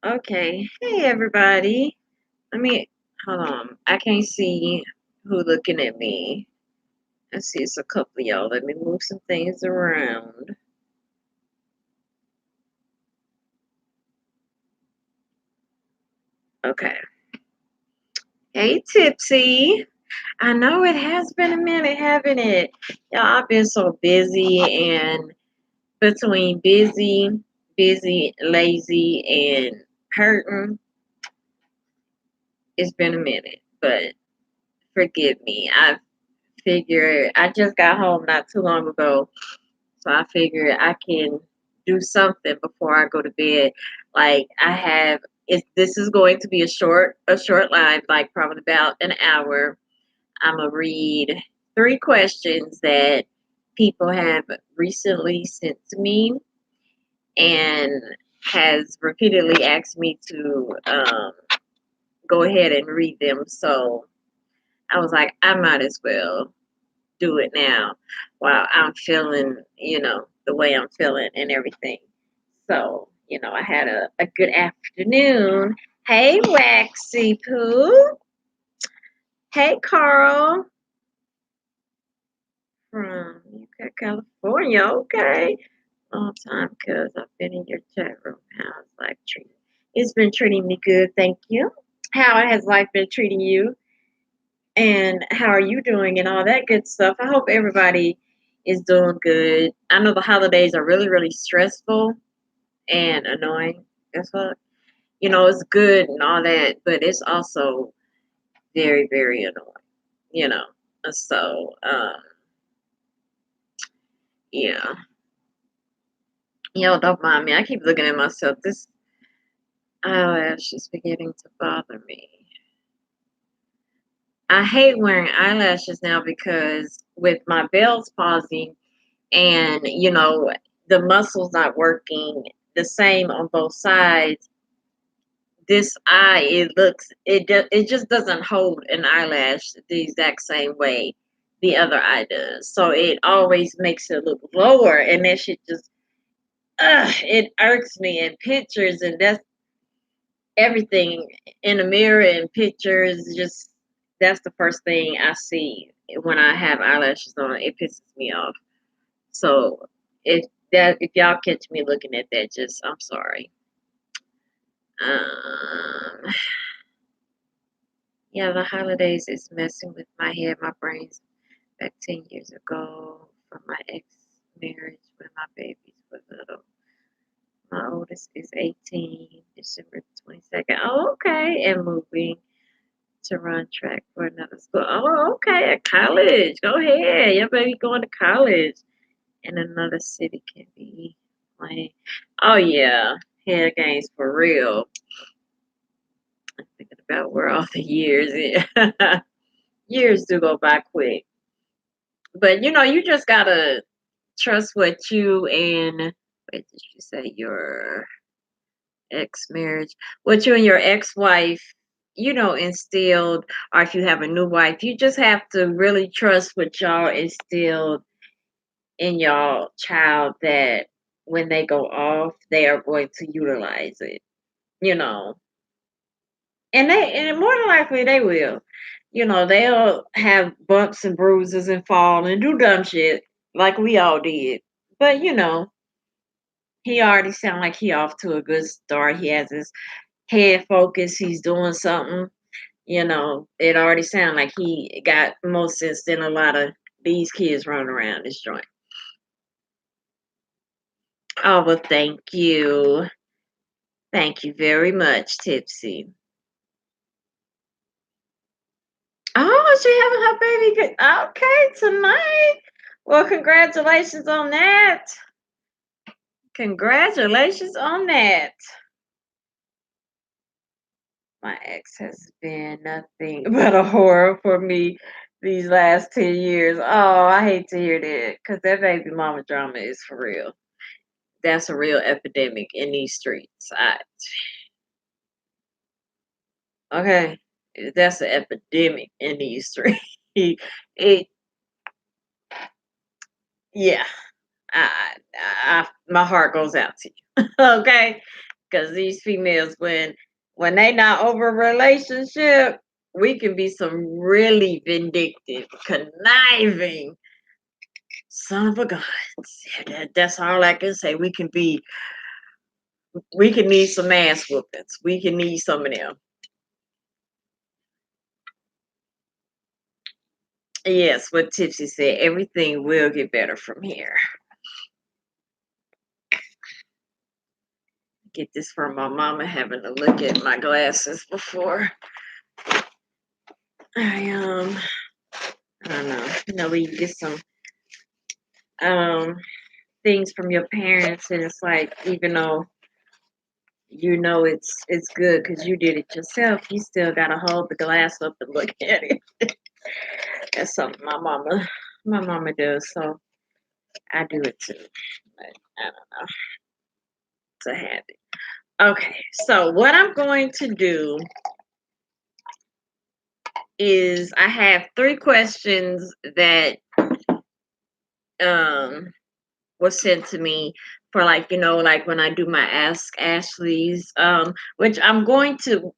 Okay. Hey everybody. Let me hold on. I can't see who looking at me. I see it's a couple of y'all. Let me move some things around. Okay. Hey Tipsy. I know it has been a minute, haven't it? Y'all, I've been so busy and between busy, lazy, and hurting, it's been a minute. But forgive me. I just got home not too long ago. So I figured I can do something before I go to bed. Like I have if this is going to be a short live, like probably about an hour. I'm gonna read three questions that people have recently sent to me and has repeatedly asked me to go ahead and read them. So I was like, I might as well do it now while I'm feeling, the way I'm feeling and everything. So, I had a good afternoon. Hey, Waxy Poo. Hey, Carl from UK, California. Okay. Long time because I've been in your chat room. How's life treating? It's been treating me good, thank you. How has life been treating you? And how are you doing and all that good stuff? I hope everybody is doing good. I know the holidays are really, really stressful and annoying. That's what it's good and all that, but it's also very, very annoying. You know, so yeah, don't mind me. I keep looking at myself. This eyelash is beginning to bother me. I hate wearing eyelashes now because with my Bell's palsy and the muscles not working the same on both sides, this eye it just doesn't hold an eyelash the exact same way the other eye does, so it always makes it look lower, and that shit just it irks me in pictures, and that's everything in the mirror and pictures. Just that's the first thing I see when I have eyelashes on. It pisses me off. So if y'all catch me looking at that, just I'm sorry. Um, yeah, the holidays is messing with my head. My brain's back 10 years ago from my ex marriage when my babies were little. My oldest is 18, December 22nd. Oh, okay, and moving to run track for another school. Oh, okay, at college. Go ahead, your baby going to college in another city can be playing. Oh yeah, head games for real. I'm thinking about where all the years is. Years do go by quick. But you just gotta trust what you and wait, did you say your ex marriage? What you and your ex wife, instilled, or if you have a new wife, you just have to really trust what y'all instilled in y'all child that when they go off, they are going to utilize it, you know. And more than likely they will. They'll have bumps and bruises and fall and do dumb shit like we all did. But he already sound like he off to a good start. He has his head focused, he's doing something. It already sound like he got more sense than a lot of these kids running around this joint. Oh well, thank you. Thank you very much, Tipsy. Oh, she having her baby. Okay, tonight. Well, congratulations on that. Congratulations on that. My ex has been nothing but a horror for me these last 10 years. Oh, I hate to hear that because that baby mama drama is for real. That's a real epidemic in these streets. Okay, that's an epidemic in these streets. it, yeah, my heart goes out to you. Okay, Because these females, when they not over a relationship, we can be some really vindictive, conniving son of a gun. That's all I can say. We can need some ass whoopings. We can need some of them. Yes, what Tipsy said, everything will get better from here. Get this from my mama having to look at my glasses before I I don't know. When you get some um things from your parents and it's like even though it's good because you did it yourself, you still gotta hold the glass up and look at it. That's something my mama does, so I do it too. But I don't know. It's a habit. Okay, so what I'm going to do is I have 3 questions that um was sent to me for like like when I do my Ask Ashley's which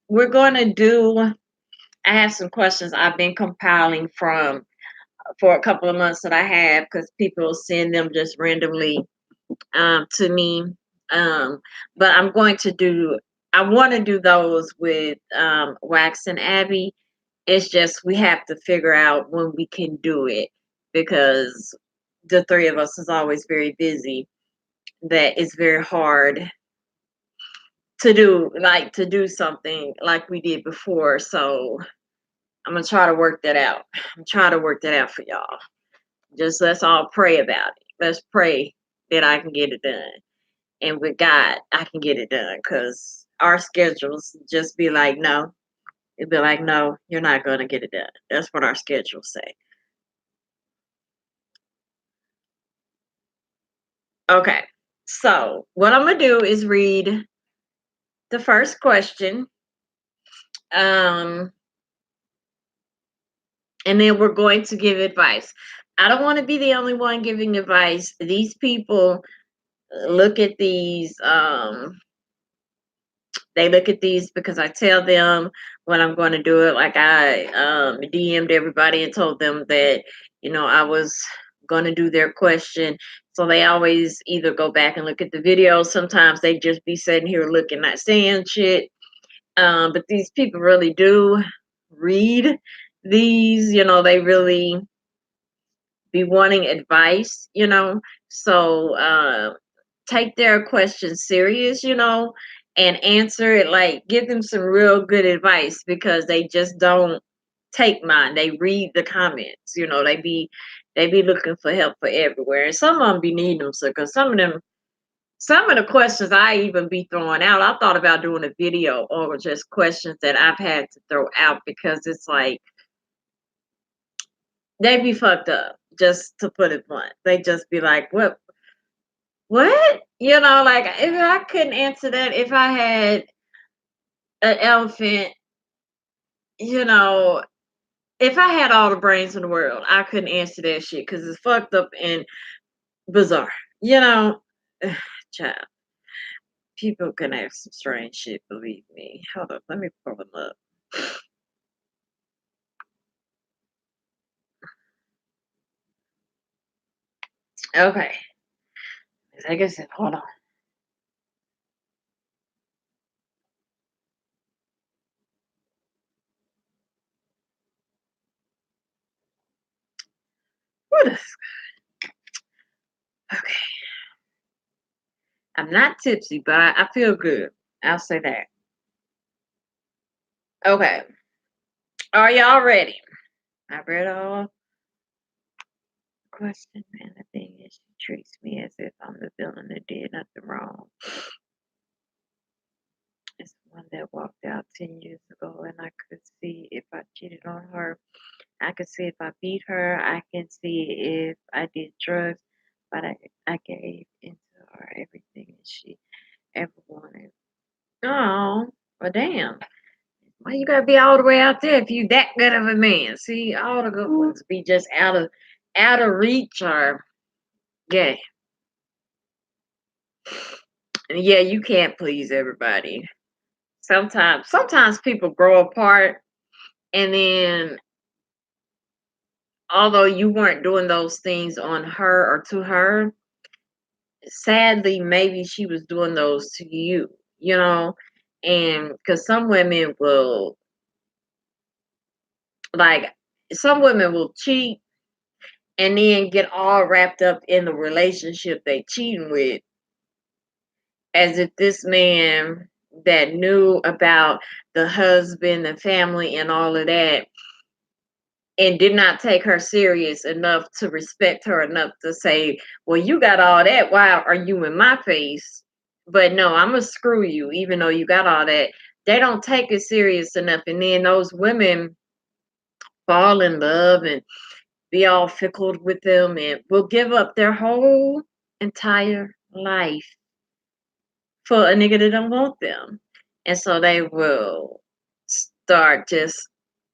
we're going to do. I have some questions I've been compiling from for a couple of months that I have because people send them just randomly to me. Um, but I want to do those with Wax and Abby. It's just we have to figure out when we can do it because the 3 of us is always very busy. That it's very hard to do something like we did before. So I'm gonna try to work that out. I'm trying to work that out for y'all. Just let's all pray about it. Let's pray that I can get it done. And with God, I can get it done. Cause our schedules just be like, no. It'd be like, no, you're not gonna get it done. That's what our schedules say. Okay. So what I'm gonna do is read the first question. Um, and then we're going to give advice. I don't want to be the only one giving advice. These people look at these they look at these because I tell them when I'm going to do it. Like I DM'd everybody and told them that I was going to do their question. So they always either go back and look at the video. Sometimes they just be sitting here looking, not saying shit. But these people really do read these. They really be wanting advice. So take their questions serious, and answer it like give them some real good advice because they just don't take mine. They read the comments, they be looking for help for everywhere. And some of them be needing them, so because some of the questions I even be throwing out, I thought about doing a video or just questions that I've had to throw out because it's like they be fucked up, just to put it blunt. They just be like, what? Like if I couldn't answer that if I had an elephant, you know, if I had all the brains in the world, I couldn't answer that shit because it's fucked up and bizarre. You know, Child, people can have some strange shit, believe me. Hold up, let me pull them up. Okay. Like I said, hold on. What is okay? I'm not tipsy, but I feel good. I'll say that. Okay. Are y'all ready? I read all question, man. The thing is, she treats me as if I'm the villain that did nothing wrong. It's one that walked out 10 years ago, and I could see if I cheated on her. I could see if I beat her. I can see if I did drugs, but I gave into her everything that she ever wanted. Oh, well, damn. Why you gotta be all the way out there if you that good of a man? See, all the good ones be just out of reach or gay. Yeah, you can't please everybody. Sometimes people grow apart, and then although you weren't doing those things on her or to her, sadly, maybe she was doing those to you, you know? And because like, some women will cheat and then get all wrapped up in the relationship they cheating with, as if this man that knew about the husband, the family, and all of that, and did not take her serious enough to respect her enough to say, well, you got all that. Why are you in my face? But no, I'm going to screw you, even though you got all that. They don't take it serious enough. And then those women fall in love and be all fickle with them and will give up their whole entire life for a nigga that don't want them. And so they will start just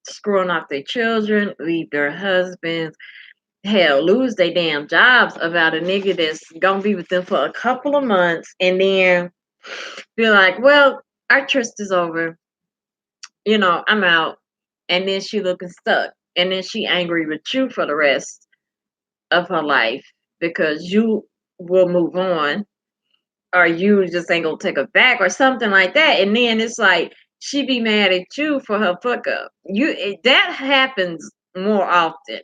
screwing off their children, leave their husbands, hell, lose their damn jobs about a nigga that's gonna be with them for a couple of months and then be like, well, our trust is over, I'm out. And then she looking stuck. And then she angry with you for the rest of her life because you will move on or you just ain't gonna take her back or something like that. And then it's like she be mad at you for her fuck up. That happens more often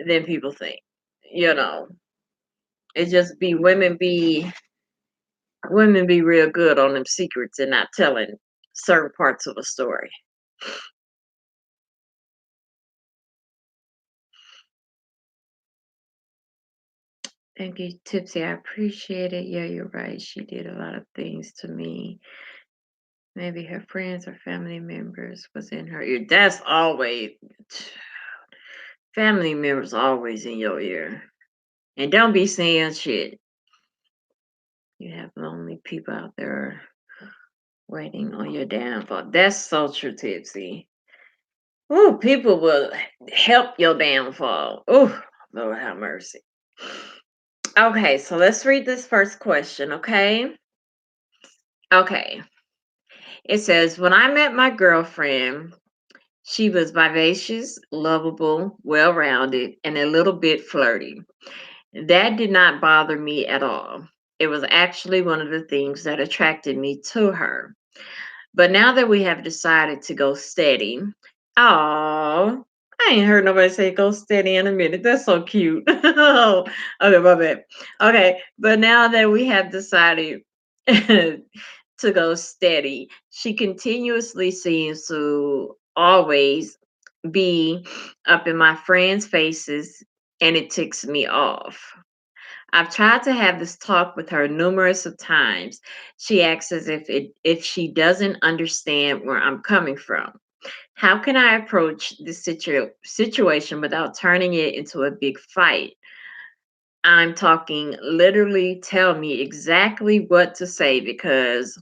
than people think. You know, it just be women be real good on them secrets and not telling certain parts of a story. Thank you, Tipsy. I appreciate it. Yeah, you're right. She did a lot of things to me. Maybe her friends or family members was in her ear. That's always family members always in your ear. And don't be saying shit. You have lonely people out there waiting on your downfall. That's so true, Tipsy. Ooh, people will help your downfall. Ooh, Lord have mercy. Okay, so let's read this first question, okay? Okay. It says, when I met my girlfriend, she was vivacious, lovable, well rounded, and a little bit flirty. That did not bother me at all. It was actually one of the things that attracted me to her. But now that we have decided to go steady, oh, I ain't heard nobody say go steady in a minute. That's so cute. Oh, okay, my bad. Okay, but now that we have decided to go steady, she continuously seems to always be up in my friends' faces, and it ticks me off. I've tried to have this talk with her numerous of times. She acts as if she doesn't understand where I'm coming from. How can I approach this situation without turning it into a big fight? I'm talking literally tell me exactly what to say because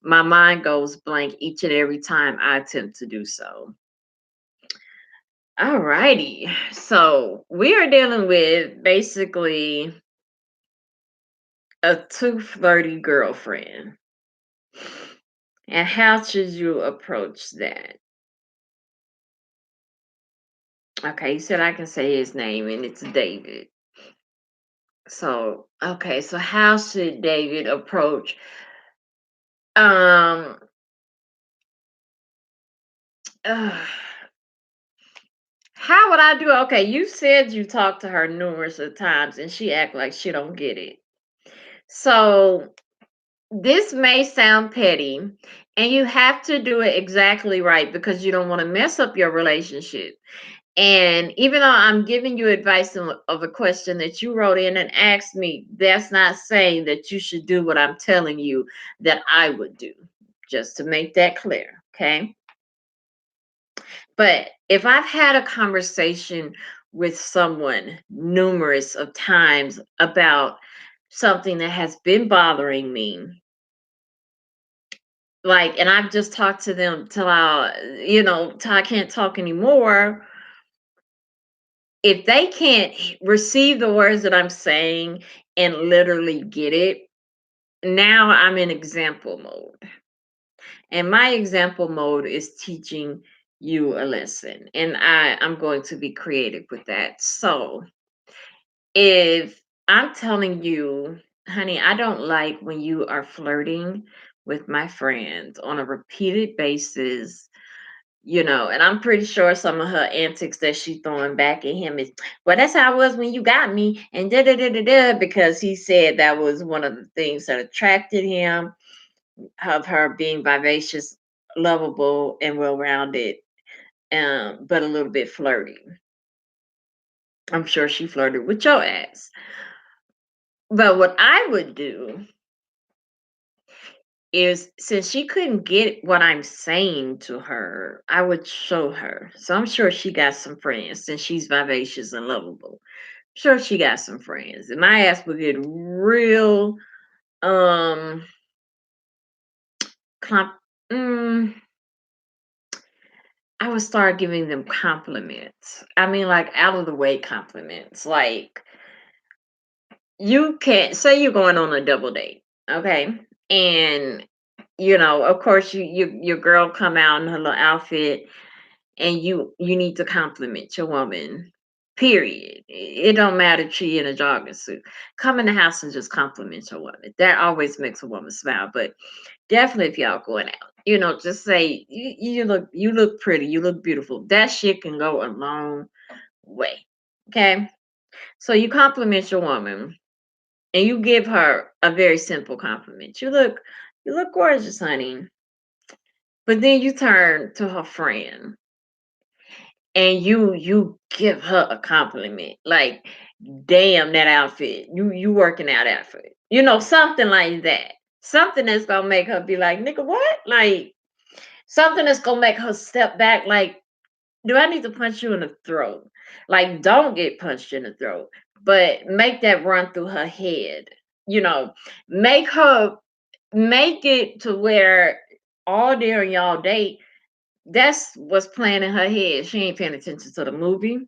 my mind goes blank each and every time I attempt to do so. All righty. So we are dealing with basically a too flirty girlfriend. And how should you approach that? Okay, you said I can say his name and it's David. So, okay, so how should David approach um uh, how would I do it? Okay, you said you talked to her numerous of times and she act like she don't get it. So, this may sound petty and you have to do it exactly right because you don't want to mess up your relationship. And even though I'm giving you advice of a question that you wrote in and asked me, that's not saying that you should do what I'm telling you that I would do, just to make that clear. Okay. But if I've had a conversation with someone numerous of times about something that has been bothering me, like, and I've just talked to them till I can't talk anymore, if they can't receive the words that I'm saying and literally get it, now I'm in example mode. And my example mode is teaching you a lesson. And I'm going to be creative with that. So if I'm telling you, honey, I don't like when you are flirting with my friends on a repeated basis, and I'm pretty sure some of her antics that she throwing back at him is, well, that's how I was when you got me, and da da da da da, because he said that was one of the things that attracted him, of her being vivacious, lovable, and well rounded, but a little bit flirty. I'm sure she flirted with your ass. But what I would do is, since she couldn't get what I'm saying to her, I would show her. So I'm sure she got some friends since she's vivacious and lovable. Sure she got some friends. And my ass would get real um comp- mm, I would start giving them compliments. I mean, like, out of the way compliments. Like, you can't say you're going on a double date, okay? And of course, your girl come out in her little outfit, and you need to compliment your woman. Period. It don't matter if she in a jogging suit. Come in the house and just compliment your woman. That always makes a woman smile. But definitely, if y'all going out, just say, you look pretty, you look beautiful. That shit can go a long way. Okay, so you compliment your woman, and you give her a very simple compliment. You look gorgeous, honey. But then you turn to her friend, and you give her a compliment, like, damn, that outfit, you working out outfit, something like that. Something that's gonna make her be like, nigga, what? Like, something that's gonna make her step back, like, do I need to punch you in the throat? Like, don't get punched in the throat, but make that run through her head. You know, make her make it to where all during y'all date, that's what's playing in her head. She ain't paying attention to the movie.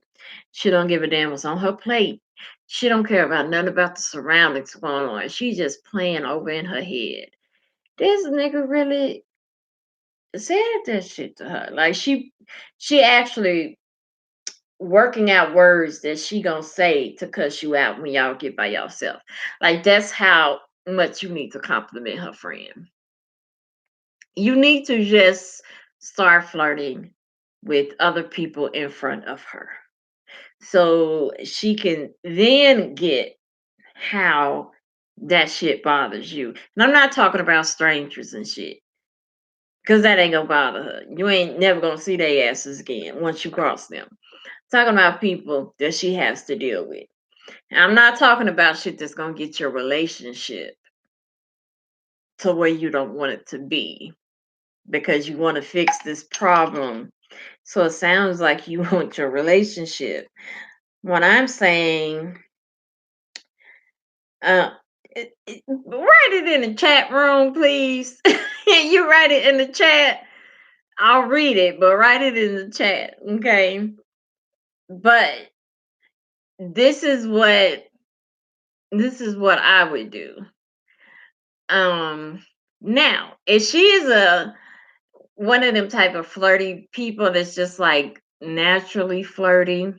She don't give a damn what's on her plate. She don't care about nothing about the surroundings going on. She's just playing over in her head. This nigga really said that shit to her. Like, she actually working out words that she gonna say to cuss you out when y'all get by yourself. Like, that's how much you need to compliment her friend. You need to just start flirting with other people in front of her, so she can then get how that shit bothers you. And I'm not talking about strangers and shit, because that ain't gonna bother her. You ain't never gonna see their asses again once you cross them. Talking about people that she has to deal with. And I'm not talking about shit that's gonna get your relationship to where you don't want it to be, because you want to fix this problem. So it sounds like you want your relationship. What I'm saying, Uh, write it in the chat room, please. You write it in the chat. I'll read it, but write it in the chat, okay? But this is what this is what I would do. Um, Now, if she is a one of them type of flirty people that's just like naturally flirty,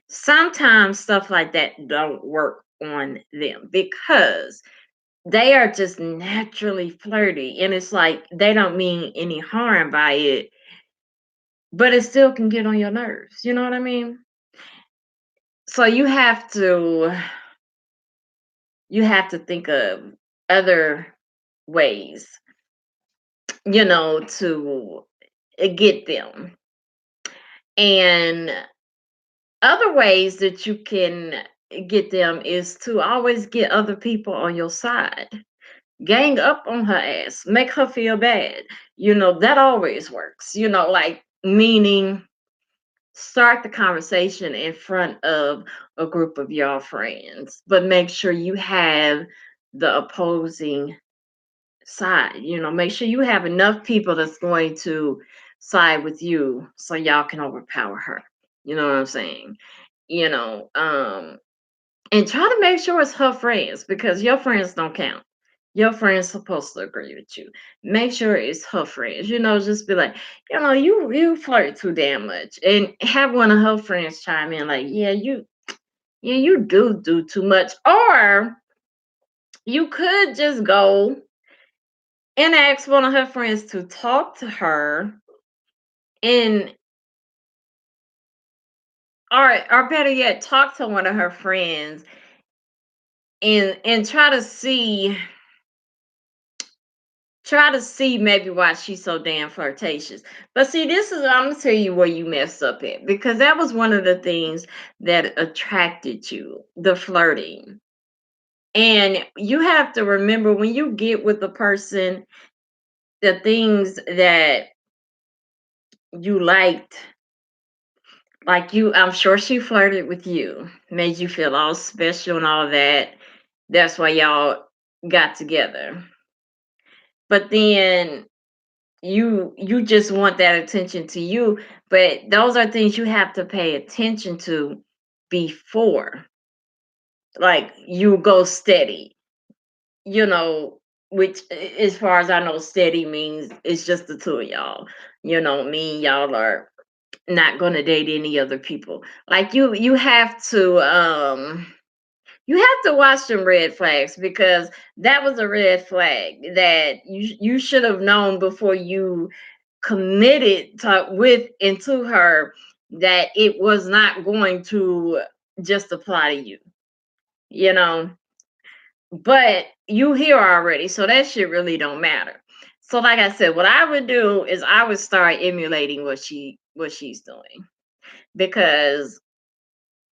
sometimes stuff like that don't work on them, because they are just naturally flirty, and it's like they don't mean any harm by it, but it still can get on your nerves. You know what I mean? So you have to think of other ways, to get them. And other ways that you can get them is to always get other people on your side. Gang up on her ass, make her feel bad. That always works. Like, meaning, start the conversation in front of a group of your friends, but make sure you have the opposing side. Make sure you have enough people that's going to side with you so y'all can overpower her. You know what I'm saying? You know, um, and try to make sure it's her friends, because your friends don't count. Your friend's supposed to agree with you. Make sure it's her friends. Just be like, you flirt too damn much, and have one of her friends chime in like, yeah, you do too much. Or you could just go and ask one of her friends to talk to her, and or better yet, talk to one of her friends and try to see maybe why she's so damn flirtatious. But see, this is I'm gonna tell you where you messed up at, because that was one of the things that attracted you, the flirting. And you have to remember, when you get with the person, the things that you liked, like I'm sure she flirted with you, made you feel all special and all that. That's why y'all got together. But then you just want that attention to you, but those are things you have to pay attention to before, like, you go steady, you know which, as far as I know, steady means it's just the two of y'all. Me and y'all are not going to date any other people. Like, you have to watch them red flags, because that was a red flag that you should have known before you committed with into her, that it was not going to just apply to you, you know. But you here already, so that shit really don't matter. So, like I said, what I would do is I would start emulating what she's doing, because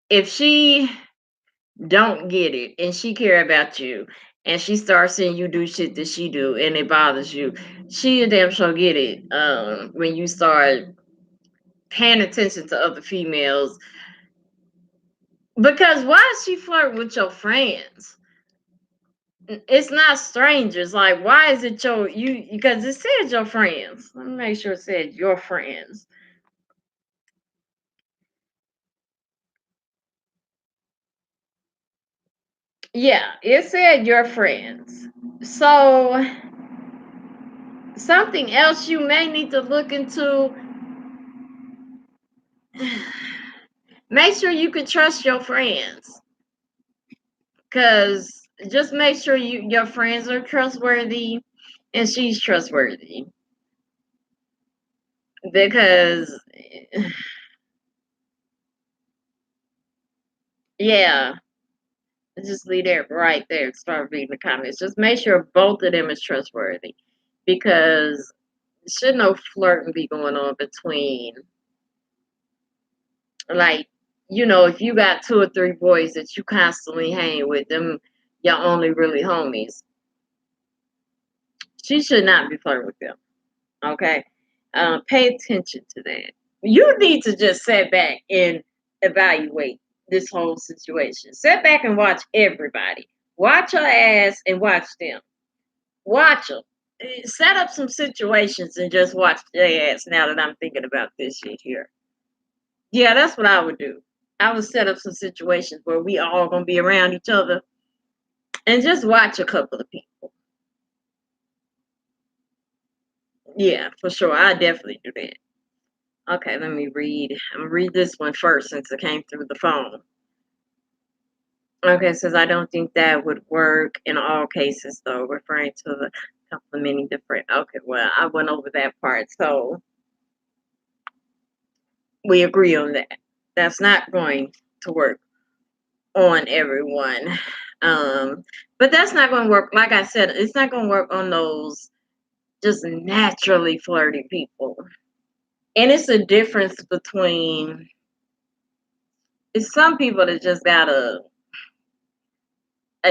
if she don't get it and she care about you, and she starts seeing you do shit that she do and it bothers you, she a damn sure get it. When you start paying attention to other females, because why is she flirting with your friends? It's not strangers. Like, why is it because it said your friends. Let me make sure it said your friends. Yeah, it said your friends. So something else you may need to look into, make sure you can trust your friends. Because just make sure your friends are trustworthy and she's trustworthy. Because yeah, just leave that right there. Start reading the comments. Just make sure both of them is trustworthy, because should no flirting be going on between, like, if you got two or three boys that you constantly hang with them, you're only really homies. She should not be flirting with them. Okay, pay attention to that. You need to just sit back and evaluate this whole situation. Sit back and watch everybody. Watch her ass and watch them. Watch them. Set up some situations and just watch their ass. Now that I'm thinking about this shit here, yeah, that's what I would do. I would set up some situations where we all gonna be around each other and just watch a couple of people. Yeah, for sure. I definitely do that. Okay, let me read. I'm gonna read this one first since it came through the phone. Okay, it says I don't think that would work in all cases, though, referring to the complementing different. Okay, well, I went over that part, so we agree on that. That's not going to work on everyone. But that's not going to work. Like I said, it's not going to work on those just naturally flirty people. And it's a difference between, it's some people that just got a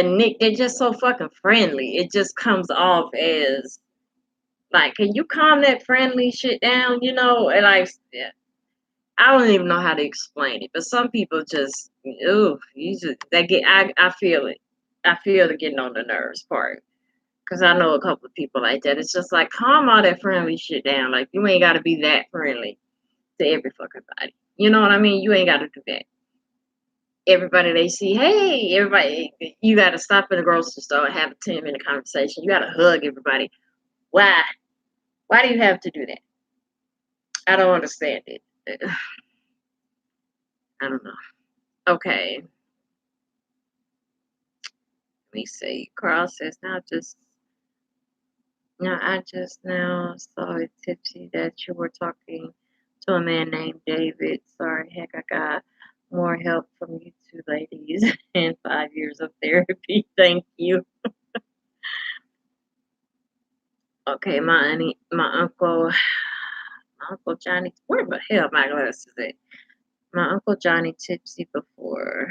nick. They're just so fucking friendly. It just comes off as like, can you calm that friendly shit down? And like, yeah, I don't even know how to explain it, but some people just, ooh, they get, I feel it. I feel it getting on the nerves part. Cause I know a couple of people like that. It's just like, calm all that friendly shit down. Like, you ain't gotta be that friendly to every fucking body. You know what I mean? You ain't gotta do that. Everybody they see, hey, everybody, you got to stop in the grocery store and have a 10-minute conversation. You got to hug everybody. Why? Why do you have to do that? I don't understand it. I don't know. Okay, let me see. Carl says, now I just now saw it tipsy that you were talking to a man named David. Sorry, heck, I got more help from you two ladies in 5 years of therapy. Thank you. Okay, my uncle Johnny. Where the hell my glasses at? My uncle Johnny tipsy before.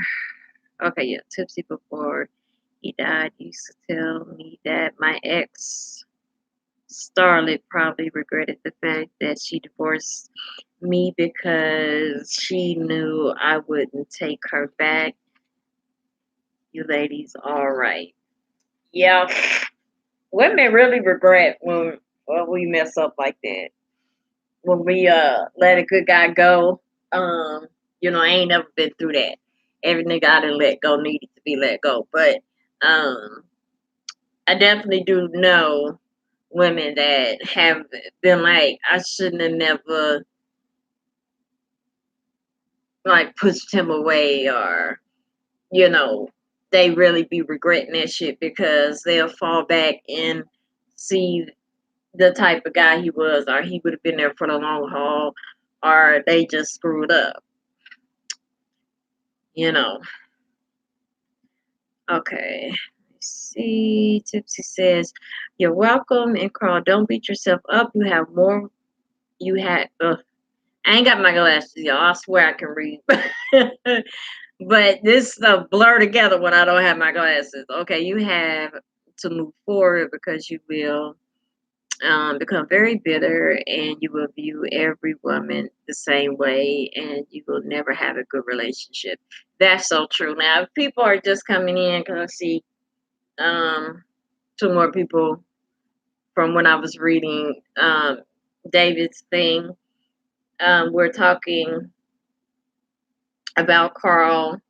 Okay, yeah, tipsy before he died. Used to tell me that my ex Starlet probably regretted the fact that she divorced me because she knew I wouldn't take her back. You ladies, all right. Yeah, women really regret when we mess up like that. When we let a good guy go, I ain't never been through that. Every nigga I done let go needed to be let go. But um I definitely do know women that have been like, I shouldn't have never like pushed him away, or you know, they really be regretting that shit because they'll fall back and see the type of guy he was, or he would have been there for the long haul, or they just screwed up, you know. Okay. Let's see. Tipsy says, "You're welcome." And Carl, don't beat yourself up. You have more. You had. I ain't got my glasses, y'all. I swear I can read. But this stuff blur together when I don't have my glasses. Okay, you have to move forward because you will become very bitter, and you will view every woman the same way, and you will never have a good relationship. That's so true. Now, if people are just coming in, because I see um, two more people from when I was reading David's thing. We're talking about Carl.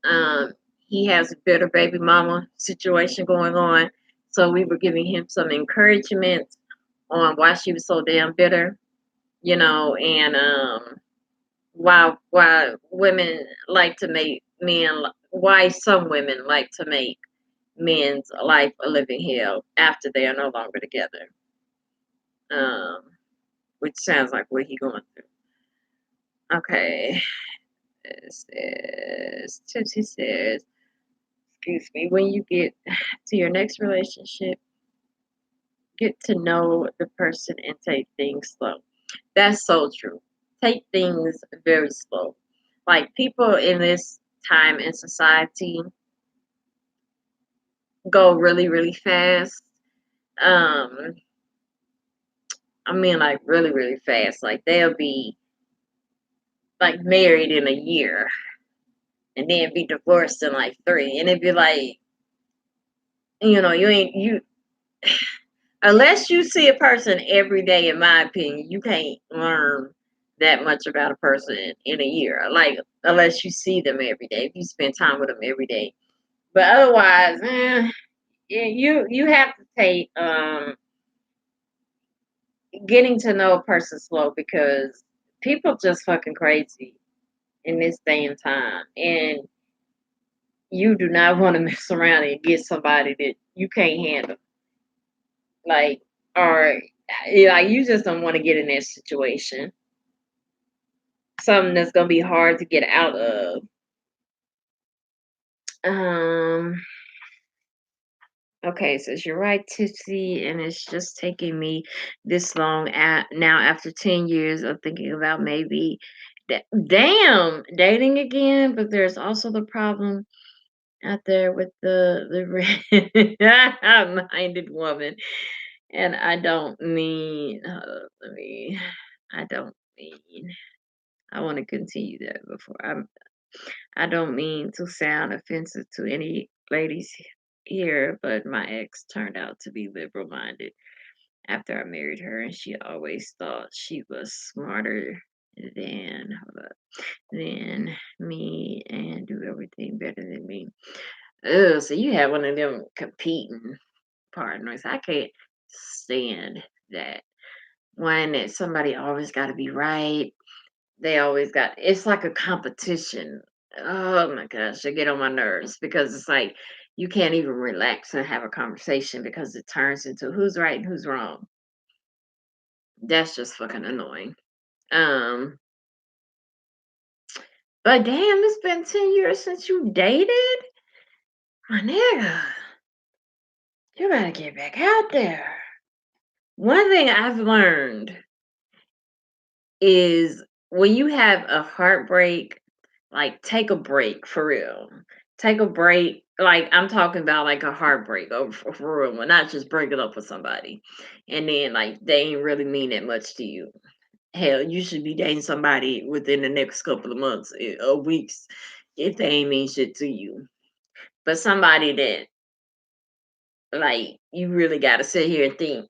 Um, he has a bitter baby mama situation going on. So we were giving him some encouragement on why she was so damn bitter, and why women like to make men, why some women like to make men's life a living hell after they are no longer together. Um, which sounds like what he going through. Okay, Tipsy says, excuse me, when you get to your next relationship, get to know the person and take things slow. That's so true. Take things very slow. Like people in this time in society go really, really fast. Um, I mean, like really, really fast. Like they'll be like married in a year and then be divorced in like three, and it'd be like, you ain't you unless you see a person every day. In my opinion, you can't learn that much about a person in a year. Like unless you see them every day, if you spend time with them every day. But otherwise, yeah, you have to take getting to know a person slow because people just fucking crazy in this day and time, and you do not want to mess around and get somebody that you can't handle. Like, or like you just don't want to get in that situation. Something that's gonna be hard to get out of. Um. Okay, says you're right, Tipsy, and it's just taking me this long now after 10 years of thinking about maybe, damn, dating again. But there's also the problem out there with the minded woman, and I don't mean. Let me. I don't mean. I want to continue that before I don't mean to sound offensive to any ladies here, but my ex turned out to be liberal minded after I married her, and she always thought she was smarter. Then hold up. Then me and do everything better than me. Oh, so you have one of them competing partners. I can't stand that. One that somebody always got to be right. They always got. It's like a competition. Oh my gosh, they get on my nerves because it's like you can't even relax and have a conversation because it turns into who's right and who's wrong. That's just fucking annoying. Um, but damn, it's been 10 years since you dated, my nigga. You gotta get back out there. One thing I've learned is when you have a heartbreak, like take a break for real. Take a break. Like I'm talking about like a heartbreak over for real one, not just breaking up with somebody. And then like they ain't really mean that much to you. Hell, you should be dating somebody within the next couple of months or weeks if they ain't mean shit to you. But somebody that like you really gotta sit here and think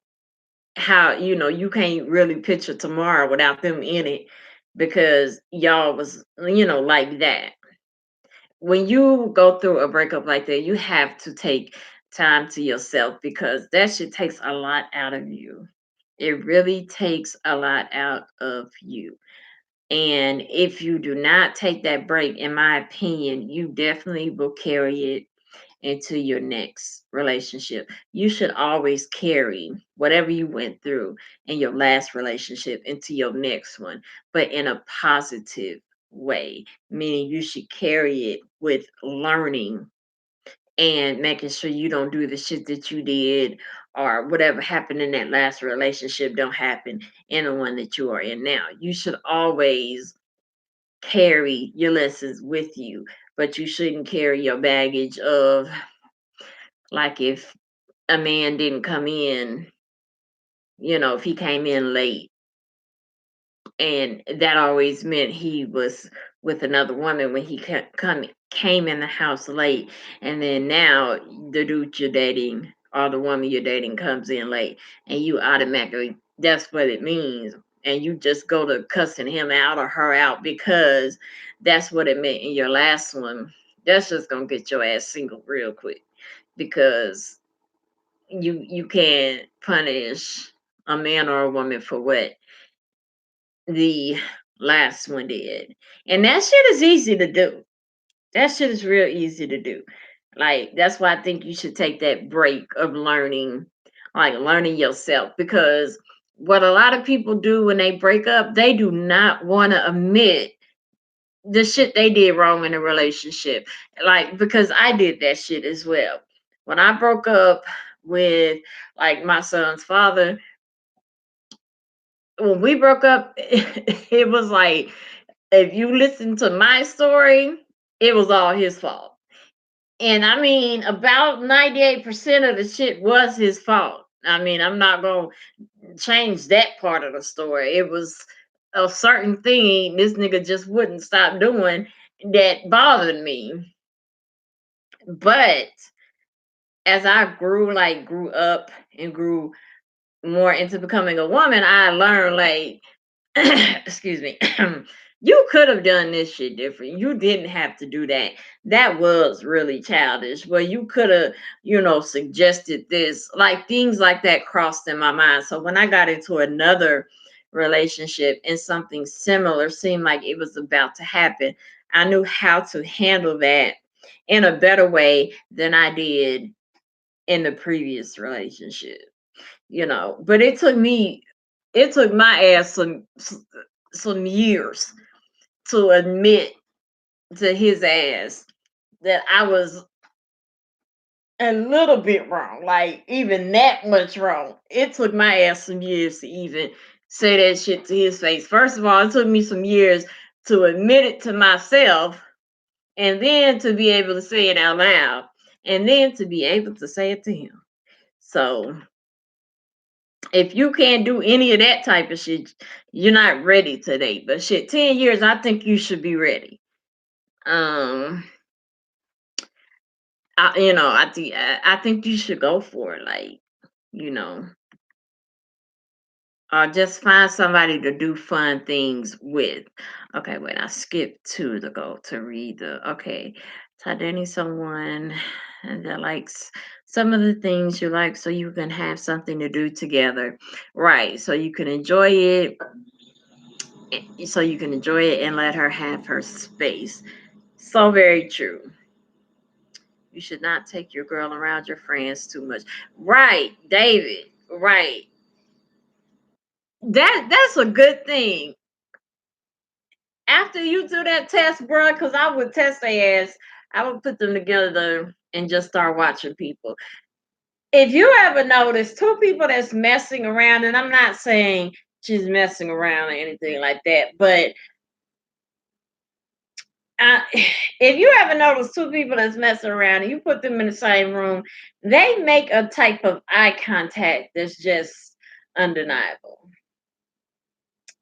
how you can't really picture tomorrow without them in it because y'all was like that. When you go through a breakup like that, you have to take time to yourself because that shit takes a lot out of you. It really takes a lot out of you. And if you do not take that break, in my opinion, you definitely will carry it into your next relationship. You should always carry whatever you went through in your last relationship into your next one, but in a positive way, meaning you should carry it with learning and making sure you don't do the shit that you did or whatever happened in that last relationship don't happen in the one that you are in now. You should always carry your lessons with you, but you shouldn't carry your baggage of like if a man didn't come in, if he came in late and that always meant he was with another woman when he came in the house late, and then now the dude you're dating or the woman you're dating comes in late, and you automatically that's what it means, and you just go to cussing him out or her out because that's what it meant in your last one. That's just gonna get your ass single real quick because you can't punish a man or a woman for what the last one did. And that shit is easy to do. That shit is real easy to do. Like that's why I think you should take that break of learning, like learning yourself. Because what a lot of people do when they break up, they do not want to admit the shit they did wrong in a relationship. Like because I did that shit as well. When I broke up with like my son's father, when we broke up, it was like if you listen to my story, it was all his fault. And I mean, about 98% of the shit was his fault. I mean, I'm not going to change that part of the story. It was a certain thing this nigga just wouldn't stop doing that bothered me. But as I grew up and grew more into becoming a woman, I learned like excuse me, you could have done this shit different. You didn't have to do that. That was really childish. Well, you could have, suggested this. Like things like that crossed in my mind. So when I got into another relationship and something similar seemed like it was about to happen, I knew how to handle that in a better way than I did in the previous relationship. But it took my ass some years to admit to his ass that I was a little bit wrong, like even that much wrong. It took my ass some years to even say that shit to his face. First of all, it took me some years to admit it to myself and then to be able to say it out loud and then to be able to say it to him. So if you can't do any of that type of shit, you're not ready to date. But shit, 10 years, I think you should be ready. Um, I think you should go for it. Like, you know, or just find somebody to do fun things with. Okay, wait, I skipped two to go to read the okay. Try dating someone that likes some of the things you like so you can have something to do together. Right. So you can enjoy it. So you can enjoy it and let her have her space. So very true. You should not take your girl around your friends too much. Right, David. Right. That's a good thing. After you do that test, bro, because I would test their ass, I would put them together and just start watching people. If you ever notice two people that's messing around, and I'm not saying she's messing around or anything like that, but uh, if you ever notice two people that's messing around and you put them in the same room, they make a type of eye contact that's just undeniable.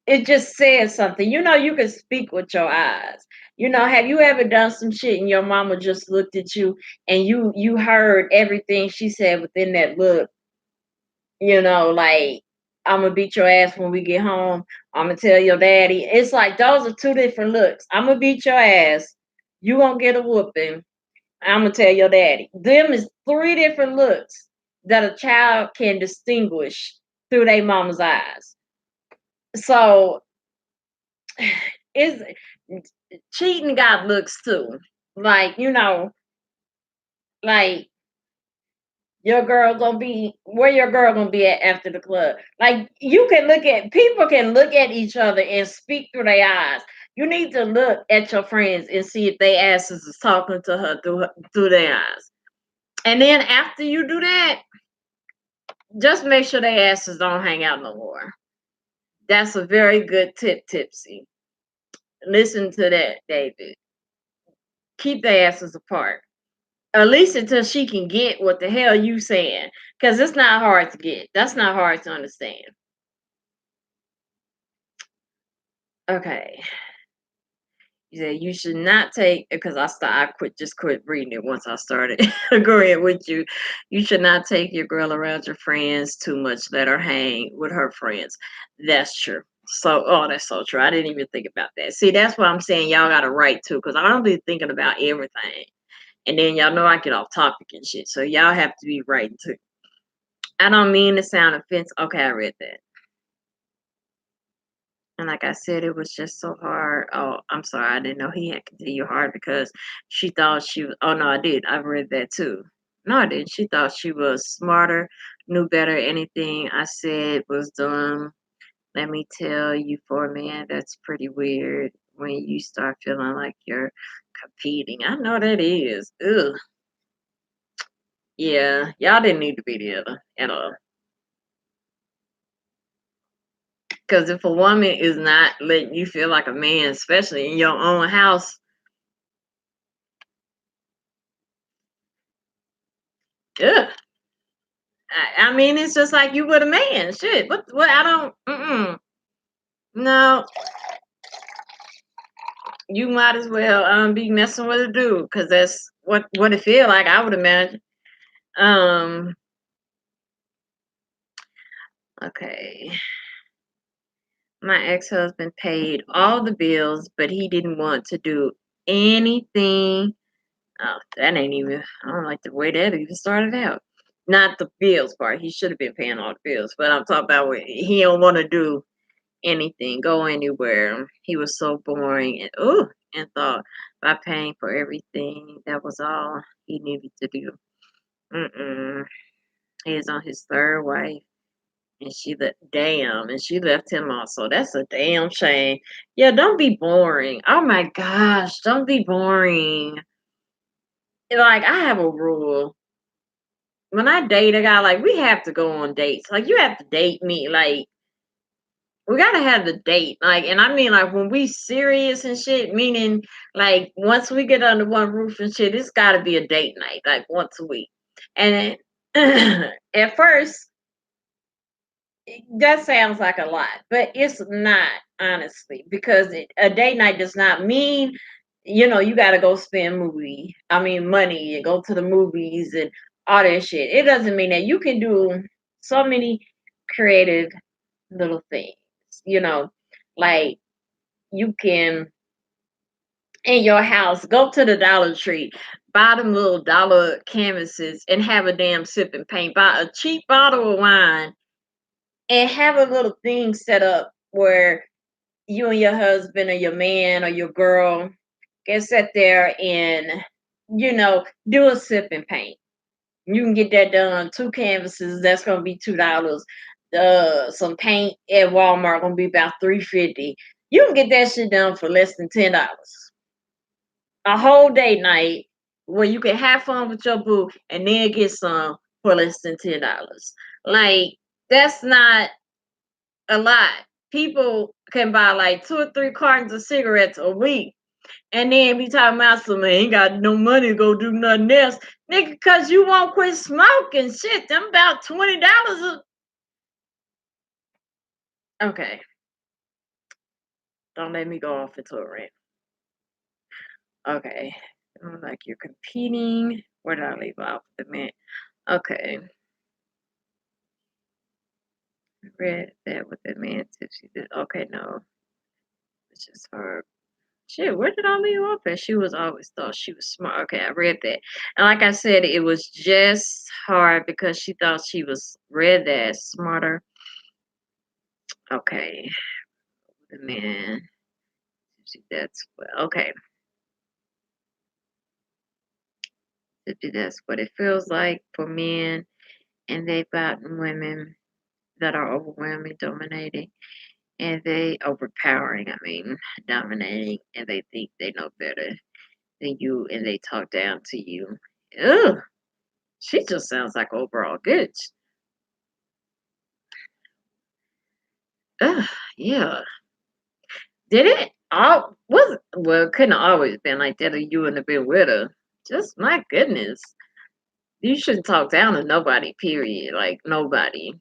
It just says something. You know, you can speak with your eyes. You know, have you ever done some shit and your mama just looked at you and you heard everything she said within that look, like I'm gonna beat your ass when we get home. I'm gonna tell your daddy. It's like those are two different looks. I'm gonna beat your ass. You won't get a whooping. I'm gonna tell your daddy. Them is three different looks that a child can distinguish through their mama's eyes. So it's cheating got looks too. Like, like your girl gonna be where your girl gonna be at after the club. Like you can look at people can look at each other and speak through their eyes. You need to look at your friends and see if they asses is talking to her through their eyes. And then after you do that, just make sure their asses don't hang out no more. That's a very good tip, Tipsy. Listen to that, David. Keep their asses apart. At least until she can get what the hell you saying. Because it's not hard to get. That's not hard to understand. Okay. You said you should not take because I quit reading it once I started agreeing with you. You should not take your girl around your friends too much. Let her hang with her friends. That's true. So that's so true. I didn't even think about that. See, that's what I'm saying. Y'all got to write too, because I don't be thinking about everything. And then y'all know I get off topic and shit. So y'all have to be writing too. I don't mean to sound offensive. Okay, I read that. And like I said, it was just so hard. Oh, I'm sorry. I didn't know he had continued hard because she thought she was. Oh, no, I did. I read that too. No, I didn't. She thought she was smarter, knew better. Anything I said was dumb. Let me tell you, for a man, that's pretty weird when you start feeling like you're competing. I know that is. Ugh. Yeah, y'all didn't need to be together at all. Because if a woman is not letting you feel like a man, especially in your own house, ugh. I mean, it's just like you with a man. Shit. What I don't no, you might as well be messing with a dude because that's what it feel like, I would imagine. Um, okay. My ex-husband paid all the bills, but he didn't want to do anything. Oh, that ain't even I don't like the way that even started out. Not the bills part. He should have been paying all the bills, but I'm talking about what he don't want to do anything, go anywhere. He was so boring and thought by paying for everything, that was all he needed to do. Mm-mm. He is on his third wife, and she left him also. That's a damn shame. Yeah, don't be boring. Oh my gosh, don't be boring. Like I have a rule. When I date a guy, like we have to go on dates. Like you have to date me. Like we gotta have the date, like, and I mean, like, when we serious and shit, meaning, like, once we get under one roof and shit, it's gotta be a date night, like, once a week. And at first, that sounds like a lot, but it's not, honestly, because a date night does not mean, you gotta go spend money and go to the movies and all that shit. It doesn't mean that you can do so many creative little things, you know, like you can in your house, go to the Dollar Tree, buy them little dollar canvases and have a damn sip and paint. Buy a cheap bottle of wine and have a little thing set up where you and your husband or your man or your girl can sit there and, do a sip and paint. You can get that done on two canvases. That's gonna be $2. Some paint at Walmart gonna be about $3.50. You can get that shit done for less than $10. A whole day night where you can have fun with your boo and then get some for less than $10. Like that's not a lot. People can buy like 2 or 3 cartons of cigarettes a week and then be talking about some ain't got no money to go do nothing else. Nigga, cause you won't quit smoking. Shit, them about $20 okay. Don't let me go off into a rant. Okay. Like you're competing. Where did I leave off the man? Okay. Read that with the man tipsy. Okay, no. It's just her. Shit, where did I leave off at? She was always thought she was smart. Okay, I read that. And like I said, it was just hard because she thought she was read that smarter. Okay. The man. That's what okay. That's what it feels like for men and they've gotten women that are overwhelming, dominating, and they overpowering, I mean, dominating, and they think they know better than you and they talk down to you. Ugh, she just sounds like overall good. Ugh, yeah. Did it? All was well, it couldn't have always been like that, or you wouldn't have been with her. Just my goodness. You shouldn't talk down to nobody, period. Like nobody.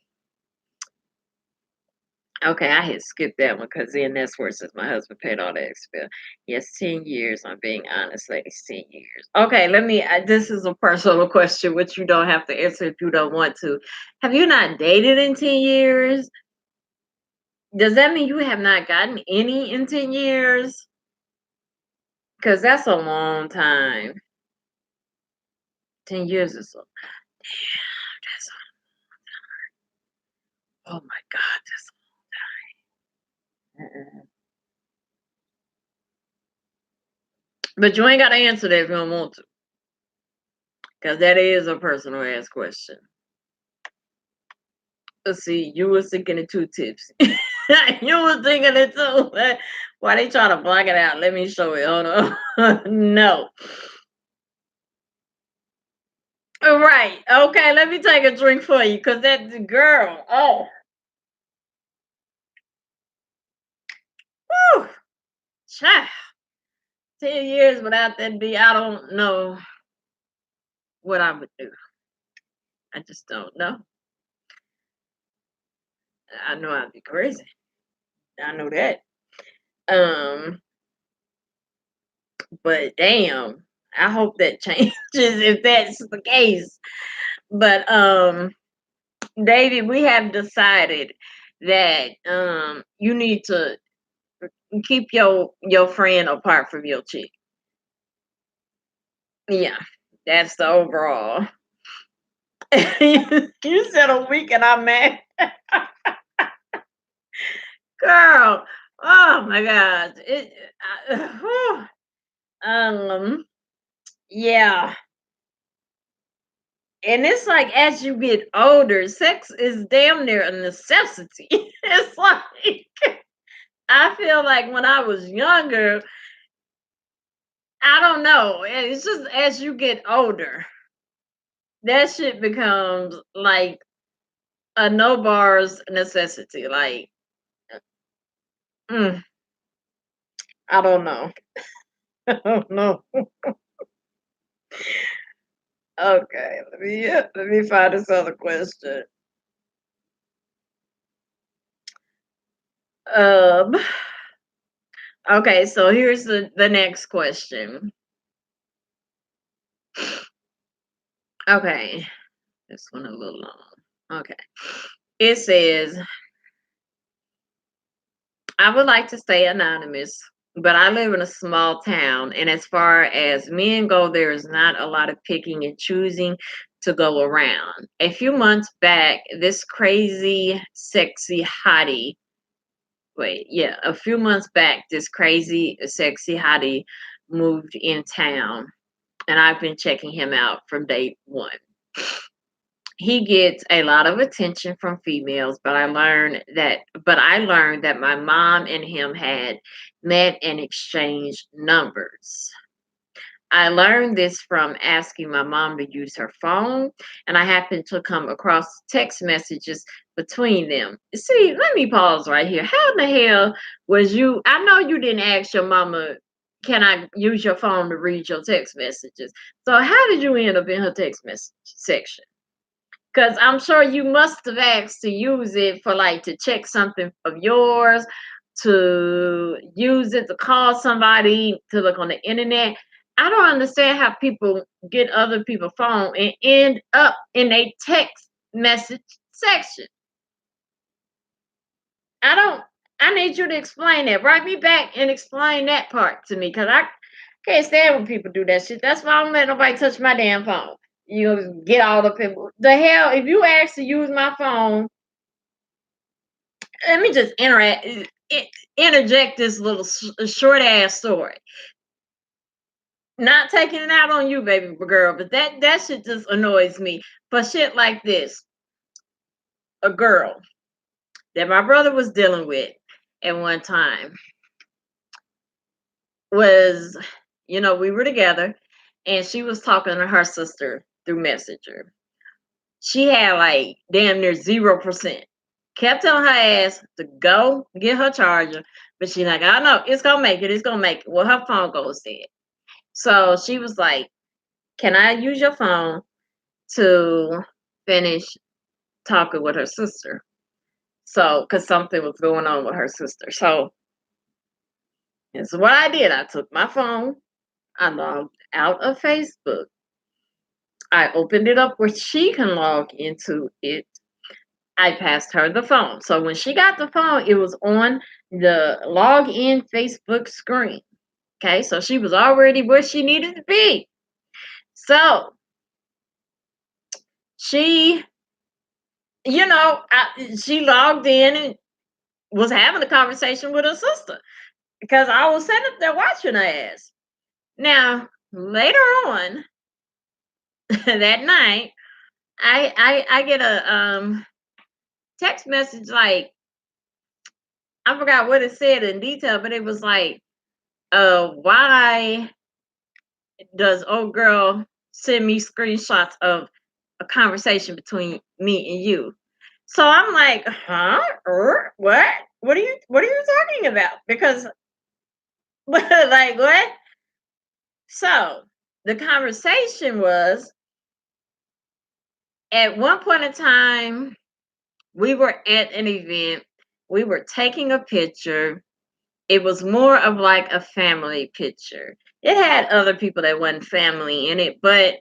Okay, I had skipped that one because then that's where it says my husband paid all the expense. Yes, 10 years. I'm being honest, ladies, 10 years. Okay, this is a personal question, which you don't have to answer if you don't want to. Have you not dated in 10 years? Does that mean you have not gotten any in 10 years? Because that's a long time. 10 years is so, that's, oh my God, uh-uh. But you ain't got to answer that if you don't want to, because that is a personal ass question. Let's see, you was thinking of 2 tips. You was thinking it too. Why they trying to block it out? Let me show it. Hold on. No. Right. Okay, let me take a drink for you. Cause that girl. Oh. Whew. Child. 10 years without that B, I don't know what I would do. I just don't know. I know I'd be crazy. I know that. Um, but damn. I hope that changes if that's the case. But David, we have decided that you need to keep your friend apart from your chick. Yeah, that's the overall. You said a week and I'm mad. Girl, oh my god. Um yeah. And it's like as you get older, sex is damn near a necessity. It's like I feel like when I was younger, I don't know. It's just as you get older, that shit becomes like a no bars necessity. Like, mm, I don't know. I don't know. Okay, let me find this other question. Um. Okay, so here's the next question. Okay, this one a little long. Okay, it says I would like to stay anonymous, but I live in a small town, and as far as men go, there is not a lot of picking and choosing to go around. A few months back, this crazy, sexy hottie, wait, yeah, a few months back, this crazy, sexy hottie moved in town, and I've been checking him out from day one. He gets a lot of attention from females, but I learned that my mom and him had met and exchanged numbers. I learned this from asking my mom to use her phone, and I happened to come across text messages between them. See, let me pause right here. How in the hell was you? I know you didn't ask your mama, can I use your phone to read your text messages? So, how did you end up in her text message section? Because I'm sure you must have asked to use it for like to check something of yours, to use it to call somebody, to look on the internet. I don't understand how people get other people's phone and end up in a text message section. I don't, I need you to explain that. Write me back and explain that part to me because I can't stand when people do that shit. That's why I don't let nobody touch my damn phone. You get all the people. The hell, if you ask to use my phone, let me just interject this little short ass story. Not taking it out on you, baby girl, but that shit just annoys me. For shit like this, a girl that my brother was dealing with at one time was, we were together, and she was talking to her sister through Messenger. She had like damn near 0%. Kept telling her ass to go get her charger, but she like, I know it's gonna make it. It's gonna make it. Well, her phone goes dead. So she was like, "Can I use your phone to finish talking with her sister?" So, because something was going on with her sister. So, this is what I did. I took my phone. I logged out of Facebook. I opened it up where she can log into it. I passed her the phone. So when she got the phone, it was on the login Facebook screen. Okay, so she was already where she needed to be. So she, she logged in and was having a conversation with her sister because I was sitting up there watching her ass. Now, later on that night, I get a text message like, I forgot what it said in detail, but it was like, why does old girl send me screenshots of a conversation between me and you? So I'm like, huh? What? What are you talking about? Because like what? So the conversation was, at one point in time, we were at an event, we were taking a picture. It was more of like a family picture. It had other people that wasn't family in it, but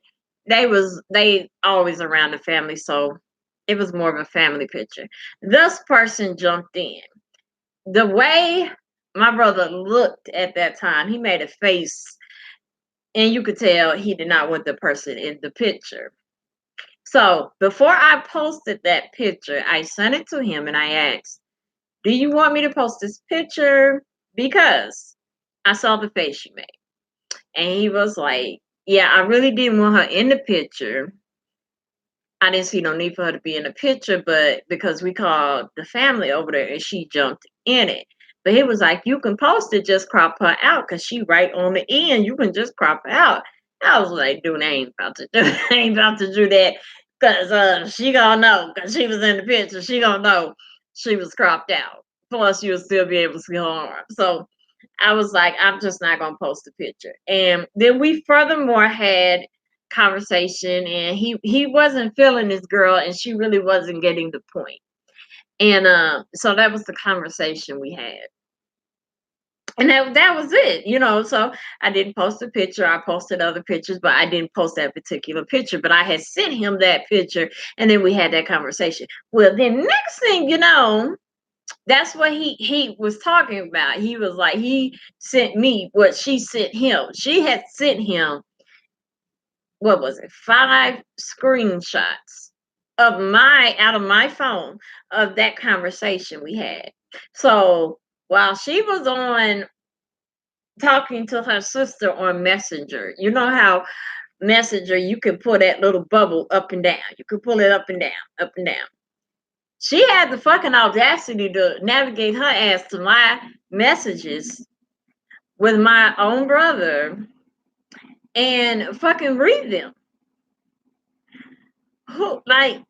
they always around the family, so it was more of a family picture. This person jumped in. The way my brother looked at that time, he made a face, and you could tell he did not want the person in the picture. So before I posted that picture, I sent it to him and I asked, "Do you want me to post this picture? Because I saw the face you made." And he was like, "Yeah, I really didn't want her in the picture. I didn't see no need for her to be in the picture, but because we called the family over there and she jumped in it." But he was like, "You can post it, just crop her out because she right on the end. You can just crop her out." I was like, "Dude, I ain't about to do, I ain't about to do that because she gonna know because she was in the picture. She gonna know she was cropped out. Plus, you'll still be able to see her arm." So I was like, "I'm just not gonna post the picture." And then we furthermore had conversation, and he wasn't feeling this girl, and she really wasn't getting the point. And so that was the conversation we had. And that was it. So I didn't post a picture. I posted other pictures, but I didn't post that particular picture. But I had sent him that picture, and then we had that conversation. Well, then next thing you know, That's what he was talking about. He was like, he sent me what she sent him. She had sent him, what was it, 5 screenshots of my out of my phone of that conversation we had. So while she was on talking to her sister on Messenger, you know how Messenger you can pull that little bubble up and down. You can pull it up and down, up and down. She had the fucking audacity to navigate her ass to my messages with my own brother and fucking read them. Who like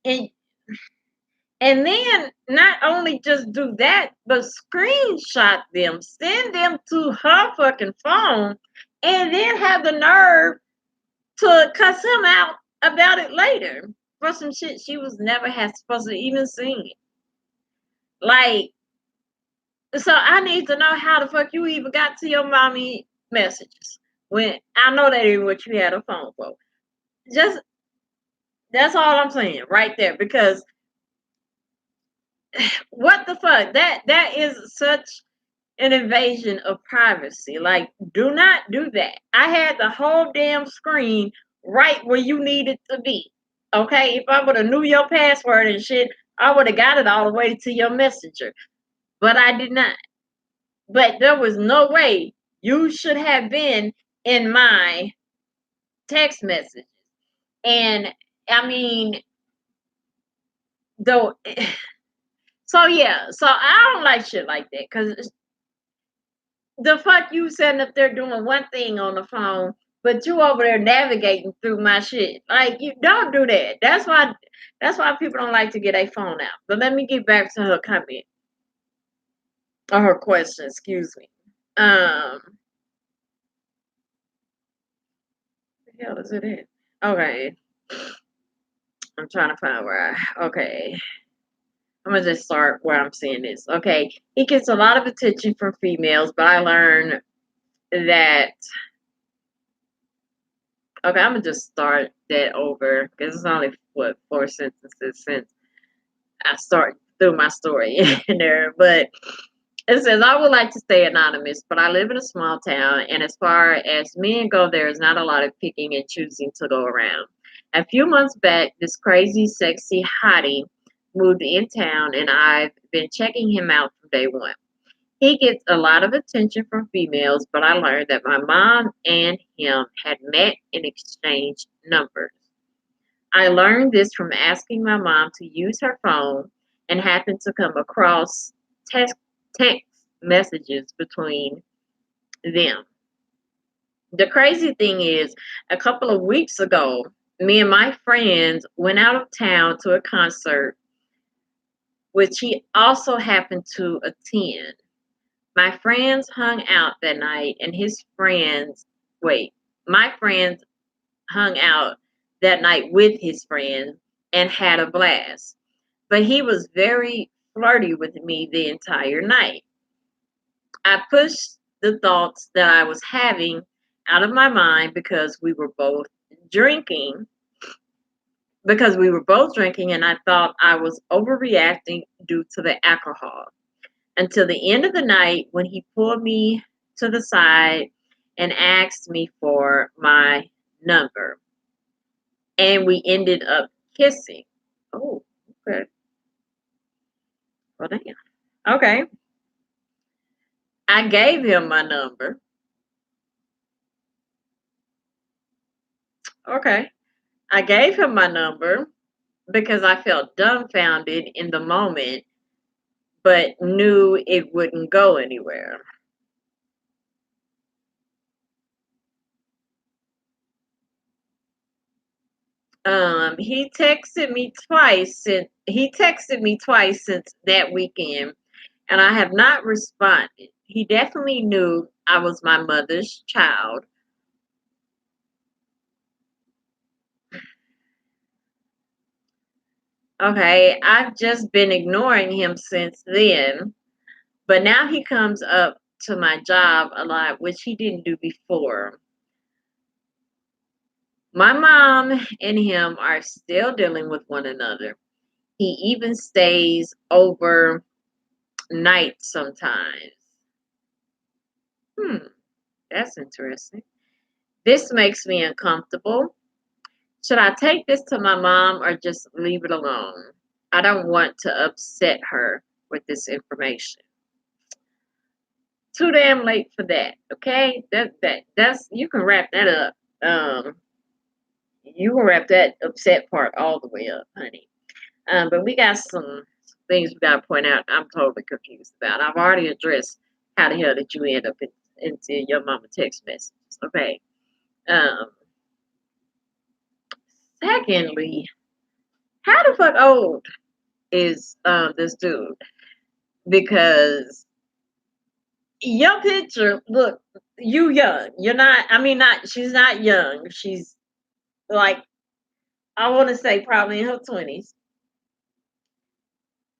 and and then not only just do that, but screenshot them, send them to her fucking phone, and then have the nerve to cuss him out about it later for some shit she was never had supposed to even seen. Like, so I need to know how the fuck you even got to your mommy messages when I know that ain't what you had a phone for. Just that's all I'm saying right there because what the fuck that is such an invasion of privacy. Like, do not do that. I had the whole damn screen right where you needed to be. Okay, if I would have knew your password and shit, I would have got it all the way to your messenger. But I did not. But there was no way you should have been in my text message. And I mean, though, so yeah, so I don't like shit like that because the fuck you sitting up there doing one thing on the phone, but you over there navigating through my shit. Like you don't do that. That's why people don't like to get a phone out. But let me get back to her comment or her question, excuse me. Um the hell is it in? Okay. I'm trying to find where I okay. I'm gonna just start where I'm seeing this. Okay. He gets a lot of attention from females, but I learned that okay, I'm gonna just start that over because it's only what 4 sentences since I start through my story in there. But it says I would like to stay anonymous, but I live in a small town, and as far as men go, there is not a lot of picking and choosing to go around. A few months back, this crazy, sexy hottie moved in town, and I've been checking him out from day one. He gets a lot of attention from females, but I learned that my mom and him had met and exchanged numbers. I learned this from asking my mom to use her phone and happened to come across text, text messages between them. The crazy thing is, a couple of weeks ago, me and my friends went out of town to a concert, which he also happened to attend. My friends hung out that night, and his friends, wait, my friends hung out that night with his friends and had a blast. But he was very flirty with me the entire night. I pushed the thoughts that I was having out of my mind because we were both drinking and I thought I was overreacting due to the alcohol until the end of the night when he pulled me to the side and asked me for my number. And we ended up kissing. Oh, okay. Well, damn. Okay. I gave him my number. Okay. I gave him my number because I felt dumbfounded in the moment, but knew it wouldn't go anywhere. He texted me twice since that weekend, and I have not responded. He definitely knew I was my mother's child. Okay, I've just been ignoring him since then, but now he comes up to my job a lot, which he didn't do before. My mom and him are still dealing with one another. He even stays over night sometimes. Hmm, that's interesting. This makes me uncomfortable. Should I take this to my mom or just leave it alone? I don't want to upset her with this information. Too damn late for that. Okay, that's you can wrap that up. You can wrap that upset part all the way up, honey. But we got some things we got to point out. I'm totally confused about. I've already addressed how the hell did you end up into your mama text messages. Okay. Um, Secondly, how the fuck old is this dude? Because your picture, look, you young. You're not. I mean, not. She's not young. She's like I want to say probably in her 20s.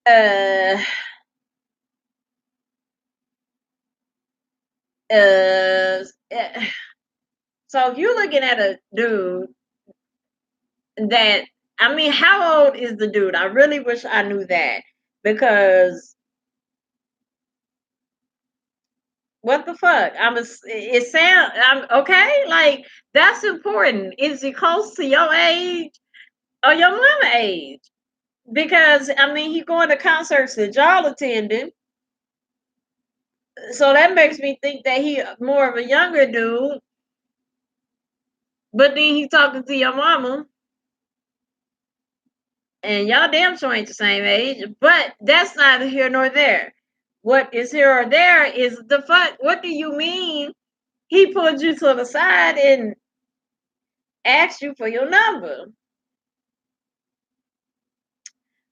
Uh, uh. So if you're looking at a dude that, I mean, how old is the dude? I really wish I knew that because what the fuck? It sound. I'm okay. Like that's important. Is he close to your age or your mama age? Because I mean, he going to concerts that y'all attending, so that makes me think that he more of a younger dude. But then he talking to your mama, and y'all damn sure ain't the same age. But that's neither here nor there. What is here or there is the fuck. What do you mean? He pulled you to the side and asked you for your number.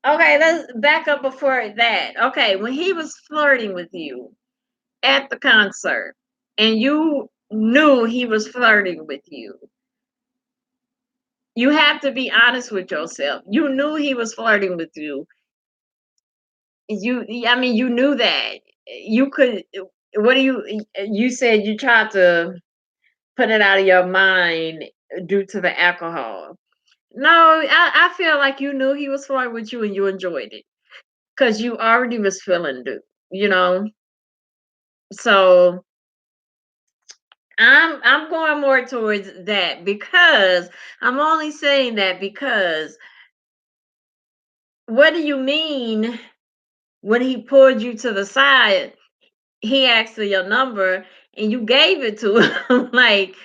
Okay, let's back up before that. Okay, when he was flirting with you at the concert and you knew he was flirting with you have to be honest with yourself. You knew he was flirting with you. I mean, you knew that. You could, what do you said you tried to put it out of your mind due to the alcohol. No, I feel like you knew he was flirting with you and you enjoyed it because you already was feeling it, you know. So I'm going more towards that because I'm only saying that because what do you mean when he pulled you to the side? He asked for your number and you gave it to him. Like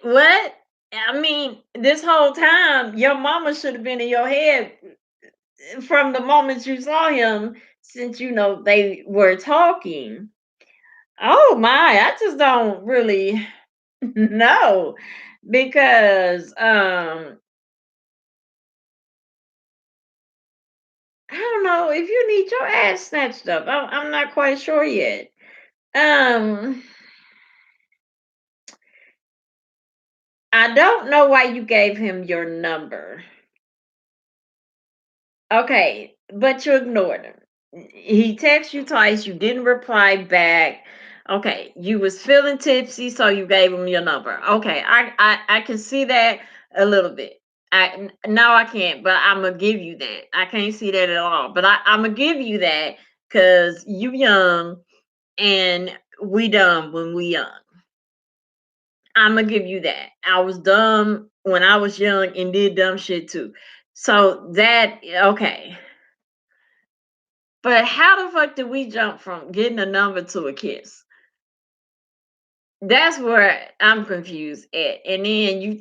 what? I mean, this whole time your mama should have been in your head from the moment you saw him, since you know they were talking. Oh my, I just don't really know because I don't know if you need your ass snatched up. I'm not quite sure yet. Um I don't know why you gave him your number. Okay, but you ignored him. He texted you twice, you didn't reply back. Okay, you was feeling tipsy, so you gave him your number. Okay, I can see that a little bit. No, I can't, but I'm gonna give you that. I can't see that at all, but I'm gonna give you that because you young and we dumb when we young. I'm gonna give you that. I was dumb when I was young and did dumb shit too. So that okay. But how the fuck did we jump from getting a number to a kiss? That's where I'm confused at. And then you,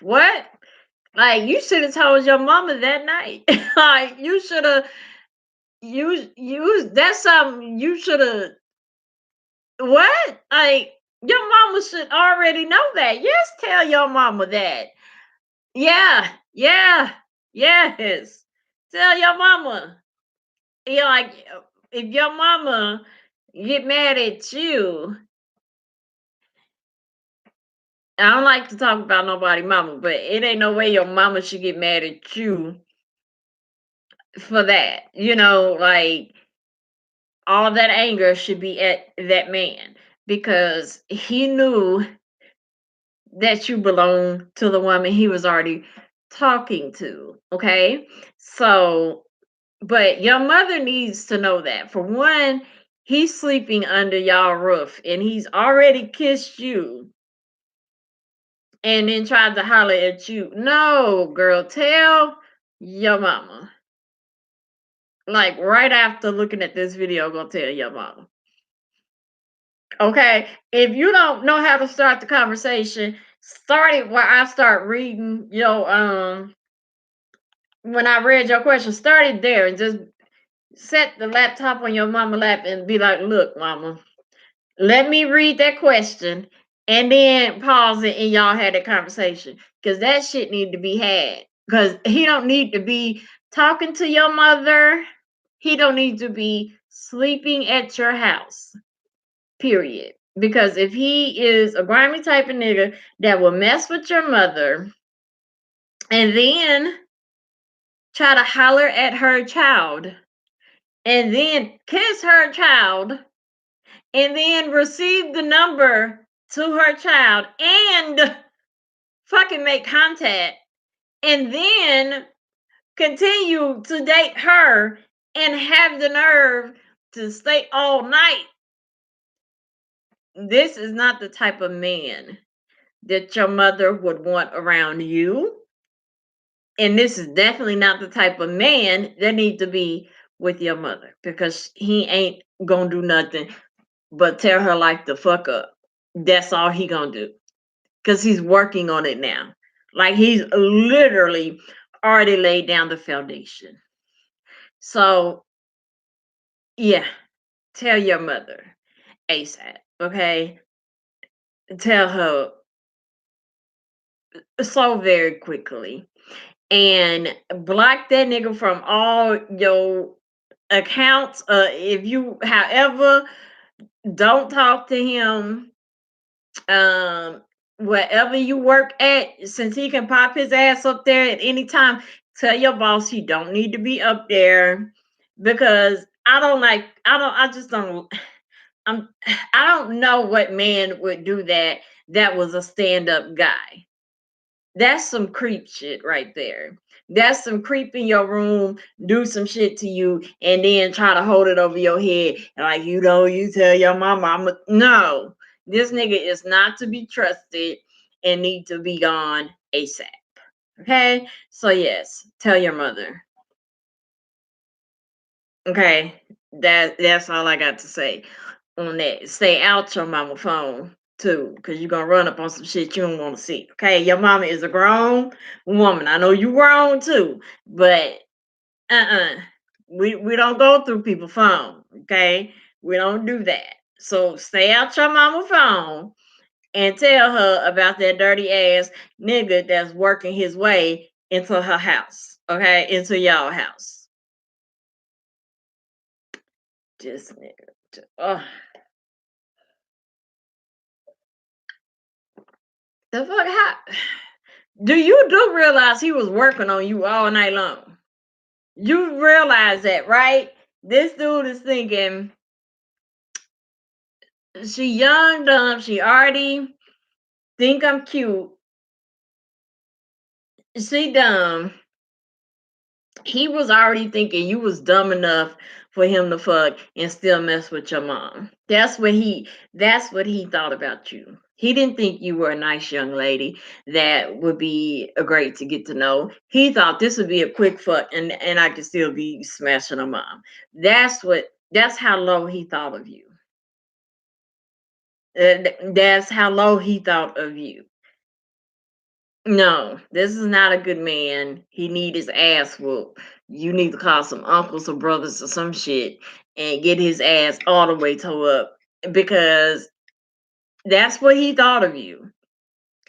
what? Like you should have told your mama that night. Like you should have. You. That's something you should have. What? Like your mama should already know that. Yes, tell your mama that. Yeah. Yeah. Yes. Tell your mama. Like if your mama get mad at you, I don't like to talk about nobody mama, but it ain't no way your mama should get mad at you for that. Like all that anger should be at that man because he knew that you belong to the woman he was already talking to. Okay. So But your mother needs to know that. For one, he's sleeping under y'all roof and he's already kissed you and then tried to holler at you. No, girl, tell your mama. Like right after looking at this video, go tell your mama. Okay. If you don't know how to start the conversation, start it where I start reading when I read your question, start it there and just set the laptop on your mama lap and be like, look, mama, let me read that question and then pause it and y'all had a conversation. Cause that shit need to be had. Cause he don't need to be talking to your mother. He don't need to be sleeping at your house. Period. Because if he is a grimy type of nigga that will mess with your mother and then try to holler at her child and then kiss her child and then receive the number to her child and fucking make contact and then continue to date her and have the nerve to stay all night. This is not the type of man that your mother would want around you. And this is definitely not the type of man that needs to be with your mother because he ain't gonna do nothing but tear her life the fuck up. That's all he gonna do because he's working on it now. Like he's literally already laid down the foundation. So yeah, tell your mother ASAP, okay? Tell her so very quickly. And block that nigga from all your accounts. If you, however, don't talk to him. Um, Wherever you work at, since he can pop his ass up there at any time, tell your boss he don't need to be up there because I just don't I don't know what man would do that was a stand-up guy. That's some creep shit right there. That's some creep in your room, do some shit to you, and then try to hold it over your head. Like, you tell your mama. No, this nigga is not to be trusted and need to be gone ASAP. Okay? So, yes, tell your mother. Okay? That's all I got to say on that. Stay out your mama phone too, because you're gonna run up on some shit you don't want to see. Okay, your mama is a grown woman. I know you grown too, but uh-uh. We don't go through people's phone. Okay, we don't do that. So stay out your mama phone and tell her about that dirty ass nigga that's working his way into her house. Okay, into y'all house. Just nigga. The fuck how do realize he was working on you all night long? You realize that, right? This dude is thinking she young, dumb, she already think I'm cute. She dumb. He was already thinking you was dumb enough for him to fuck and still mess with your mom. That's what he thought about you. He didn't think you were a nice young lady that would be great to get to know. He thought this would be a quick fuck and I could still be smashing a mom. That's how low he thought of you. That's how low he thought of you. No, this is not a good man. He need his ass whooped. You need to call some uncles or brothers or some shit and get his ass all the way toe up because that's what he thought of you.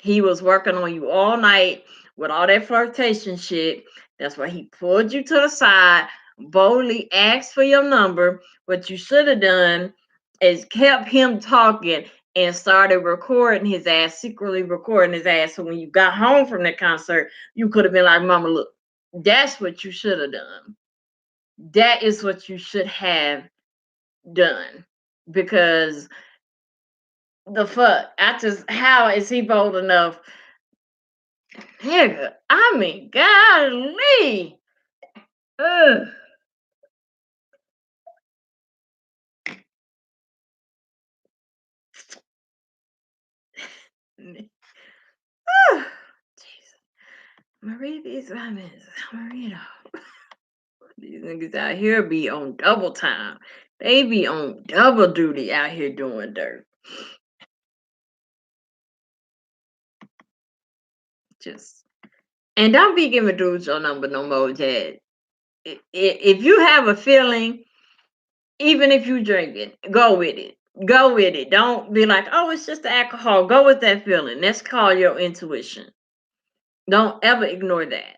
He was working on you all night with all that flirtation shit. That's why he pulled you to the side, boldly asked for your number. What you should have done is kept him talking and started recording his ass, secretly recording his ass. So when you got home from that concert, you could have been like, Mama, look, that's what you should have done. That is what you should have done. Because the fuck, how is he bold enough? Nigga, I mean, golly. Ugh. Jesus. I'm gonna read these comments. I'm gonna read them. These niggas out here be on double time. They be on double duty out here doing dirt. Just and don't be giving dudes your number no more, Jad. If you have a feeling, even if you drink it, go with it. Go with it. Don't be like, oh, it's just the alcohol. Go with that feeling. That's called your intuition. Don't ever ignore that.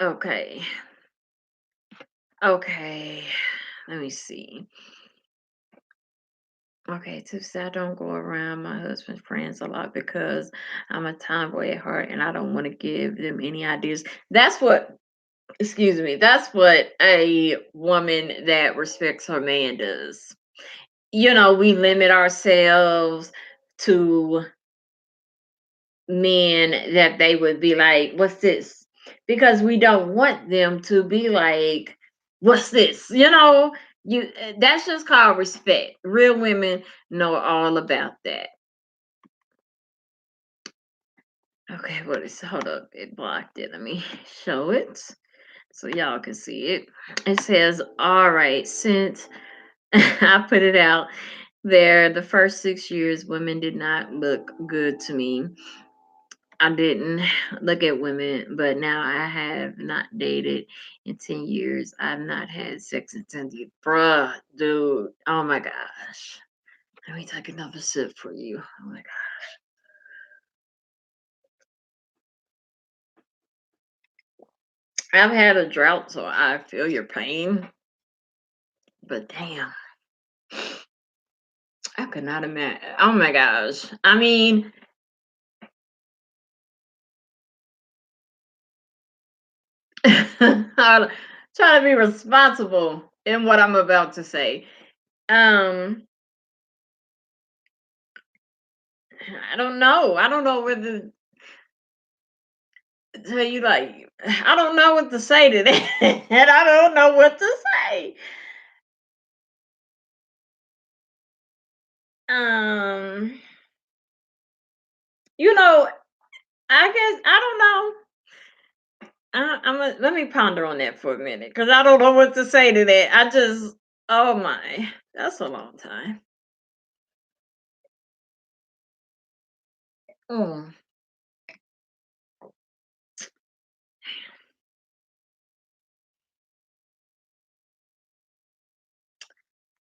Okay. Okay. Let me see. Okay, Tipsy, I don't go around my husband's friends a lot because I'm a tomboy at heart and I don't want to give them any ideas. That's what, excuse me, that's what a woman that respects her man does. We limit ourselves to men that they would be like, what's this? Because we don't want them to be like, what's this? That's just called respect. Real women know all about that. Okay, what is hold up? It blocked it. Let me show it so y'all can see it. It says, all right, since I put it out there, the first 6 years women did not look good to me. I didn't look at women, but now I have not dated in 10 years. I've not had sex in 10 years. Bruh, dude. Oh my gosh. Let me take another sip for you. Oh my god. I've had a drought, so I feel your pain. But damn, I could not imagine. Oh my gosh. I mean, I'm trying to be responsible in what I'm about to say. Um, I don't know. I don't know whether tell you like I don't know what to say to that. And I don't know what to say. Um, you know, I guess I don't know. Let me ponder on that for a minute because I don't know what to say to that. Oh my, that's a long time. Mm.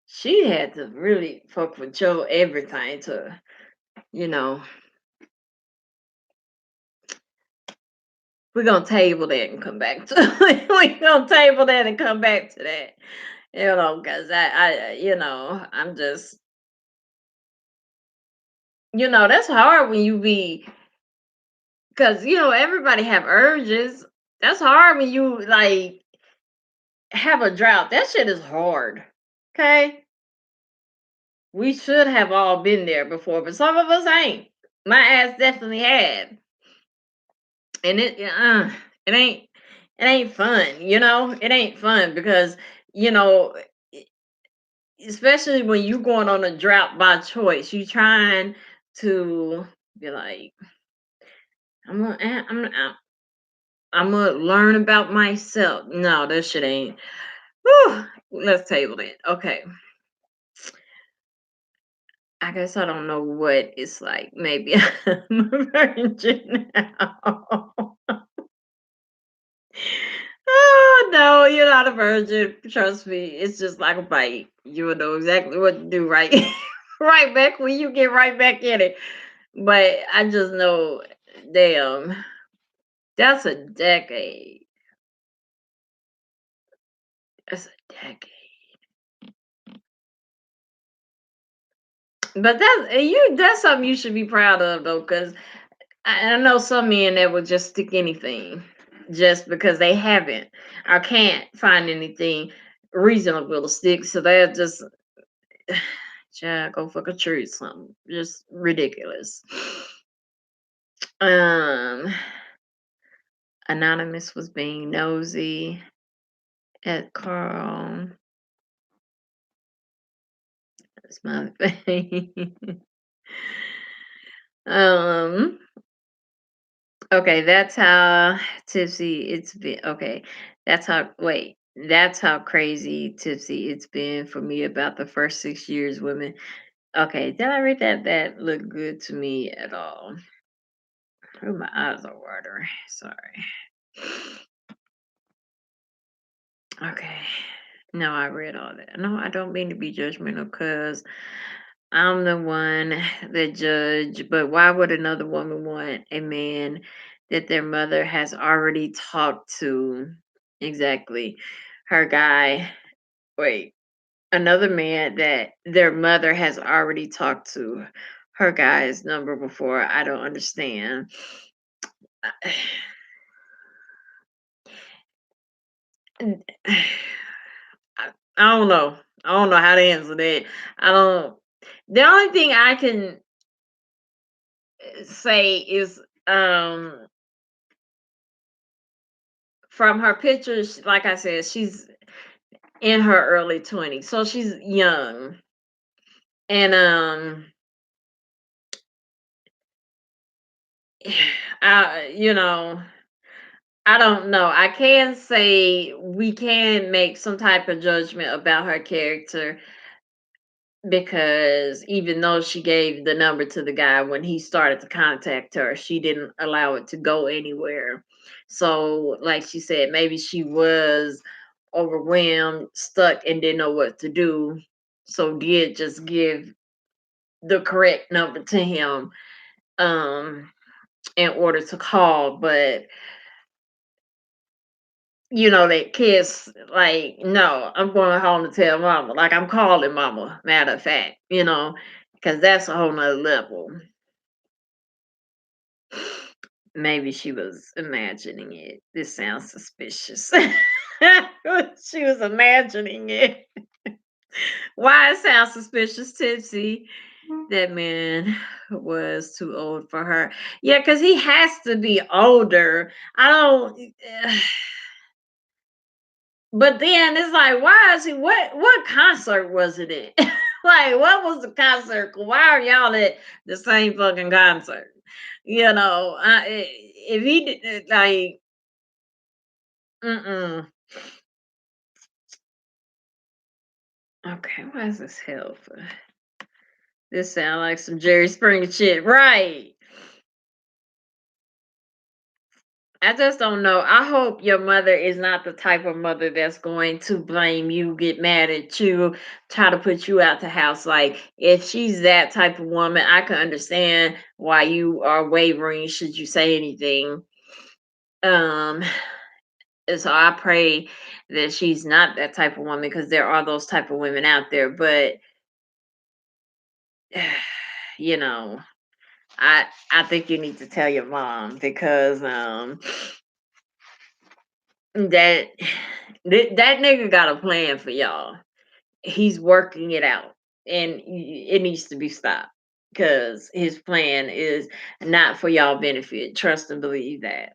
She had to really fuck with Joe everything to, you know, we're gonna table that and come back to we're gonna table that and come back to that. Because I'm just, that's hard when you be, because, everybody have urges. That's hard when you, like, have a drought. That shit is hard. Okay? We should have all been there before, but some of us ain't. My ass definitely had. And it ain't fun, It ain't fun because, you know, e especially when you going on a drought by choice, you trying to be like, "I'm gonna Imma learn about myself." No, that shit ain't. Whew, let's table it. Okay. I guess I don't know what it's like. Maybe I'm a virgin now. Oh no, you're not a virgin. Trust me. It's just like a bite. You will know exactly what to do right right back when you get right back in it. But I just know, damn, that's a decade. That's a decade. But that's something you should be proud of though, because I know some men that will just stick anything just because they haven't or can't find anything reasonable to stick. So they're just, child, go fuck a tree or something. Just ridiculous. Um, Anonymous was being nosy at Carl. Smiley face. Um, okay, that's how tipsy it's been. Okay, that's how crazy tipsy it's been for me about the first 6 years, women. Okay, did I read that? That looked good to me at all. Oh, my eyes are watering. Sorry. Okay. No, I read all that. No, I don't mean to be judgmental because I'm the one that judge. But why would another woman want a man that their mother has already talked to? Exactly. Her guy. Wait, another man that their mother has already talked to her guy's number before. I don't understand. I don't know. I don't know how to answer that. I don't. The only thing I can say is, from her pictures, like I said, she's in her early 20s, so she's young, and you know, I don't know. I can say we can make some type of judgment about her character because even though she gave the number to the guy when he started to contact her, she didn't allow it to go anywhere. So, like she said, maybe she was overwhelmed, stuck, and didn't know what to do. So, did just give the correct number to him um in order to call. But that kids like, no, I'm going home to tell mama. Like I'm calling mama, matter of fact, because that's a whole nother level. Maybe she was imagining it. This sounds suspicious. She was imagining it. Why it sounds suspicious, Tipsy? That man was too old for her. Yeah, because he has to be older. I don't. But then it's like, why is he? What concert was it at? Like, what was the concert? Why are y'all at the same fucking concert? If he did like, mm-mm. Okay, why is this helpful? This sound like some Jerry Springer shit, right? I just don't know. I hope your mother is not the type of mother that's going to blame you, get mad at you, try to put you out the house. Like, if she's that type of woman, I can understand why you are wavering should you say anything. Um, and so I pray that she's not that type of woman because there are those type of women out there. But you know, I think you need to tell your mom because that that nigga got a plan for y'all. He's working it out, and it needs to be stopped because his plan is not for y'all benefit. Trust and believe that.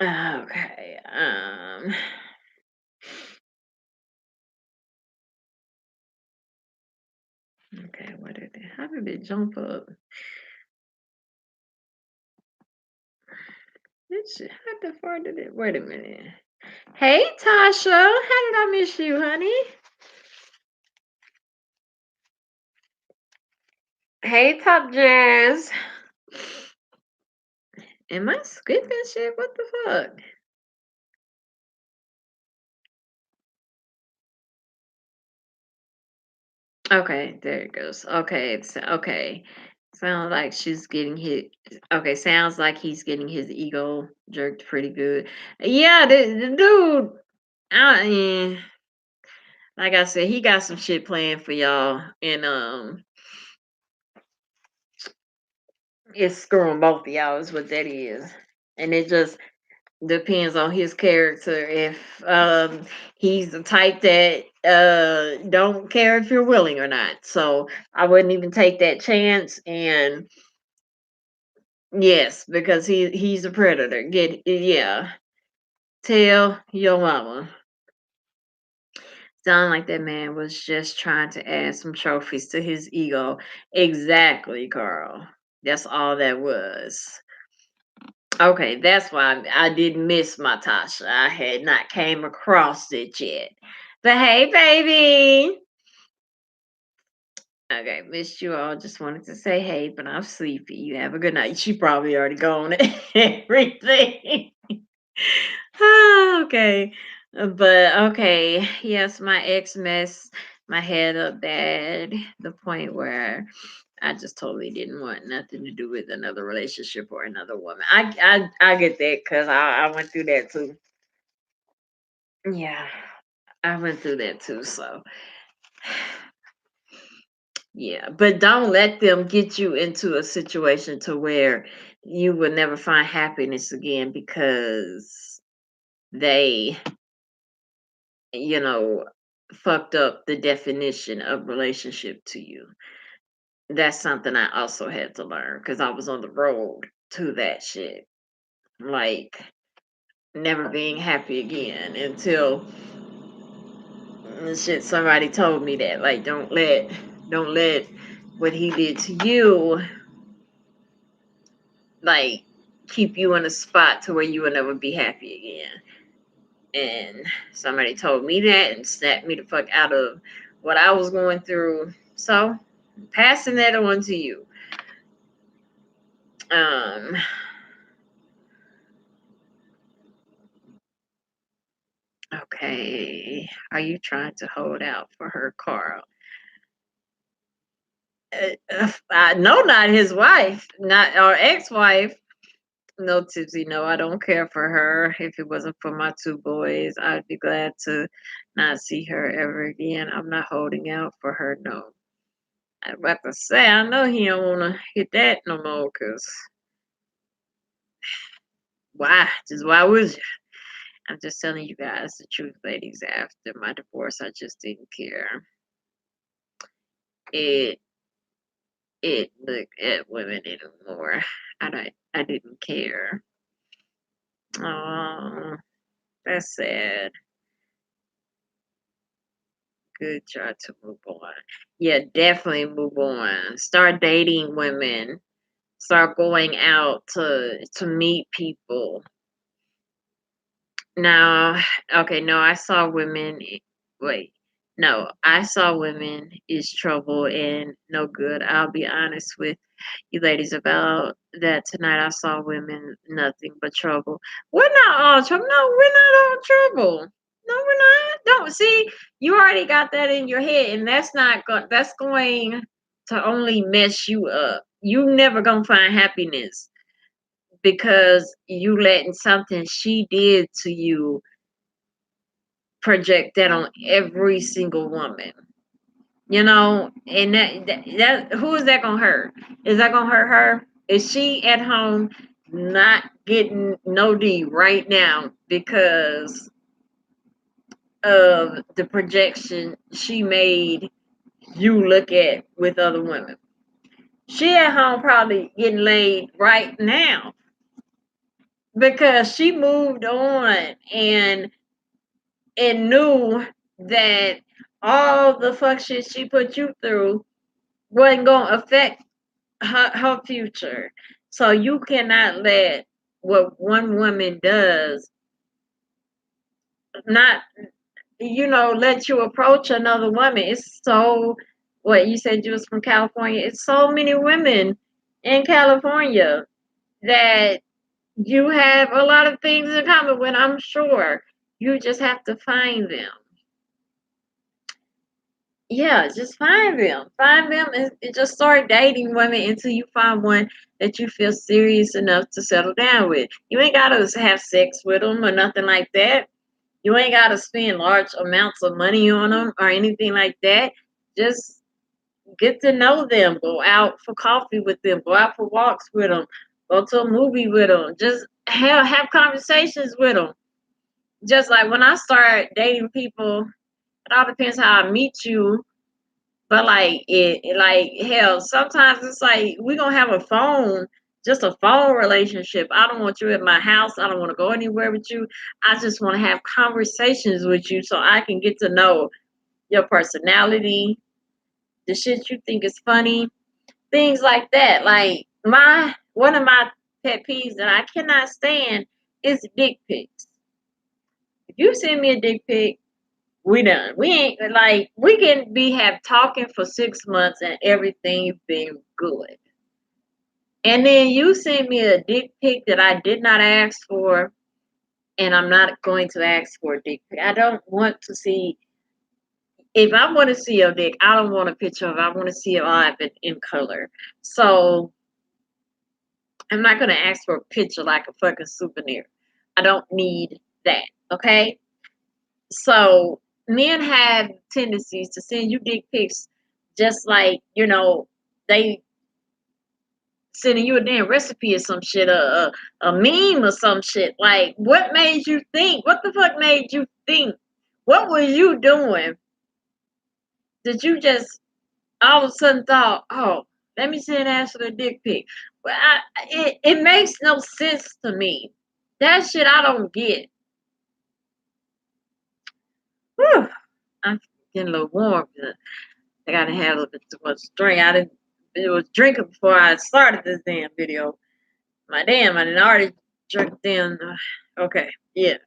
Okay. Okay. What did it? How did it jump up? How the far did it? Wait a minute. Hey, Tasha. How did I miss you, honey? Hey, Top Jazz. Am I skipping shit? What the fuck? Okay, there it goes. Okay, okay. Sounds like she's getting hit. Okay, sounds like he's getting his ego jerked pretty good. Yeah, the dude. Like I said, he got some shit planned for y'all, and it's screwing both of y'all. Is what that is, and it just depends on his character. If he's the type that don't care if you're willing or not. So I wouldn't even take that chance. And yes, because he's a predator. Get yeah. Tell your mama. Sound like that man was just trying to add some trophies to his ego. Exactly, Carl. That's all that was. Okay, that's why I didn't miss my Tasha. I had not came across it yet. But hey, baby. Okay, missed you all. Just wanted to say hey, but I'm sleepy. You have a good night. She probably already gone and everything. Okay. But okay, yes, my ex messed my head up bad. The point where I just totally didn't want nothing to do with another relationship or another woman. I get that because I went through that too. Yeah, I went through that too. So yeah, but don't let them get you into a situation to where you will never find happiness again because they, you know, fucked up the definition of relationship to you. That's something I also had to learn because I was on the road to that shit. Like never being happy again until shit somebody told me that. Like don't let what he did to you like keep you in a spot to where you will never be happy again. And somebody told me that and snapped me the fuck out of what I was going through. So passing that on to you. Um okay. Are you trying to hold out for her, Carl? I know not his wife, not our ex-wife. No, Tipsy, no, I don't care for her. If it wasn't for my two boys, I'd be glad to not see her ever again. I'm not holding out for her, no. I'm about to say, I know he don't want to hit that no more, because why? Just why would you? I'm just telling you guys the truth, ladies. After my divorce, I just didn't care. It it looked at women anymore. I didn't care. Oh, that's sad. Good job to move on. Yeah, definitely move on. Start dating women. Start going out to meet people. Now, okay, no, I saw women. Wait, no, I saw women is trouble and no good. I'll be honest with you ladies about that tonight. I saw women nothing but trouble. We're not all trouble. No, we're not all trouble. No, we're not. Don't see. You already got that in your head, and that's not going. That's going to only mess you up. You never gonna find happiness because you letting something she did to you project that on every single woman. You know, and that who is that gonna hurt? Is that gonna hurt her? Is she at home not getting no D right now because of the projection she made you look at with other women? She at home probably getting laid right now because she moved on and knew that all the fuck shit she put you through wasn't gonna affect her future. So you cannot let what one woman does not let you approach another woman. It's so what you said you was from California. It's so many women in California that you have a lot of things in common with, I'm sure. You just have to find them. Yeah, just find them. Find them and just start dating women until you find one that you feel serious enough to settle down with. You ain't gotta have sex with them or nothing like that. You ain't gotta spend large amounts of money on them or anything like that. Just get to know them. Go out for coffee with them. Go out for walks with them. Go to a movie with them. Just have conversations with them. Just like when I start dating people, it all depends how I meet you, but like like hell, sometimes it's like we gonna have a phone, just a phone relationship. I don't want you at my house. I don't want to go anywhere with you. I just want to have conversations with you so I can get to know. your personality, the shit you think is funny, things like that. Like one of my pet peeves that I cannot stand is dick pics. If you send me a dick pic, we done. We ain't like we can be have talking for 6 months and everything been good. And then you send me a dick pic that I did not ask for, and I'm not going to ask for a dick pic. I don't want to see. If I want to see a dick, I don't want a picture of it. I want to see it live in color. So I'm not going to ask for a picture like a fucking souvenir. I don't need that. Okay. So men have tendencies to send you dick pics just like, they sending you a damn recipe or some shit, a meme or some shit. Like, what made you think? What the fuck made you think? What were you doing? Did you just all of a sudden thought, oh, let me send Ashley a dick pic? But it makes no sense to me. That shit I don't get. Whew, I'm getting a little warm. I gotta have a little bit too much drink. It was drinking before I started this damn video. I didn't already drink them. Okay, yeah.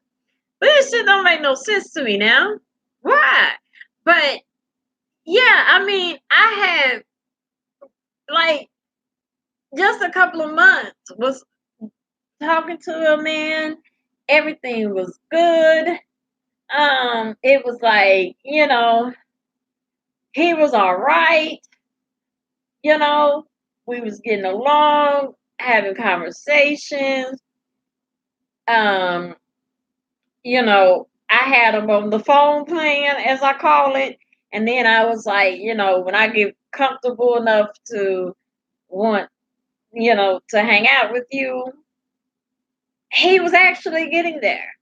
But this shit don't make no sense to me now. Why? But yeah, I mean, I had like just a couple of months was talking to a man. Everything was good. It was like, he was all right, you know, we was getting along, having conversations. Um, I had him on the phone plan, as I call it. And then I was like, when I get comfortable enough to want, to hang out with you, he was actually getting there.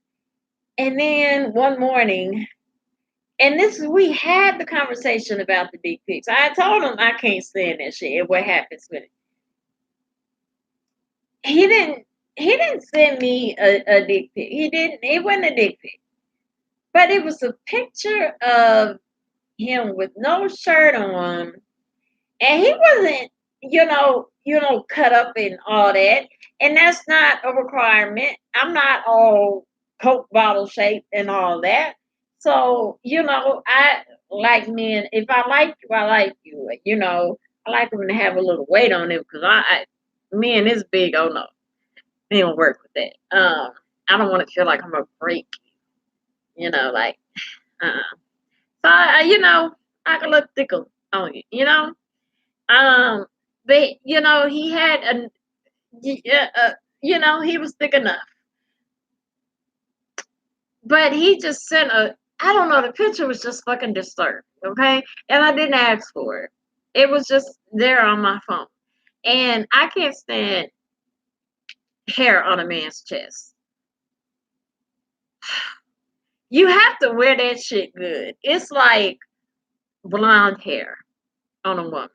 And then one morning, and we had the conversation about the dick pics. I told him I can't stand that shit and what happens with it. He didn't send me a dick pic. It wasn't a dick pic. But it was a picture of him with no shirt on, and he wasn't, cut up and all that. And that's not a requirement. I'm not all Coke bottle shaped and all that. So, I like men. If I like you, I like you. I like them to have a little weight on them because men is big. Oh no, they don't work with that. I don't want to feel like I'm a break. Like, so I can look thicker on you. Um, but he had he was thick enough, but he just sent I don't know, the picture was just fucking disturbing, okay, and I didn't ask for it. It was just there on my phone, and I can't stand hair on a man's chest. You have to wear that shit good. It's like blonde hair on a woman.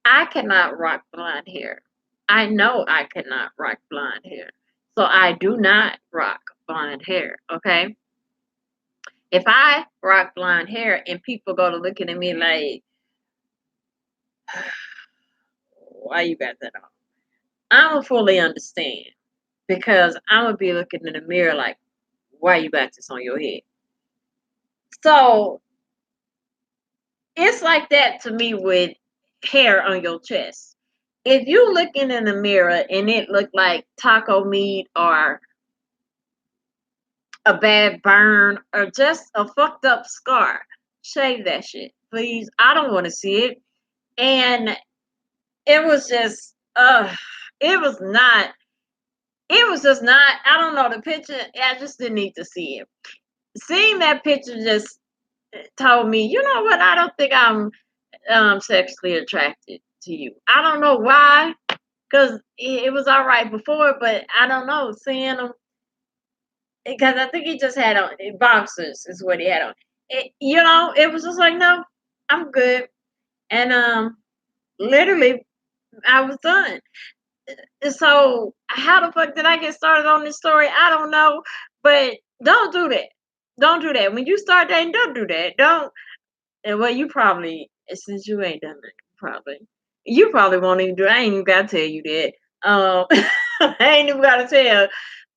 I cannot rock blonde hair. I know I cannot rock blonde hair. So I do not rock blonde hair, okay? If I rock blonde hair and people go to looking at me like, why you got that on? I don't fully understand because I'm going to be looking in the mirror like, why you got this on your head? So it's like that to me with hair on your chest. If you looking in the mirror and it look like taco meat or a bad burn or just a fucked up scar, shave that shit, please. I don't want to see it. And it was just, it was just not, I don't know, the picture, I just didn't need to see it. Seeing that picture just told me, you know what, I don't think I'm sexually attracted to you. I don't know why, because it was all right before, but I don't know, seeing him, because I think he just had on boxers is what he had on. It was just like, no, I'm good. And literally, I was done. So how the fuck did I get started on this story? I don't know, but don't do that. Don't do that. When you start dating, don't do that. Don't. And well, you probably since you ain't done that, you probably won't even do. I ain't even gotta tell you that. I ain't even gotta tell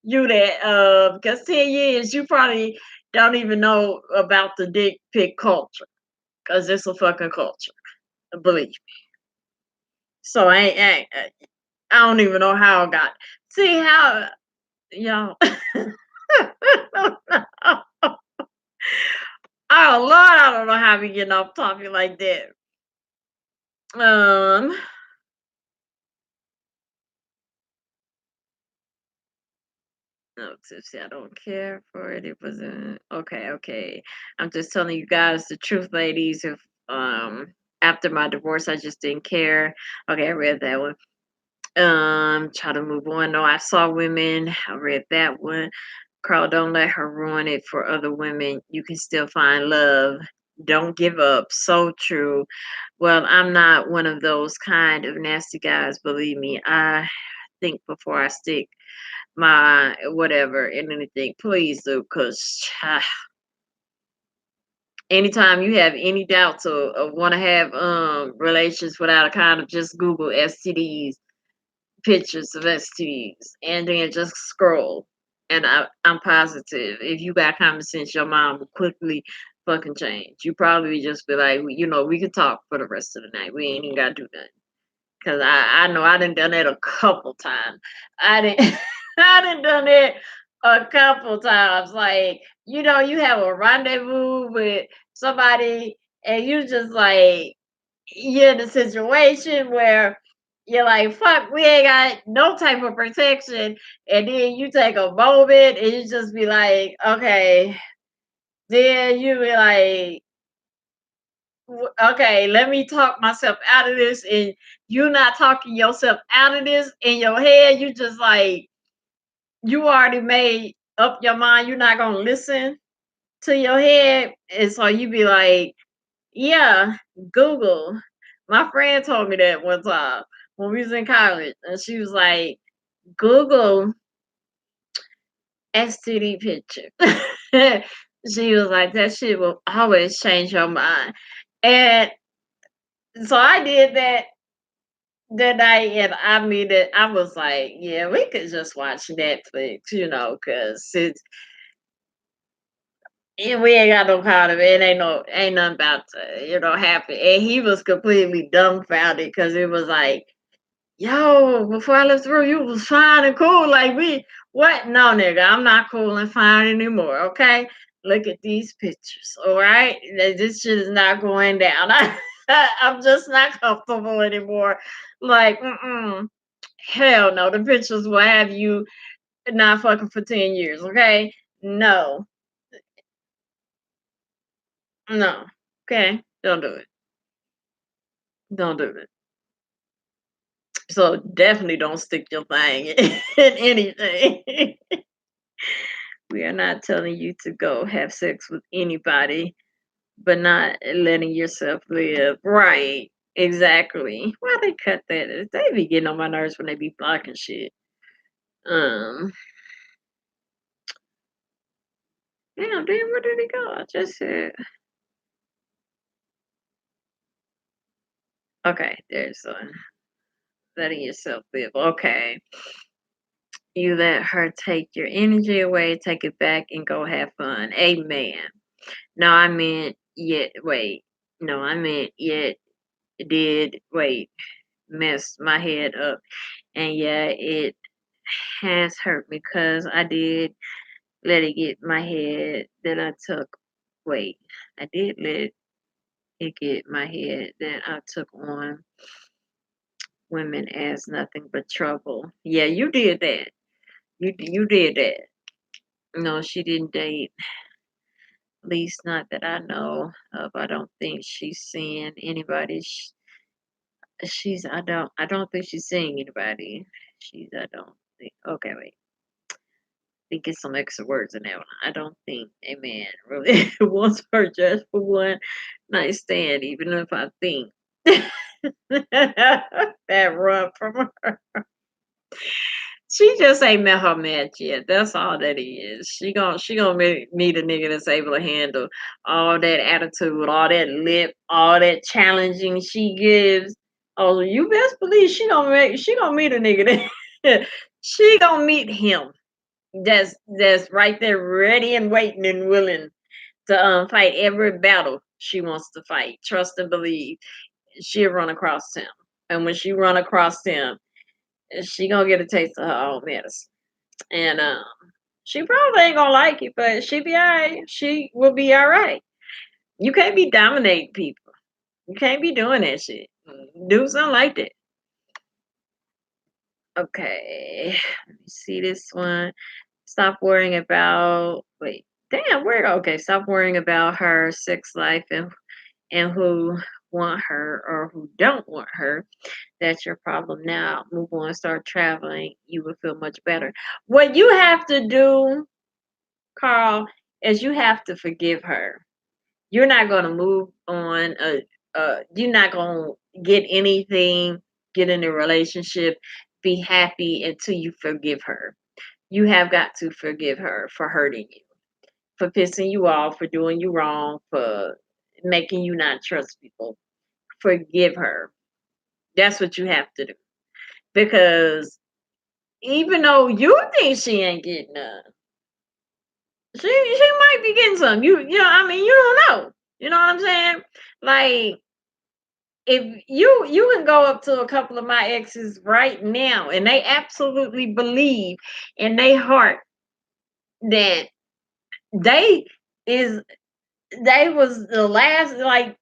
you that. Because 10 years, you probably don't even know about the dick pic culture. Because it's a fucking culture. Believe me. So I don't even know how I got. See how y'all. Oh Lord, I don't know how we getting off topic like that. Um, no, Tipsy, I don't care for it. It wasn't okay. Okay, I'm just telling you guys the truth, ladies. If after my divorce, I just didn't care. Okay, I read that one. Try to move on. No, I saw women. I read that one. Carl, don't let her ruin it for other women. You can still find love. Don't give up. So true. Well, I'm not one of those kind of nasty guys, believe me. I think before I stick my whatever in anything. Please do, because anytime you have any doubts or want to have relations without a condom, just Google STDs, pictures of STDs, and then just scroll. And I'm positive if you got common sense, your mom will quickly fucking change. You probably just be like, we can talk for the rest of the night. We ain't even gotta do nothing. Cause I know I done done it a couple times. I didn't I done done it a couple times. Like, you have a rendezvous with somebody and you just like you're in a situation where you're like, fuck, we ain't got no type of protection. And then you take a moment and you just be like, okay. Then you be like, okay, let me talk myself out of this. And you not talking yourself out of this in your head. You just like, you already made up your mind. You're not going to listen to your head. And so you be like, yeah, Google. My friend told me that one time when we was in college. And she was like, Google STD picture. She was like, that shit will always change your mind. And so I did that that night, and I mean it. I was like, "Yeah, we could just watch Netflix, because we ain't got no kind of it. Ain't nothing about to, happen." And he was completely dumbfounded because it was like, "Yo, before I left the room, you was fine and cool. Like what? No, nigga, I'm not cool and fine anymore. Okay, look at these pictures. All right, this shit is not going down. I'm just not comfortable anymore. Like, mm." Hell no, the pictures will have you not fucking for 10 years, okay? No, no. Okay? Don't do it. Don't do it. So definitely don't stick your thing in anything. We are not telling you to go have sex with anybody, but not letting yourself live. Right. Exactly. Why they cut that? They be getting on my nerves when they be blocking shit. Um, damn, where did he go? I just said, okay, there's one. Letting yourself live. Okay. You let her take your energy away, take it back, and go have fun. Amen. No, I meant yet. Wait. No, I meant yet. Did wait. Mess my head up. And yeah, it has hurt me because I did let it get my head. Then I took. Wait. I did let it get my head. Then I took on women as nothing but trouble. Yeah, you did that. You did that. No, she didn't date. At least not that I know of. I don't think she's seeing anybody. I don't think she's seeing anybody. I don't think. Okay, wait. I think it's some extra words in that one. I don't think a man really wants her just for one night stand, even if I think that run from her. She just ain't met her match yet. That's all that is. She gonna meet a nigga that's able to handle all that attitude, all that lip, all that challenging she gives. Oh, you best believe she gonna meet a nigga that she gonna meet him. That's right there, ready and waiting and willing to fight every battle she wants to fight. Trust and believe she'll run across him, and when she run across him, she gonna get a taste of her own medicine. And she probably ain't gonna like it, but she be alright. She will be alright. You can't be dominating people. You can't be doing that shit. Do something like that. Okay. Let me see this one. Stop worrying about wait. Damn, where okay, stop worrying about her sex life and who want her or who don't want her. That's your problem now. Move on, start traveling. You will feel much better. What you have to do, Carl, is you have to forgive her. You're not going to move on. You're not going to get anything, get in a relationship, be happy until you forgive her. You have got to forgive her for hurting you, for pissing you off, for doing you wrong, for making you not trust people. Forgive her. That's what you have to do. Because even though you think she ain't getting none, she might be getting some. You know, I mean, you don't know. You know what I'm saying? Like if you can go up to a couple of my exes right now and they absolutely believe in their heart that they is they was the last like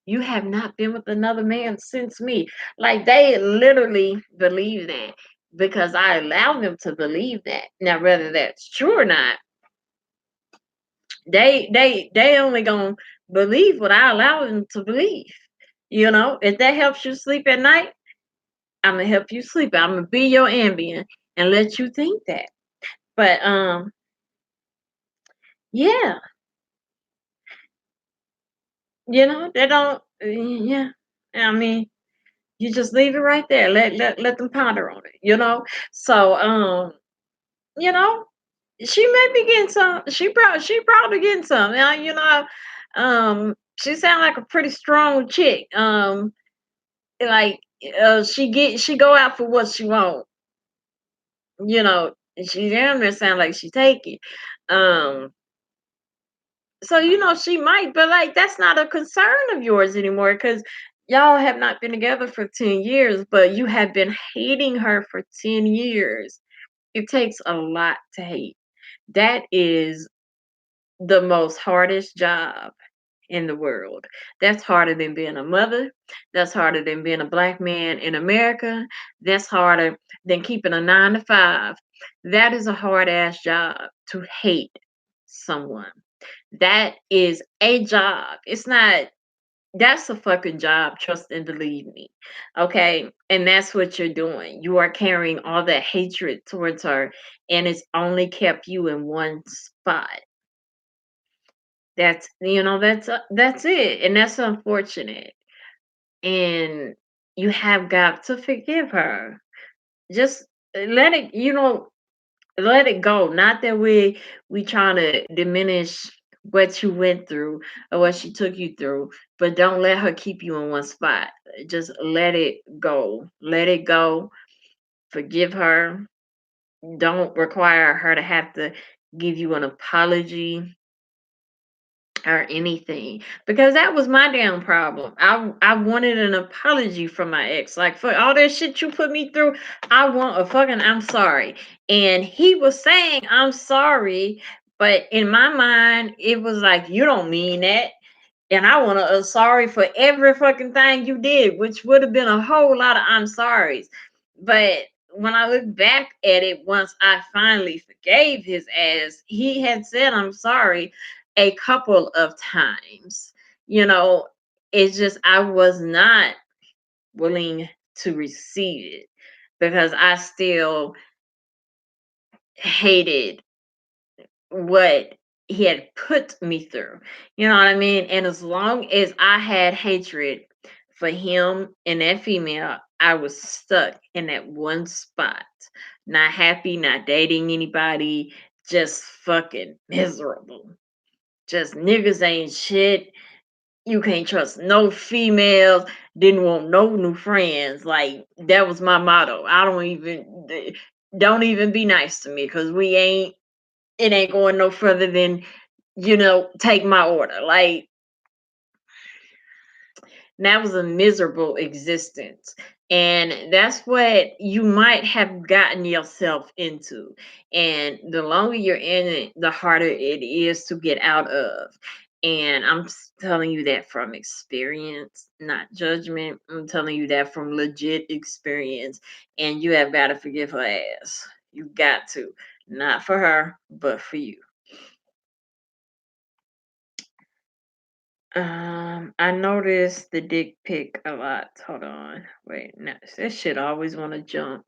you have not been with another man since me. Like they literally believe that because I allow them to believe that. Now whether that's true or not, they only gonna believe what I allow them to believe. You know, if that helps you sleep at night, I'm gonna help you sleep. I'm gonna be your ambient and let you think that. But yeah, you know, they don't yeah. I mean, you just leave it right there. Let them ponder on it, you know? So you know, she may be getting some she probably getting some. Now, you know, she sound like a pretty strong chick. Like she go out for what she want, you know, and she damn near sound like she take it. Um so you know she might, but like that's not a concern of yours anymore because y'all have not been together for 10 years, but you have been hating her for 10 years. It takes a lot to hate. That is the most hardest job in the world. That's harder than being a mother. That's harder than being a black man in America. That's harder than keeping a 9 to 5. That is a hard ass job to hate someone. That is a job. It's not, that's a fucking job, trust and believe me. Okay. And that's what you're doing. You are carrying all that hatred towards her, and it's only kept you in one spot. That's it, and that's unfortunate. And you have got to forgive her. Just let it, let it go. Not that we trying to diminish what you went through or what she took you through, but don't let her keep you in one spot. Just let it go. Let it go. Forgive her. Don't require her to have to give you an apology or anything, because that was my damn problem. I wanted an apology from my ex, like for all that shit you put me through. I want a fucking I'm sorry. And he was saying I'm sorry, but in my mind it was like you don't mean that, and I want a sorry for every fucking thing you did, which would have been a whole lot of I'm sorries. But when I look back at it, once I finally forgave his ass, he had said I'm sorry a couple of times. You know, it's just I was not willing to receive it because I still hated what he had put me through. You know what I mean? And as long as I had hatred for him and that female, I was stuck in that one spot. not happy, not dating anybody, just fucking miserable. Just niggas ain't shit. You can't trust no females. Didn't want no new friends. Like that was my motto. I don't even don't even be nice to me because we ain't it ain't going no further than take my order. Like that was a miserable existence. And that's what you might have gotten yourself into. And the longer you're in it, the harder it is to get out of. And telling you that from experience, not judgment. I'm telling you that from legit experience. And you have got to forgive her ass. You got to. Not for her, but for you. I noticed the dick pic a lot. Hold on. Wait, no, this shit always want to jump.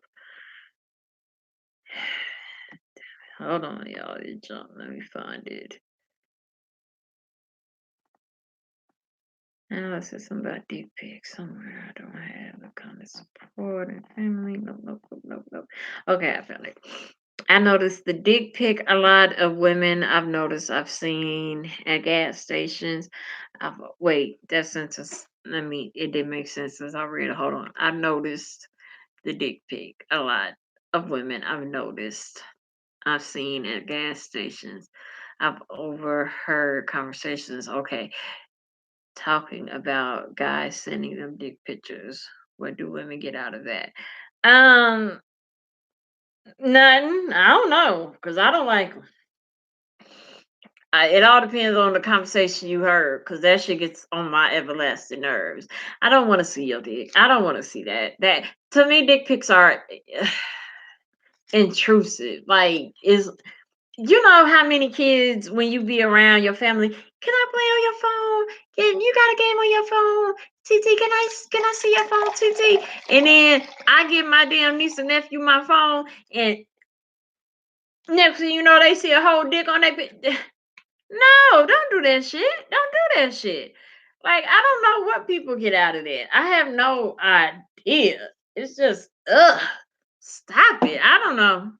Hold on, y'all. It jumped. Let me find it. I know it says something about dick pics somewhere. I don't have the kind of support and family. Nope, nope, nope, nope, nope. Okay, I found it. I noticed the dick pic a lot of women I've seen at gas stations. Wait, that sentence, it didn't make sense as I read it. Hold on. I noticed the dick pic a lot of women I've seen at gas stations. I've overheard conversations, okay, talking about guys sending them dick pictures. What do women get out of that? Um, Nothing. I don't know because I don't like 'em. It all depends on the conversation you heard, because that shit gets on my everlasting nerves. I don't want to see your dick. I don't want to see that. That to me, dick pics are intrusive. Like, is you know how many kids when you be around your family, can I play on your phone? Can you got a game on your phone? TT, can I see your phone, TT? And then I give my damn niece and nephew my phone, and next thing you know, they see a whole dick on their No, don't do that shit. Don't do that shit. Like, I don't know what people get out of that. I have no idea. It's just, ugh, stop it. I don't know.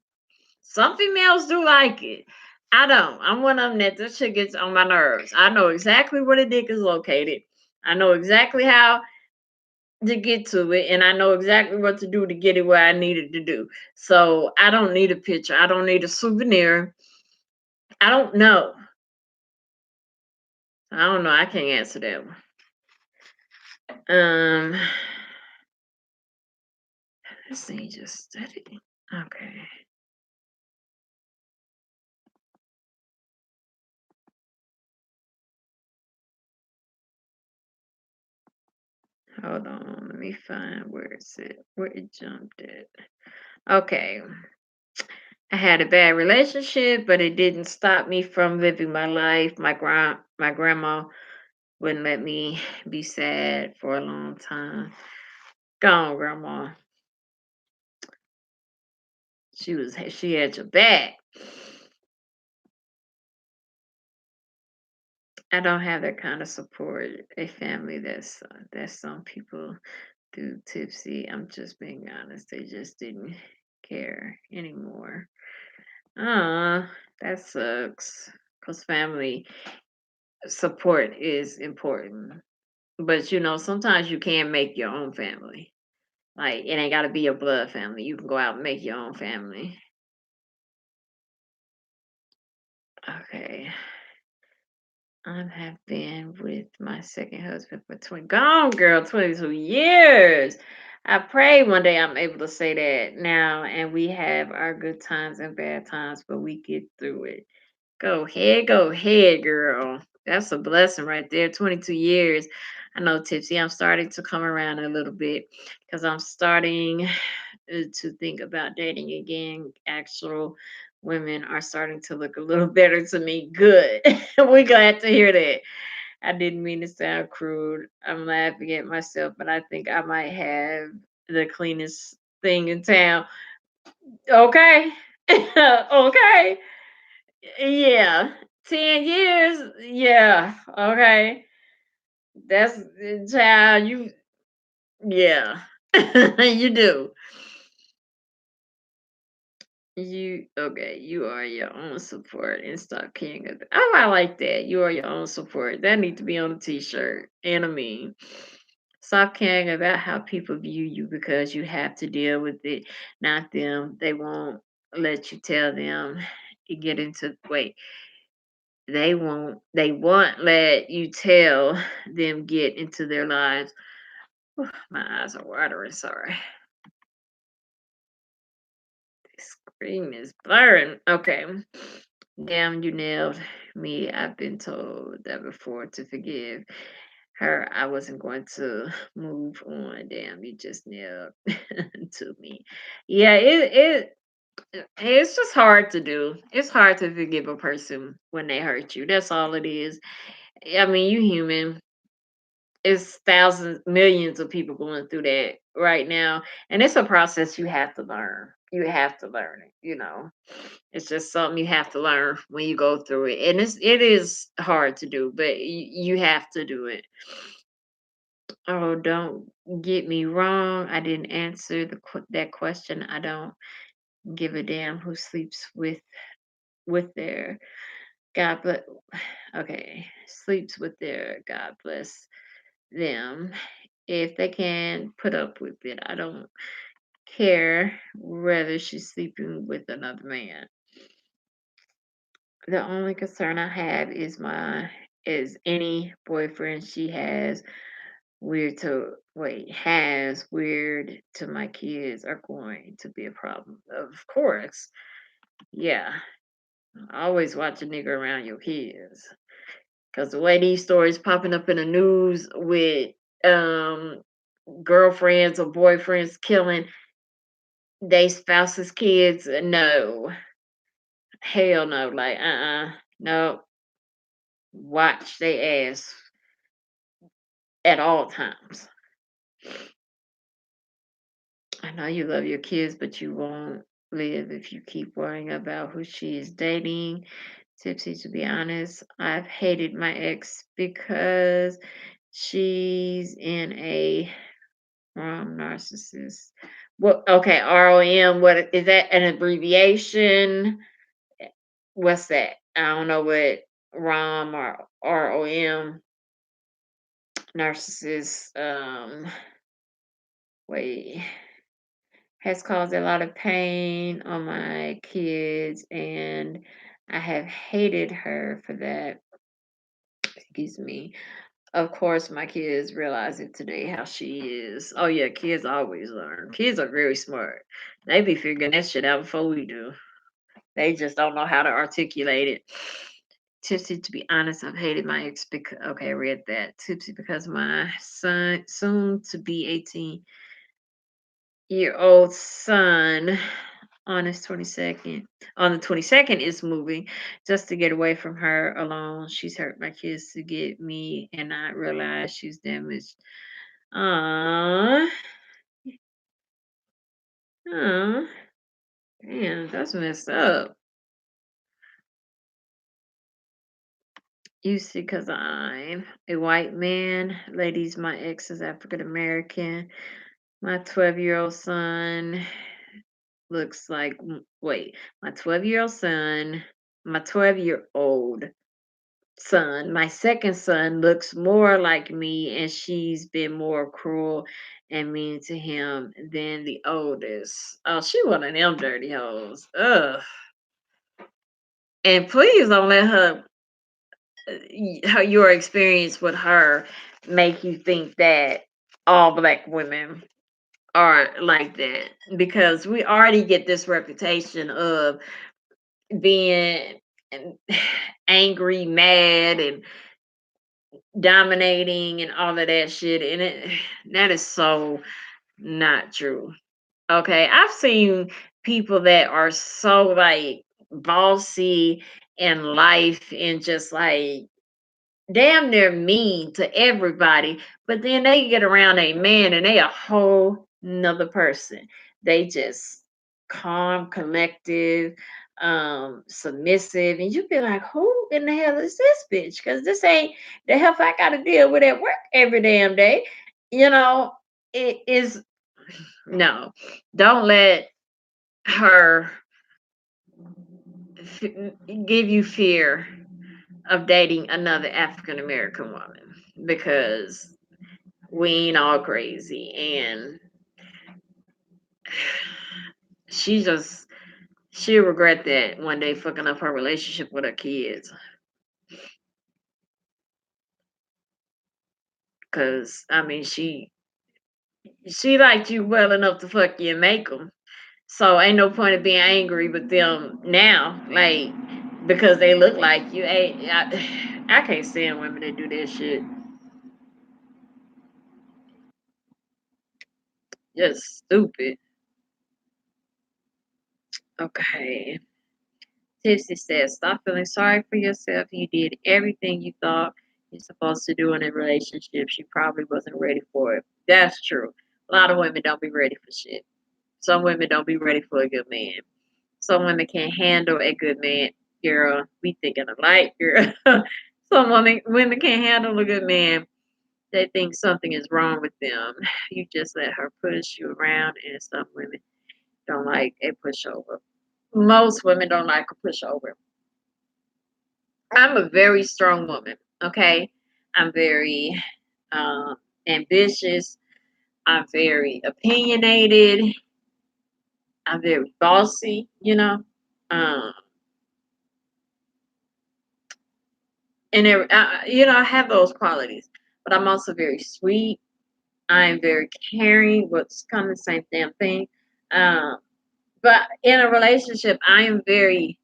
Some females do like it. I don't. I'm one of them that this shit gets on my nerves. I know exactly where the dick is located. I know exactly how to get to it, and I know exactly what to do to get it where I need it to do. So I don't need a picture. I don't need a souvenir. I don't know. I don't know. I can't answer that one. Um, this thing just steady. Okay, hold on. Let me find where it's at. Where it jumped at. Okay, I had a bad relationship, but it didn't stop me from living my life. My grandma wouldn't let me be sad for a long time. Go on, grandma. She had your back. I don't have that kind of support. A family that some people do, Tipsy. I'm just being honest. They just didn't care anymore. That sucks. Cause family support is important. But sometimes you can make your own family. Like it ain't gotta be your blood family. You can go out and make your own family. Okay. I have been with my second husband for 20, gone girl, 22 years. I pray one day I'm able to say that now, and we have our good times and bad times, but we get through it. Go ahead, girl. That's a blessing right there. 22 years. I know, Tipsy, I'm starting to come around a little bit because I'm starting to think about dating again. Actual women are starting to look a little better to me. Good. We're glad to hear that. I didn't mean to sound crude. I'm laughing at myself, but I think I might have the cleanest thing in town. Okay. Okay. Yeah. 10 years. Yeah. Okay. That's child, yeah. You do. You okay, you are your own support and stop caring of oh, I like that. You are your own support. That needs to be on a t-shirt and a meme. Stop caring about how people view you because you have to deal with it, not them. They won't let you tell them. You get into wait, they won't let you tell them get into their lives. My eyes are watering, sorry. Screen is blurring. Okay. Damn, you nailed me. I've been told that before to forgive her. I wasn't going to move on. Damn, you just nailed to me. Yeah, it's just hard to do. It's hard to forgive a person when they hurt you. That's all it is. I mean, you human. It's thousands, millions of people going through that right now, and it's a process you have to learn. You have to learn it. It's just something you have to learn when you go through it, and it is hard to do, but you have to do it. Oh, don't get me wrong. I didn't answer that question. I don't give a damn who sleeps with their God bless. Okay, sleeps with their God bless them. If they can put up with it, I don't care whether she's sleeping with another man. The only concern I have is any boyfriend she has weird to my kids are going to be a problem. Of course. Yeah. Always watch a nigga around your kids. Cause the way these stories popping up in the news with um girlfriends or boyfriends killing they spouses kids, no. Hell no. Like no. Watch they ass at all times. I know you love your kids, but you won't live if you keep worrying about who she is dating. Tipsy, to be honest, I've hated my ex because she's in a narcissist. Well, okay, ROM. What is that? An abbreviation? What's that? I don't know what ROM or ROM narcissist. Wait. Has caused a lot of pain on my kids, and I have hated her for that. Excuse me. Of course, my kids realize it today how she is. Oh, yeah, kids always learn. Kids are very smart. They be figuring that shit out before we do. They just don't know how to articulate it. Tipsy, to be honest, I've hated my ex because, okay, I read that. Tipsy because my son, soon to be 18-year-old son on his 22nd on the 22nd is moving just to get away from her alone. She's hurt my kids to get me and not realize she's damaged. Aw, aw, damn, that's messed up. You see, because I'm a white man. Ladies, my ex is African American. My 12-year-old son looks like, wait, my 12-year-old son, my 12-year-old son, my second son looks more like me, and she's been more cruel and mean to him than the oldest. Oh, she one of them dirty hoes. Ugh. And please don't let your experience with her make you think that all black women are like that, because we already get this reputation of being angry, mad, and dominating and all of that shit, and that is so not true. Okay, I've seen people that are so like bossy in life and just like damn near mean to everybody, but then they get around a man and they a whole nother person. They just calm, collective, submissive, and you be like, who in the hell is this bitch? Because this ain't the hell I gotta deal with at work every damn day. You know, it is no, don't let her give you fear of dating another African American woman because we ain't all crazy, and she just she'll regret that one day fucking up her relationship with her kids. Cause I mean, she liked you well enough to fuck you and make them. So ain't no point of being angry with them now, like because they look like you. I can't stand women that do that shit. Just stupid. Okay. Tipsy says, stop feeling sorry for yourself. You did everything you thought you're supposed to do in a relationship. She probably wasn't ready for it. That's true. A lot of women don't be ready for shit. Some women don't be ready for a good man. Some women can't handle a good man. Girl, we thinking alike, girl. Some women can't handle a good man. They think something is wrong with them. You just let her push you around, and some women don't like a pushover. Most women don't like a pushover. I'm a very strong woman, okay? I'm very um, ambitious. I'm very opinionated. I'm very bossy, you know? Um, I have those qualities, but I'm also very sweet. I'm very caring, what's kind of the same damn thing. Um, but in a relationship, I am very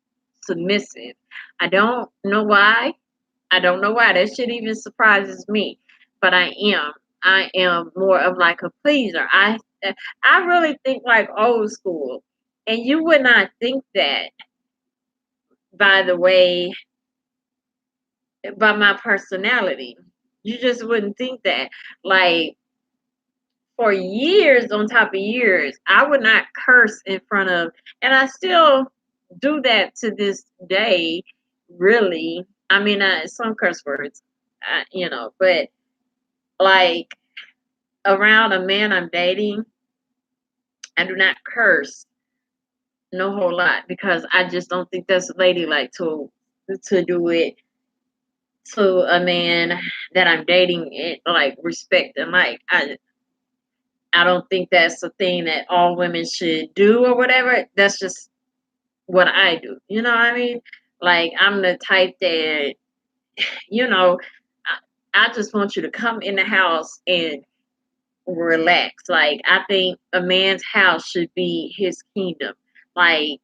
submissive. I don't know why. I don't know why. That shit even surprises me. But I am. I am more of like a pleaser. I really think like old school. And you would not think that by the way, by my personality. You just wouldn't think that. Like for years on top of years, I would not curse in front of, and I still do that to this day, really. I mean, some curse words, but like around a man I'm dating, I do not curse no whole lot because I just don't think that's ladylike to do it to a man that I'm dating and like respect and like I don't think that's a thing that all women should do or whatever. That's just what I do. You know what I mean? Like I'm the type that you know I just want you to come in the house and relax. Like I think a man's house should be his kingdom. Like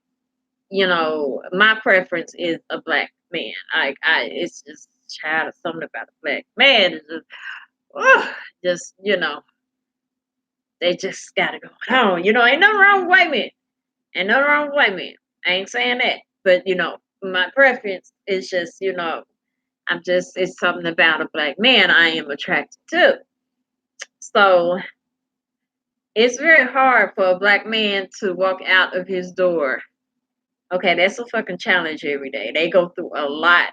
my preference is a black man. Like it's just child something about a black man. It's just, ugh, just they just gotta go on. Ain't nothing wrong with white men. Ain't nothing wrong with white men. I ain't saying that, but my preference is just it's something about a black man I am attracted to. So it's very hard for a black man to walk out of his door. Okay, that's a fucking challenge every day. They go through a lot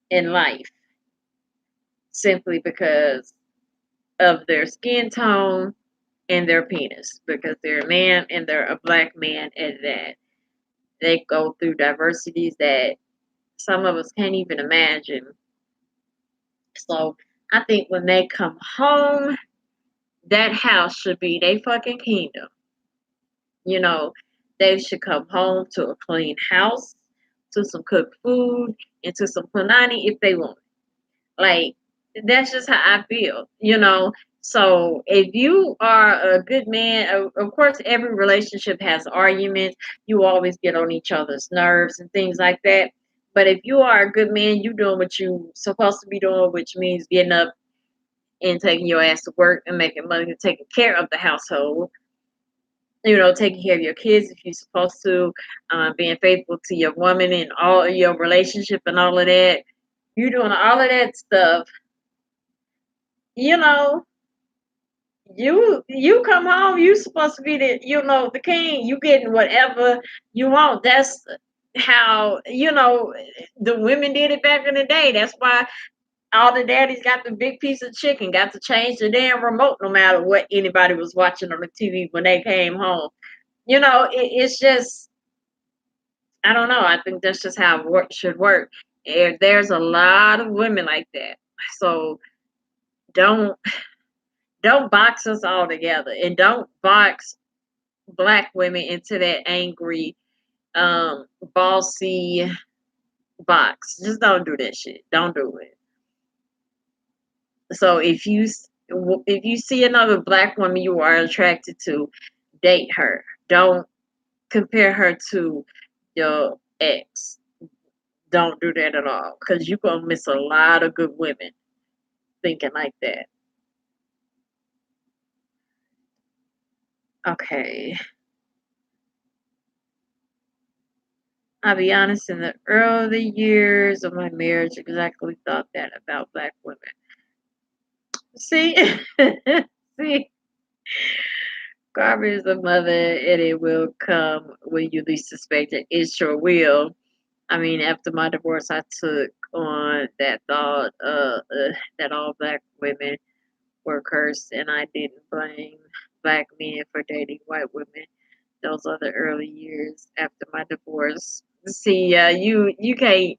in life simply because of their skin tone and their penis, because they're a man and they're a black man at that. They go through diversities that some of us can't even imagine. So I think when they come home, that house should be their fucking kingdom. You know, they should come home to a clean house, to some cooked food, and to some punani if they want. Like, that's just how I feel. So if you are a good man, of course, every relationship has arguments. You always get on each other's nerves and things like that. But if you are a good man, you doing what you supposed to be doing, which means getting up and taking your ass to work and making money and taking care of the household. Taking care of your kids if you're supposed to, being faithful to your woman and all your relationship and all of that. You're doing all of that stuff. You know, you come home, you supposed to be the king. You getting whatever you want. That's how the women did it back in the day. That's why all the daddies got the big piece of chicken, got to change the damn remote no matter what anybody was watching on the TV when they came home. It's just I don't know. I think that's just how it should work. And there's a lot of women like that. So don't don't box us all together, and don't box black women into that angry, bossy box. Just don't do that shit. Don't do it. So if you see another black woman you are attracted to, date her. Don't compare her to your ex. Don't do that at all, because you're gonna miss a lot of good women thinking like that. Okay. I'll be honest, in the early years of my marriage, exactly thought that about black women. See, see, karma is a mother, and it will come when you least suspect it. It sure will. I mean, after my divorce, I took on that thought that all black women were cursed, and I didn't blame black men for dating white women. Those are the early years after my divorce. See, you can't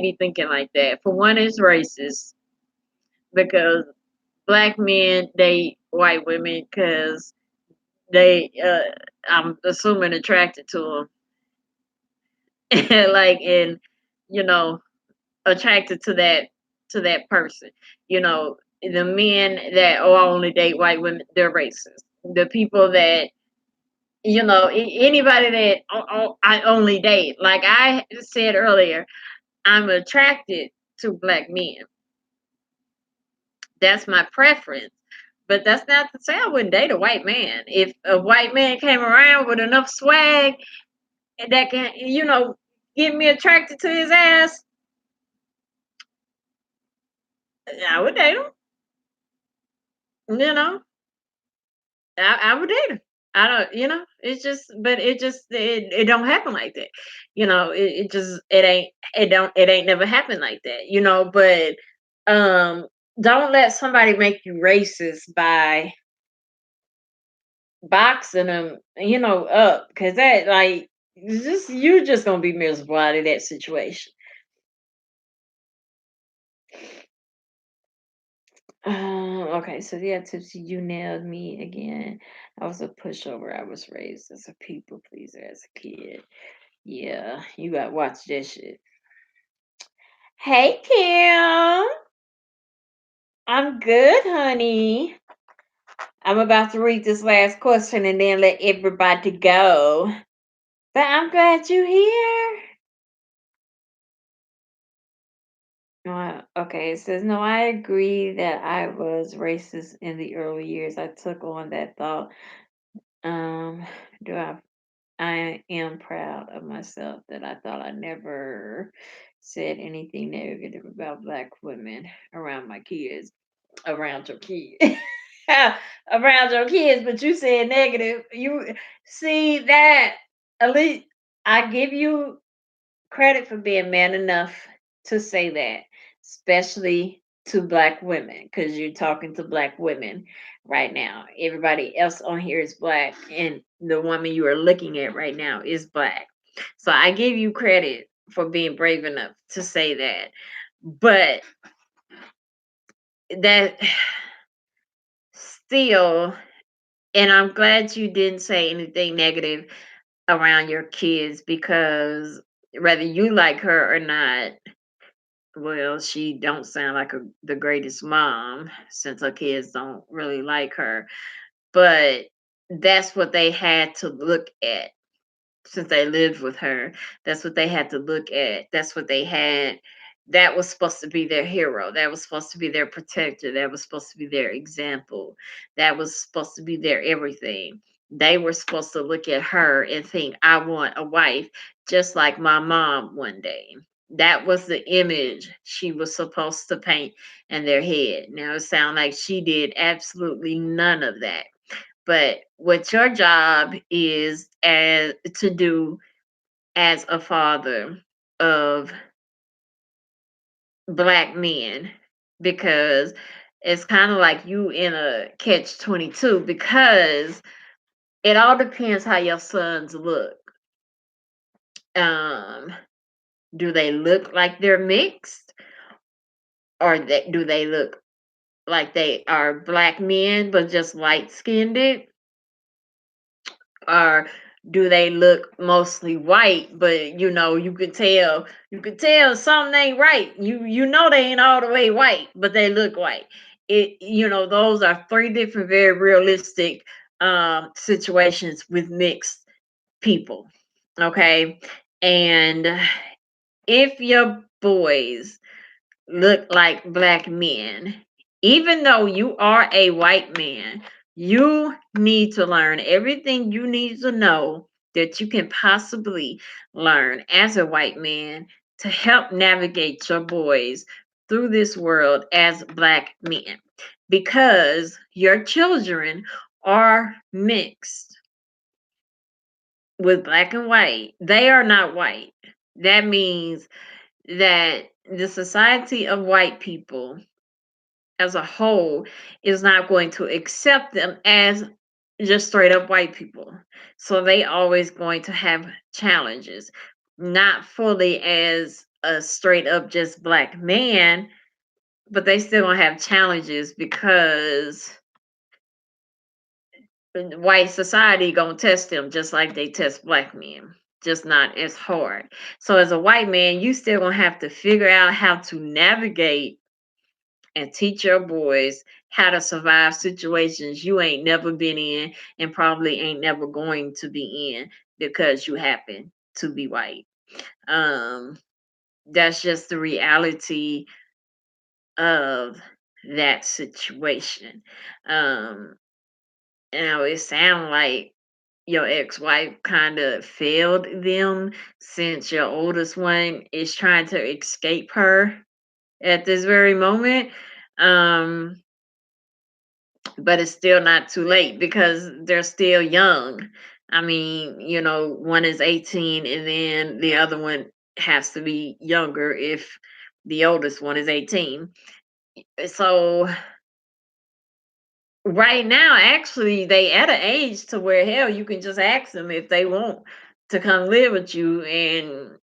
be thinking like that. For one, it's racist because black men date white women because they, I'm assuming, attracted to them, like, and you know, attracted to that person. You know, the men that only date white women, they're racist. The people that, anybody that I only date, like I said earlier, I'm attracted to black men. That's my preference. But that's not to say I wouldn't date a white man. If a white man came around with enough swag that can, get me attracted to his ass, I would date him. You know, I would date him. I don't, it's just, but it don't happen like that. It just, it ain't never happened like that, but, um, don't let somebody make you racist by boxing them, up, because that, like, you're just gonna be miserable out of that situation. Okay, so yeah, Tipsy, you nailed me again. I was a pushover. I was raised as a people pleaser as a kid. Yeah, you got to watch that shit. Hey, Kim. I'm good, honey. I'm about to read this last question and then let everybody go. But I'm glad you're here. Okay, it says, no, I agree that I was racist in the early years. I took on that thought. Um, do I am proud of myself that I thought I never said anything negative about black women around my kids, around your kids. Around your kids, but you said negative. You see that, at least I give you credit for being man enough to say that, especially to black women, because you're talking to black women right now. Everybody else on here is black, and the woman you are looking at right now is black. So I give you credit for being brave enough to say that. But that still, and I'm glad you didn't say anything negative around your kids, because whether you like her or not, well, she don't sound like the greatest mom, since her kids don't really like her. But that's what they had to look at since they lived with her. That's what they had to look at. That's what they had. That was supposed to be their hero. That was supposed to be their protector. That was supposed to be their example. That was supposed to be their everything. They were supposed to look at her and think, I want a wife just like my mom one day. That was the image she was supposed to paint in their head. Now it sounds like she did absolutely none of that. But what your job is as to do as a father of black men, because it's kind of like you in a catch 22, because it all depends how your sons look. Um, do they look like they're mixed, or do they look like they are black men but just light skinned? Or do they look mostly white, but you could tell something ain't right. You know they ain't all the way white, but they look white. Those are three different very realistic situations with mixed people. Okay. And if your boys look like black men, even though you are a white man, you need to learn everything you need to know that you can possibly learn as a white man to help navigate your boys through this world as black men, because your children are mixed with black and white. They are not white. That means that the society of white people as a whole is not going to accept them as just straight up white people. So they always going to have challenges, not fully as a straight up just black man, but they still gonna have challenges because white society gonna test them just like they test black men, just not as hard. So as a white man, you still gonna have to figure out how to navigate and teach your boys how to survive situations you ain't never been in and probably ain't never going to be in because you happen to be white. Um, that's just the reality of that situation. Um, it sounds like your ex-wife kind of failed them since your oldest one is trying to escape her at this very moment. Um, but it's still not too late because they're still young. I mean, one is 18 and then the other one has to be younger if the oldest one is 18. So right now, actually, they at an age to where hell you can just ask them if they want to come live with you, and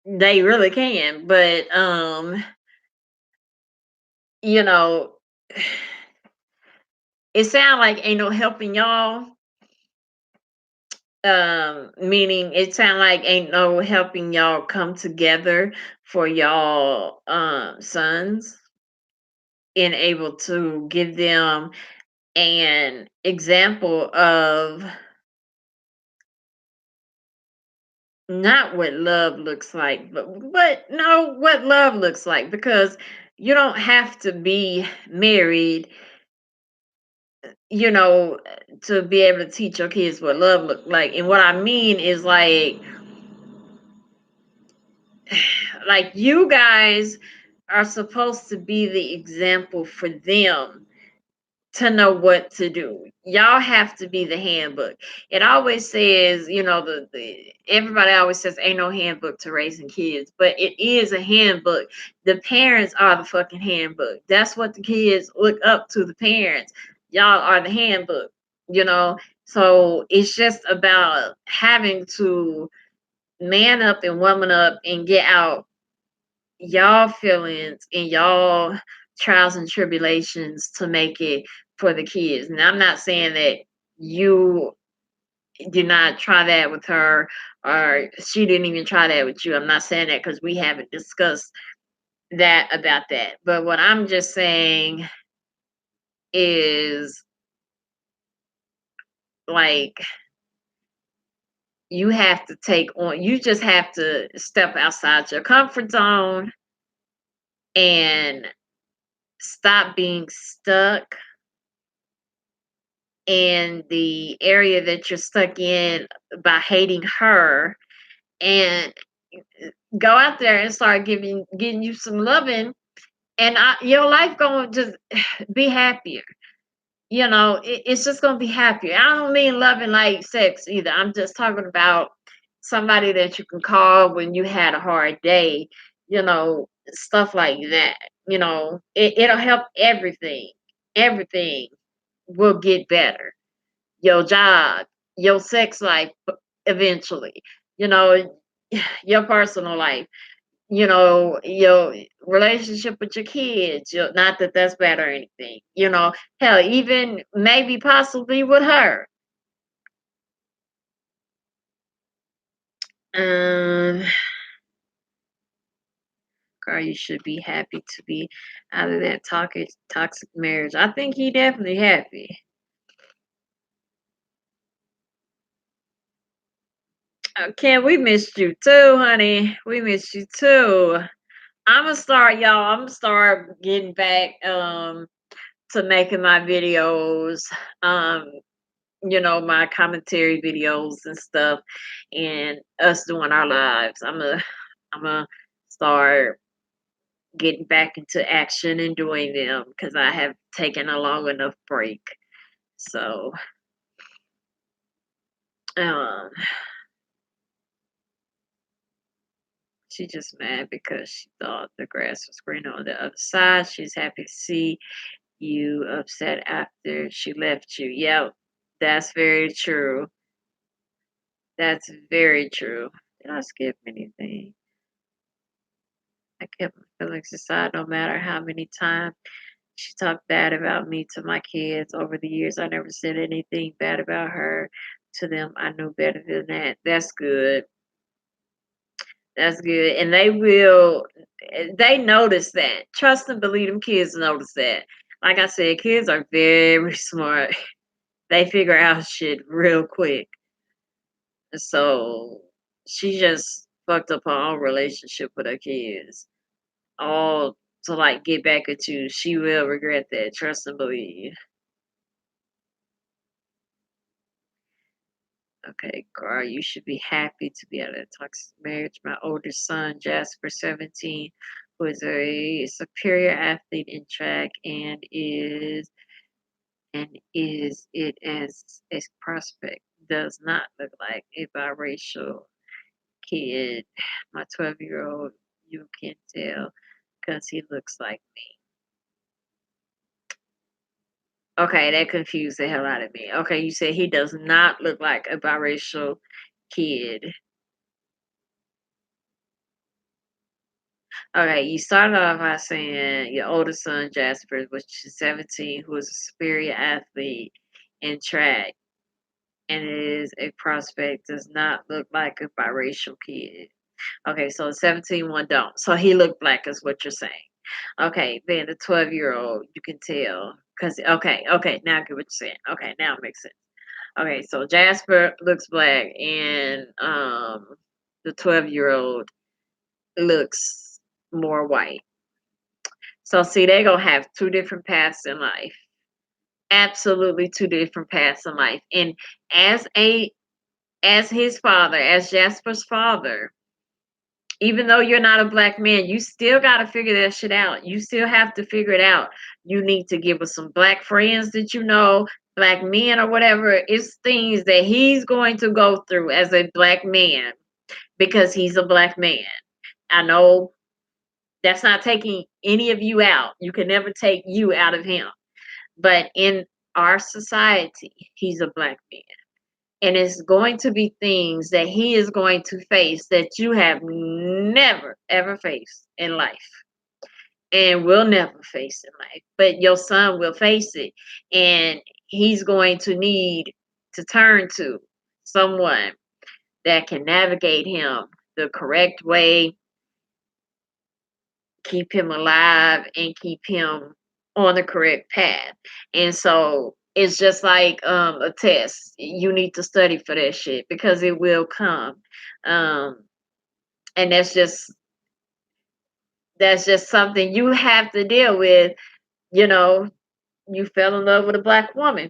they really can. But you know, it sounds like ain't no helping y'all. Meaning it sound like ain't no helping y'all come together for y'all sons, and able to give them an example of not what love looks like, but no, what love looks like, because you don't have to be married, you know to be able to teach your kids what love look like. And what I mean is like you guys are supposed to be the example for them to know what to do. Y'all have to be the handbook. It always says, the everybody always says ain't no handbook to raising kids, but it is a handbook. The parents are the fucking handbook. That's what the kids look up to, the parents. Y'all are the handbook, you know. So it's just about having to man up and woman up and get out y'all feelings and y'all trials and tribulations to make it for the kids. And I'm not saying that you did not try that with her or she didn't even try that with you. I'm not saying that because we haven't discussed that about that. But what I'm just saying is like you just have to step outside your comfort zone and stop being stuck in the area that you're stuck in by hating her, and go out there and start getting you some loving, and your life gonna just be happier. It's just gonna be happier. I don't mean loving like sex either. I'm just talking about somebody that you can call when you had a hard day, stuff like that. It'll help everything. Everything will get better, your job, your sex life eventually. you know, your personal life, your relationship with your kids. Not that that's bad or anything. Hell, even maybe possibly with her. Um, Girl, you should be happy to be out of that toxic marriage. I think he definitely happy. Ken, we missed you too, honey. We missed you too. I'm gonna start getting back to making my videos, um, my commentary videos and stuff, and us doing our lives. I'm gonna start getting back into action and doing them because I have taken a long enough break. So, um, she just mad because she thought the grass was greener on the other side. She's happy to see you upset after she left you. Yep, that's very true. That's very true. Did I skip anything? I kept my feelings aside no matter how many times she talked bad about me to my kids over the years. I never said anything bad about her to them. I knew better than that. That's good. That's good. And they notice that. Trust and believe them kids notice that. Like I said, kids are very smart. They figure out shit real quick. So she just fucked up her own relationship with her kids. All to like get back at you. She will regret that. Trust and believe. Okay, girl, you should be happy to be out of a toxic marriage. My oldest son, Jasper, 17, who is a superior athlete in track and is it as a prospect, does not look like a biracial kid. My 12-year-old, you can tell because he looks like me. Okay, that confused the hell out of me. Okay, you said he does not look like a biracial kid. Okay, you started off by saying your oldest son Jasper, which is 17, who is a superior athlete in track and is a prospect, does not look like a biracial kid. Okay, so 17 one don't. So he looked black is what you're saying. Okay, then the 12-year-old, you can tell. Cause okay, now I get what you're saying. Okay, now it makes sense. Okay, so Jasper looks black and the 12-year-old looks more white. So see, they gonna have two different paths in life. Absolutely two different paths in life. And as a as his father, as Jasper's father, even though you're not a black man, you still gotta figure that shit out. You still have to figure it out. You need to get with some black friends that black men or whatever. It's things that he's going to go through as a black man because he's a black man. I know that's not taking any of you out. You can never take you out of him. But in our society, he's a black man. And it's going to be things that he is going to face that you have never, ever faced in life and will never face in life. But your son will face it. And he's going to need to turn to someone that can navigate him the correct way, keep him alive, and keep him on the correct path. And so it's just like a test. You need to study for that shit because it will come. Um, and that's just something you have to deal with. You know, you fell in love with a black woman.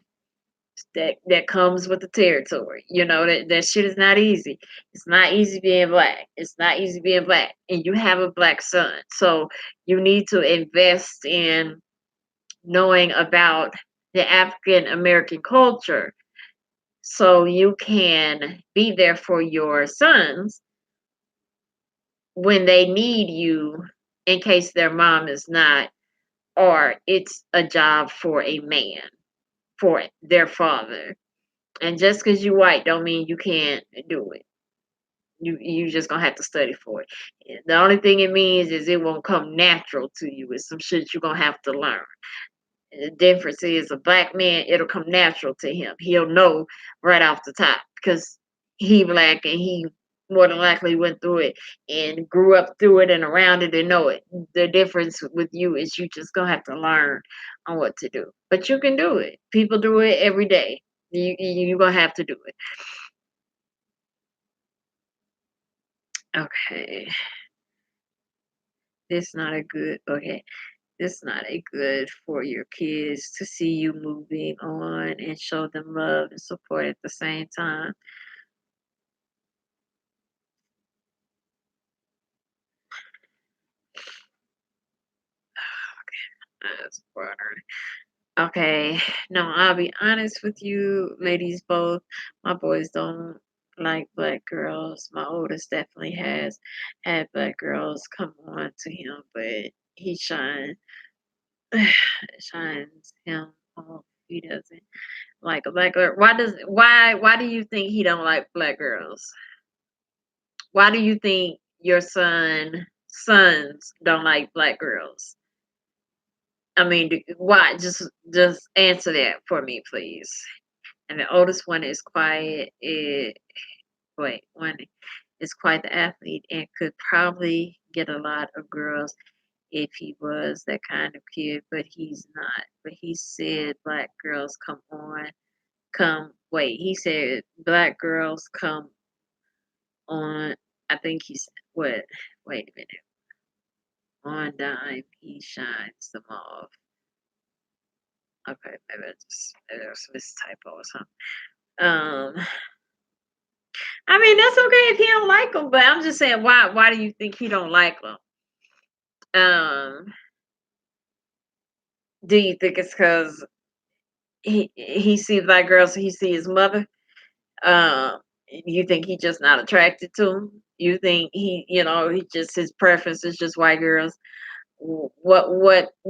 That comes with the territory. That shit is not easy. It's not easy being black. It's not easy being black. And you have a black son. So you need to invest in knowing about the African American culture so you can be there for your sons when they need you in case their mom is not, or it's a job for a man, for their father. And just because you white don't mean you can't do it. You just gonna have to study for it. The only thing it means is it won't come natural to you. It's some shit you're gonna have to learn. The difference is a black man, it'll come natural to him. He'll know right off the top because he black and he more than likely went through it and grew up through it and around it and know it. The difference with you is you just gonna have to learn on what to do. But you can do it. People do it every day. You gonna have to do it. Okay. This not a good okay. It's not a good for your kids to see you moving on and show them love and support at the same time. That's water. Okay, no, I'll be honest with you, ladies both. My boys don't like black girls. My oldest definitely has had black girls come on to him, but he shines him off. He doesn't like a black girl. Why do you think he don't like black girls? Why do you think your sons don't like black girls? I mean, why? Just answer that for me, please. And the oldest one is quiet. One is quite the athlete and could probably get a lot of girls if he was that kind of kid, but he's not. But he said black girls he said black girls come on. I think he's what? Wait a minute. On dime, he shines them off. Okay, maybe there's this typo or something. I mean that's okay if he don't like them, but I'm just saying why do you think he don't like them? Um, do you think it's because he sees black girls, so he see his mother? You think he just not attracted to them? You think he just his preference is just white girls? What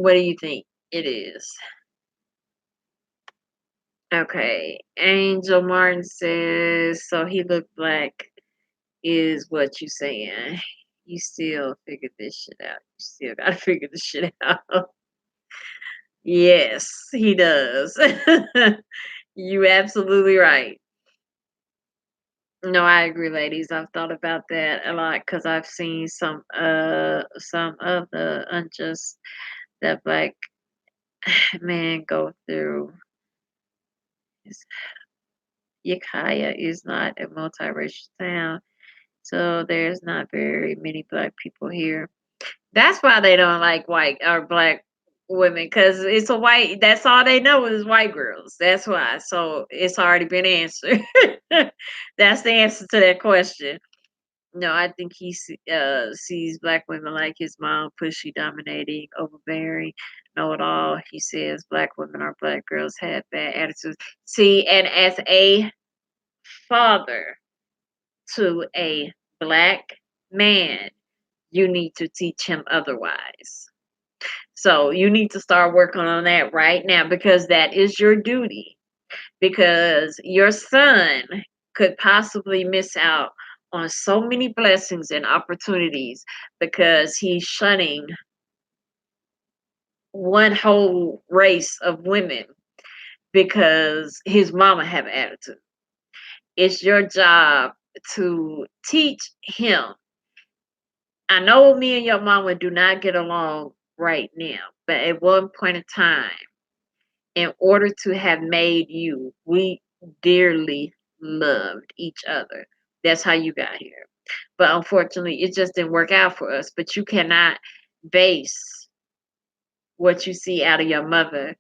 do you think it is? Okay, Angel Martin says so. He looked black, is what you saying? You still figure this shit out. You still gotta figure this shit out. Yes, he does. You absolutely right. No, I agree, ladies. I've thought about that a lot because I've seen some of the unjust that black men go through. Is- Yakaya is not a multiracial town, so there's not very many black people here. That's why they don't like white or black women because it's a white. That's all they know is white girls. That's why. So it's already been answered. That's the answer to that question. No, I think sees black women like his mom, pushy, dominating, overbearing, know it all. He says black women or black girls have bad attitudes. See, and as a father to a black man, you need to teach him otherwise. So you need to start working on that right now because that is your duty. Because your son could possibly miss out on so many blessings and opportunities because he's shunning one whole race of women because his mama have attitude. It's your job to teach him. I know me and your mama do not get along right now, but at one point in time, in order to have made you, we dearly loved each other. That's how you got here. But unfortunately, it just didn't work out for us. But you cannot base what you see out of your mother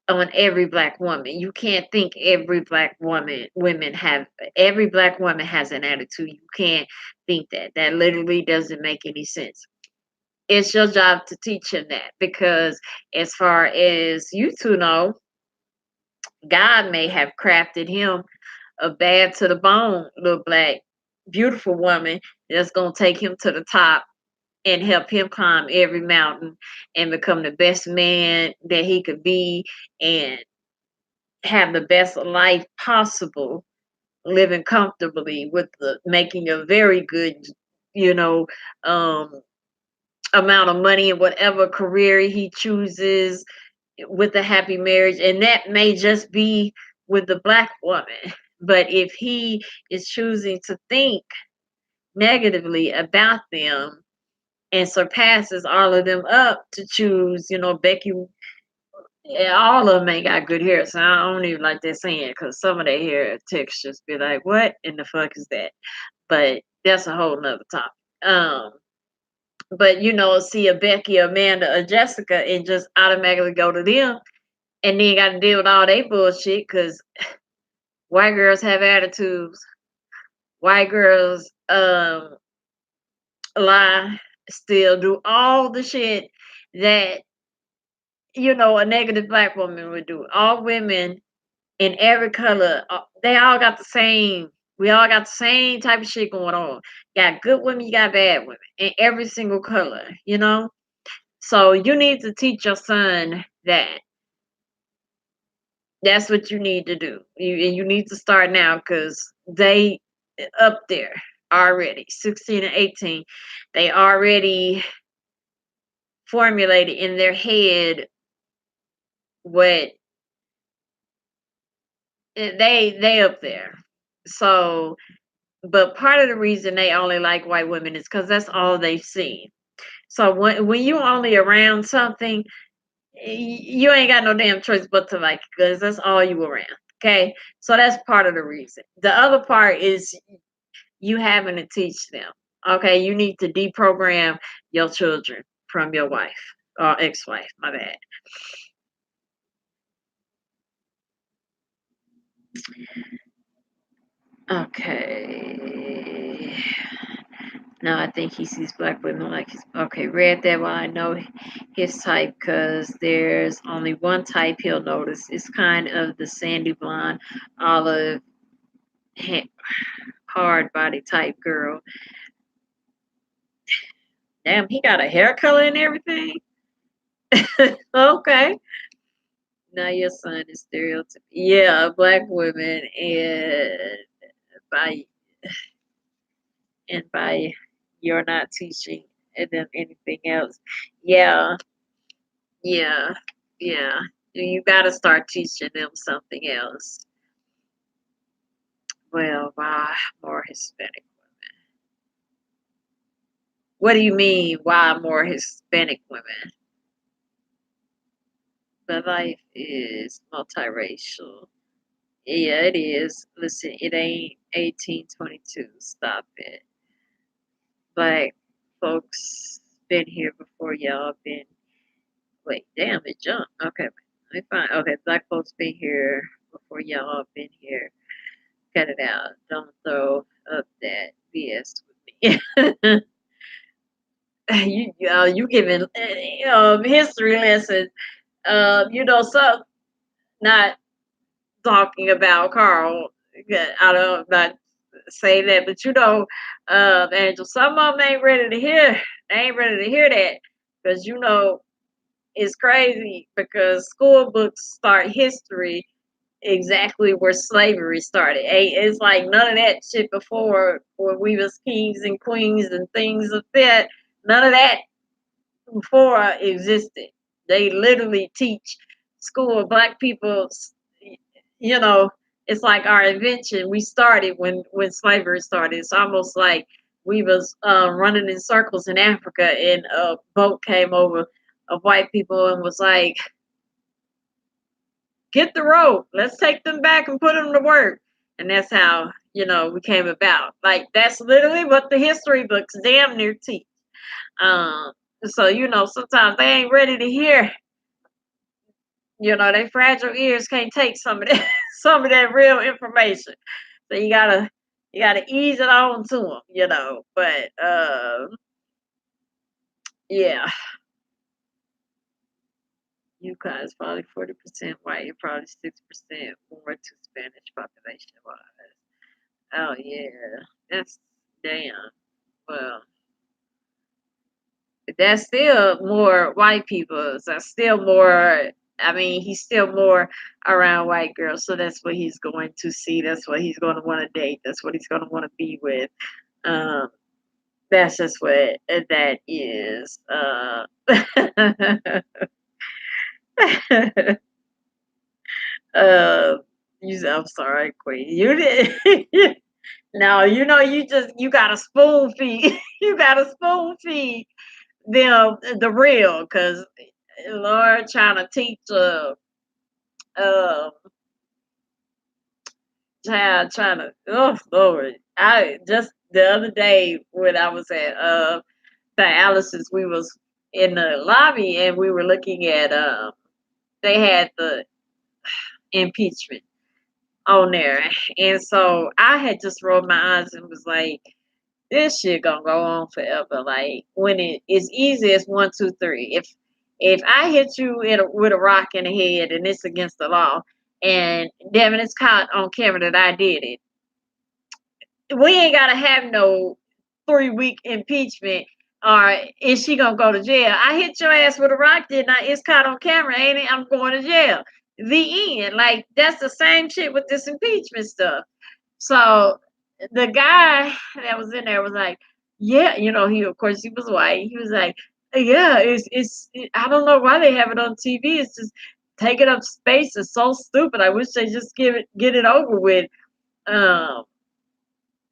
on every black woman. You can't think every black woman has an attitude. You can't think that. That literally doesn't make any sense. It's your job to teach him that because as far as you two know, God may have crafted him a bad to the bone little black beautiful woman that's gonna take him to the top and help him climb every mountain and become the best man that he could be and have the best life possible living comfortably with the making a very good, you know, um, amount of money in whatever career he chooses with a happy marriage, and that may just be with the black woman. But if he is choosing to think negatively about them and surpasses all of them up to choose, Becky, yeah, all of them ain't got good hair, so I don't even like that saying because some of their hair textures be like, what in the fuck is that? But that's a whole nother topic. Um, but see a Becky, Amanda, or Jessica, and just automatically go to them, and then got to deal with all they bullshit because white girls have attitudes. White girls lie, still do all the shit that a negative black woman would do. All women in every color, they all got the same. We all got the same type of shit going on. You got good women, you got bad women in every single color. So you need to teach your son that. That's what you need to do. You need to start now because they up there already, 16 and 18. They already formulated in their head what they up there. So, but part of the reason they only like white women is because that's all they've seen. So when you only around something, you ain't got no damn choice but to like it because that's all you around. Okay, so that's part of the reason. The other part is you having to teach them. Okay, you need to deprogram your children from your wife or ex-wife. My bad. Okay. No, I think he sees black women like his. Okay, Red Devil, I know his type because there's only one type he'll notice. It's kind of the sandy blonde, olive, hard body type girl. Damn, he got a hair color and everything. Okay. Now your son is stereotypical. Yeah, black women by by you're not teaching them anything else. Yeah, yeah, yeah. You gotta start teaching them something else. Well, why more Hispanic women? What do you mean, why more Hispanic women? The life is multiracial. Yeah, it is. Listen, it ain't 1822. Stop it. Black folks been here before y'all been. Wait, damn, it jumped. Okay, let me find. Okay, black folks been here before y'all been here. Cut it out. Don't throw up that BS with me. You giving history lessons. Some not talking about Carl. I don't not say that, but Angel, some of them ain't ready to hear. They ain't ready to hear that because it's crazy because school books start history exactly where slavery started. It's like none of that shit before when we was kings and queens and things of that. None of that before existed. They literally teach school black people, you know, it's like our invention. We started when slavery started. It's almost like we was running in circles in Africa, and a boat came over of white people and was like, "Get the rope. Let's take them back and put them to work." And that's how we came about. Like that's literally what the history books damn near teach. Um, so sometimes they ain't ready to hear. They fragile ears can't take some of that some of that real information. So you gotta ease it on to them. But yeah, UConn is probably 40% white and probably 6% more to Spanish population wise. Oh yeah, that's damn. Well, that's still more white people. So still more. I mean, he's still more around white girls, so that's what he's going to see. That's what he's going to want to date. That's what he's going to want to be with. Um, that's just what that is. uh, I'm sorry, Queen. You did. No, you got to spoon feed. You got to spoon feed them the real, because Lord trying to teach uh child trying to, oh Lord. I just the other day when I was at the Alice's, we was in the lobby and we were looking at they had the impeachment on there. And so I had just rolled my eyes and was like, this shit gonna go on forever. Like when it is easy as 1, 2, 3. If I hit you with a rock in the head and it's against the law, and damn it, it's caught on camera that I did it, we ain't gotta have no 3 week impeachment. Or is she gonna go to jail? I hit your ass with a rock, didn't I? It's caught on camera, ain't it? I'm going to jail. The end. Like that's the same shit with this impeachment stuff. So the guy that was in there was like, yeah, he of course he was white. He was like, yeah, I don't know why they have it on TV. It's just taking up space. It's so stupid. I wish they just get it over with. Um,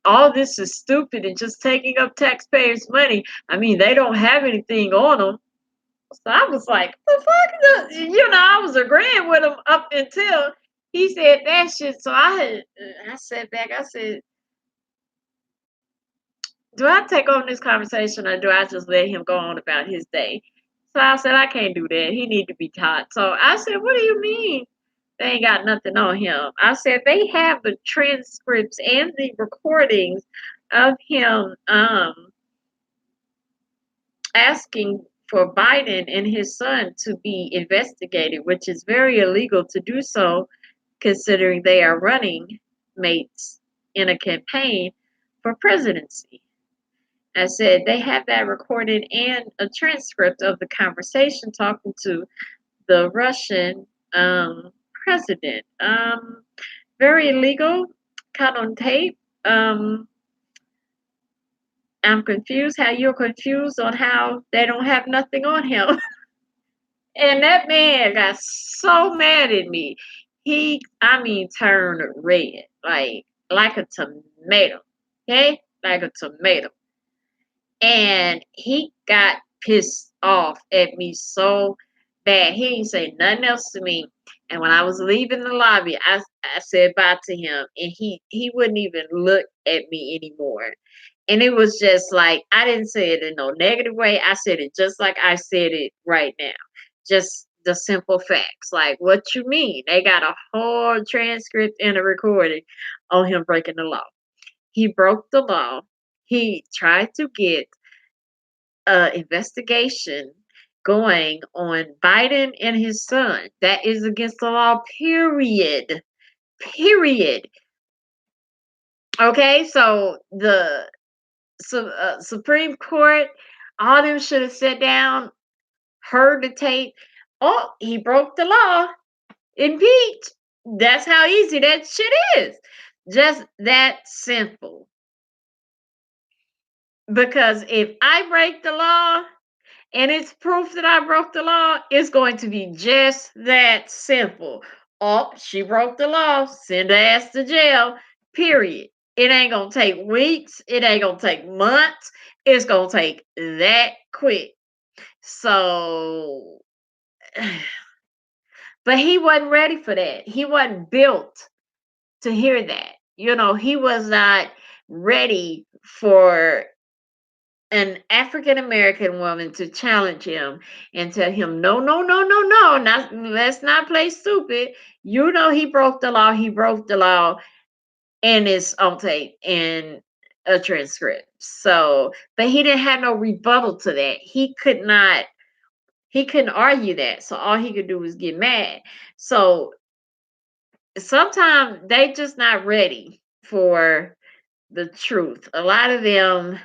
all this is stupid and just taking up taxpayers' money. I mean, they don't have anything on them. So I was like, the fuck? I was agreeing with him up until he said that shit. So I sat back. I said, do I take on this conversation or do I just let him go on about his day? So I said, I can't do that. He need to be taught. So I said, what do you mean? They ain't got nothing on him. I said, they have the transcripts and the recordings of him asking for Biden and his son to be investigated, which is very illegal to do so, considering they are running mates in a campaign for presidency. I said they have that recorded and a transcript of the conversation talking to the Russian president. Very illegal, caught on tape. I'm confused how you're confused on how they don't have nothing on him. And that man got so mad at me. I mean, turned red, like a tomato. Okay, like a tomato. And he got pissed off at me so bad. He didn't say nothing else to me. And when I was leaving the lobby, I said bye to him, and he wouldn't even look at me anymore. And it was just like I didn't say it in no negative way. I said it just like I said it right now. Just the simple facts. Like, what you mean? They got a whole transcript and a recording on him breaking the law. He broke the law. He tried to get investigation going on Biden and his son. That is against the law, period. Period. Okay, so the Supreme Court, all them should have sat down, heard the tape. Oh, he broke the law. Impeach. That's how easy that shit is. Just that simple. Because if I break the law, and it's proof that I broke the law, it's going to be just that simple. Oh, she broke the law, send her ass to jail, period. It ain't gonna take weeks, it ain't gonna take months, it's gonna take that quick. So, but he wasn't ready for that. He wasn't built to hear that. He was not ready for an African American woman to challenge him and tell him, no, no, no, no, no, let's not play stupid. He broke the law. He broke the law, and it's on tape and a transcript. So, but he didn't have no rebuttal to that. He couldn't argue that. So all he could do was get mad. So sometimes they just not ready for the truth. A lot of them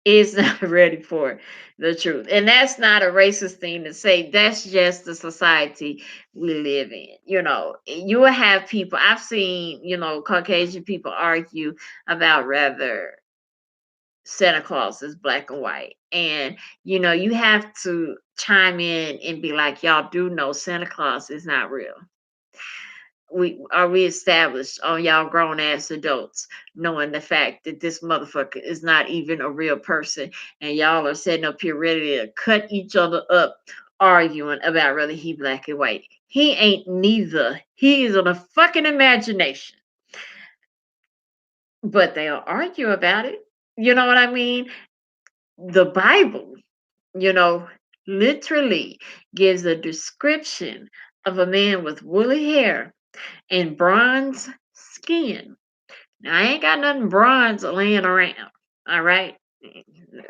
is not ready for the truth. And that's not a racist thing to say. That's just the society we live in. You will have people, I've seen, Caucasian people argue about whether Santa Claus is black and white. And, you have to chime in and be like, y'all do know Santa Claus is not real. We established on y'all grown ass adults knowing the fact that this motherfucker is not even a real person, and y'all are sitting up here ready to cut each other up arguing about whether he black and white. He ain't neither. He is on a fucking imagination. But they'll argue about it. You know what I mean? The Bible, you know, literally gives a description of a man with woolly hair and bronze skin. Now, I ain't got nothing bronze laying around. All right.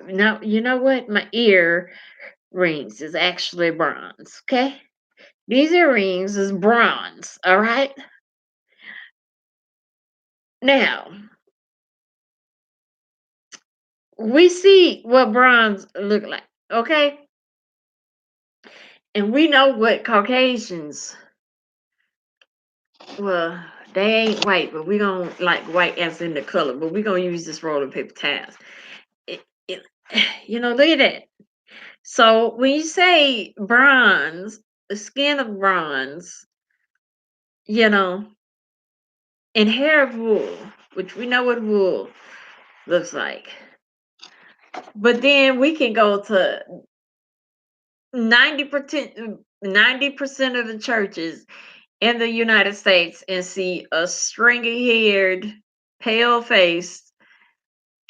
No, you know what? My ear rings is actually bronze. Okay. These earrings is bronze. All right. Now, we see what bronze look like. Okay. And we know what Caucasians, well, they ain't white, but we don't like white as in the color, but we gonna use this rolling paper towels. It, it, look at that. So when you say bronze, the skin of bronze, you know, and hair of wool, which we know what wool looks like. But then we can go to 90% of the churches in the United States and see a stringy haired, pale faced,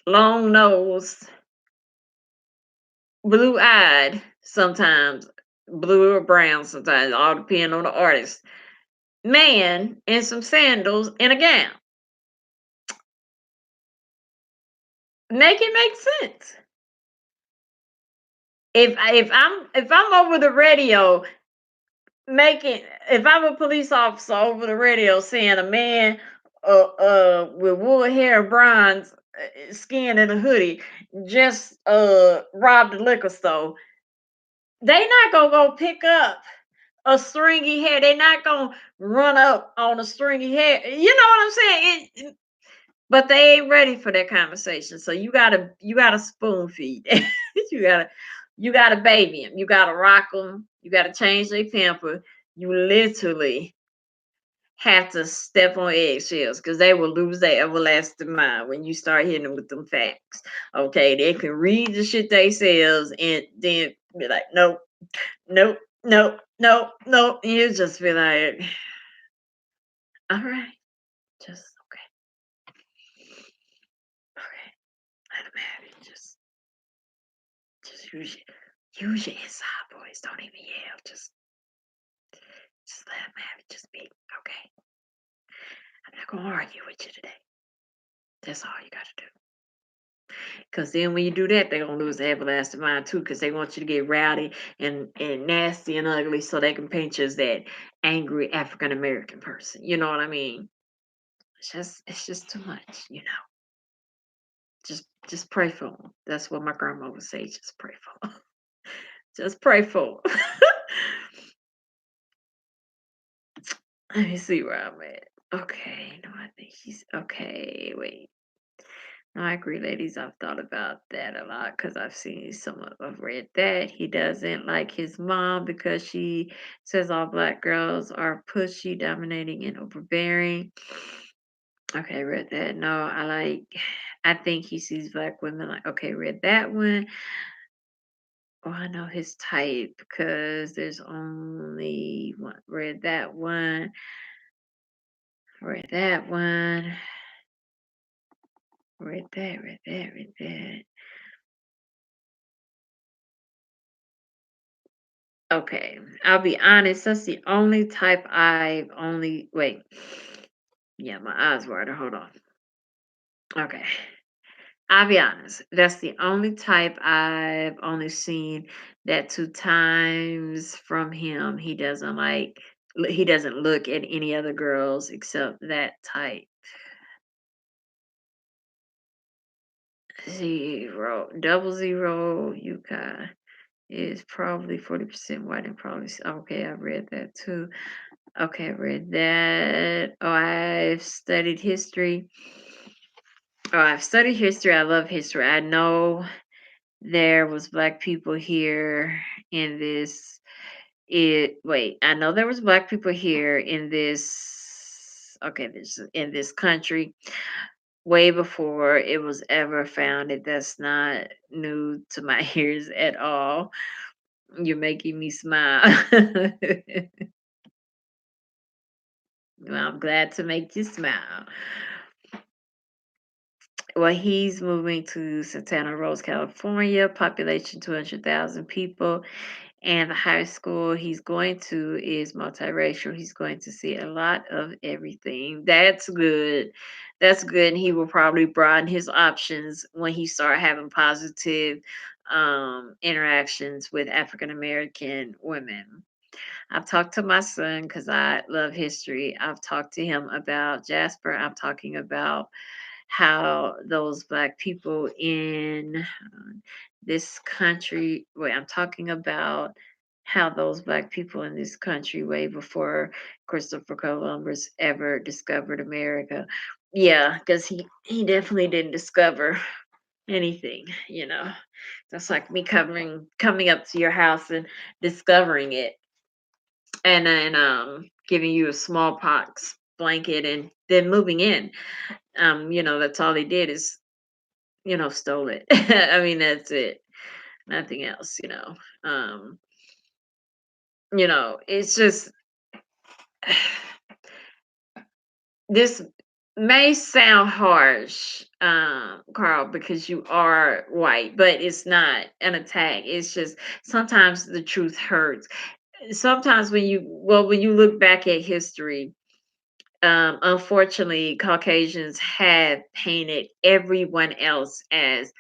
long nosed, blue eyed, sometimes blue or brown, sometimes, all depending on the artist, man in some sandals and a gown. Make it make sense. If I'm over the radio making if I'm a police officer over the radio saying a man with wool hair, bronze skin and a hoodie just robbed the liquor store, they not gonna go pick up a stringy hair. They not gonna run up on a stringy hair. You know what I'm saying? But they ain't ready for that conversation. So you gotta spoon feed. you gotta you gotta baby them. You gotta rock them. You gotta change their pamper. You literally have to step on eggshells because they will lose their everlasting mind when you start hitting them with them facts. Okay, they can read the shit themselves and then be like, nope, nope, nope, nope, nope. You just be like, all right, just okay, let them have it. Just use your inside voice. Don't even yell. Just let them have it. Just be okay. I'm not gonna argue with you today. That's all you gotta do. Cause then when you do that, they're gonna lose their everlasting mind too. Cause they want you to get rowdy and nasty and ugly, so they can paint you as that angry African American person. You know what I mean? It's just too much. Just pray for them. That's what my grandma would say. Just pray for them. Just pray for 'em. Let me see where I'm at. Okay, no, I think he's okay. Wait. No, I agree, ladies. I've thought about that a lot because I've read that he doesn't like his mom because she says all black girls are pushy, dominating, and overbearing. Okay, read that. No, I think he sees black women like, okay, read that one. Oh, I know his type because there's only one. Read that one. Read that one. Read that, read that, read that. Okay, I'll be honest, that's the only type I've only wait. Yeah, my eyes water. Hold on. Okay. I'll be honest. That's the only type I've only seen that two times from him. He doesn't look at any other girls except that type. Zero, double zero, Yukon is probably 40% white and probably okay, I read that too. Okay, I read that. Oh, I've studied history. Oh, I've studied history. I love history. I know there was black people here in this it wait, I know there was black people here in this okay, this in this country way before it was ever founded. That's not new to my ears at all. You're making me smile. Well, I'm glad to make you smile. Well, he's moving to Santana Rose, California, population 200,000 people. And the high school he's going to is multiracial. He's going to see a lot of everything. That's good. That's good. And he will probably broaden his options when he start having positive interactions with African American women. I've talked to my son because I love history. I've talked to him about Jasper. I'm talking about how those black people in this country, wait, I'm talking about how those black people in this country way before Christopher Columbus ever discovered America. Yeah, because he definitely didn't discover anything, you know. That's like me coming up to your house and discovering it and then giving you a smallpox blanket and then moving in. That's all they did is stole it. I mean, that's it. Nothing else, Um, it's just this may sound harsh, Carl, because you are white, but it's not an attack. It's just sometimes the truth hurts. Sometimes when you look back at history, unfortunately, Caucasians have painted everyone else as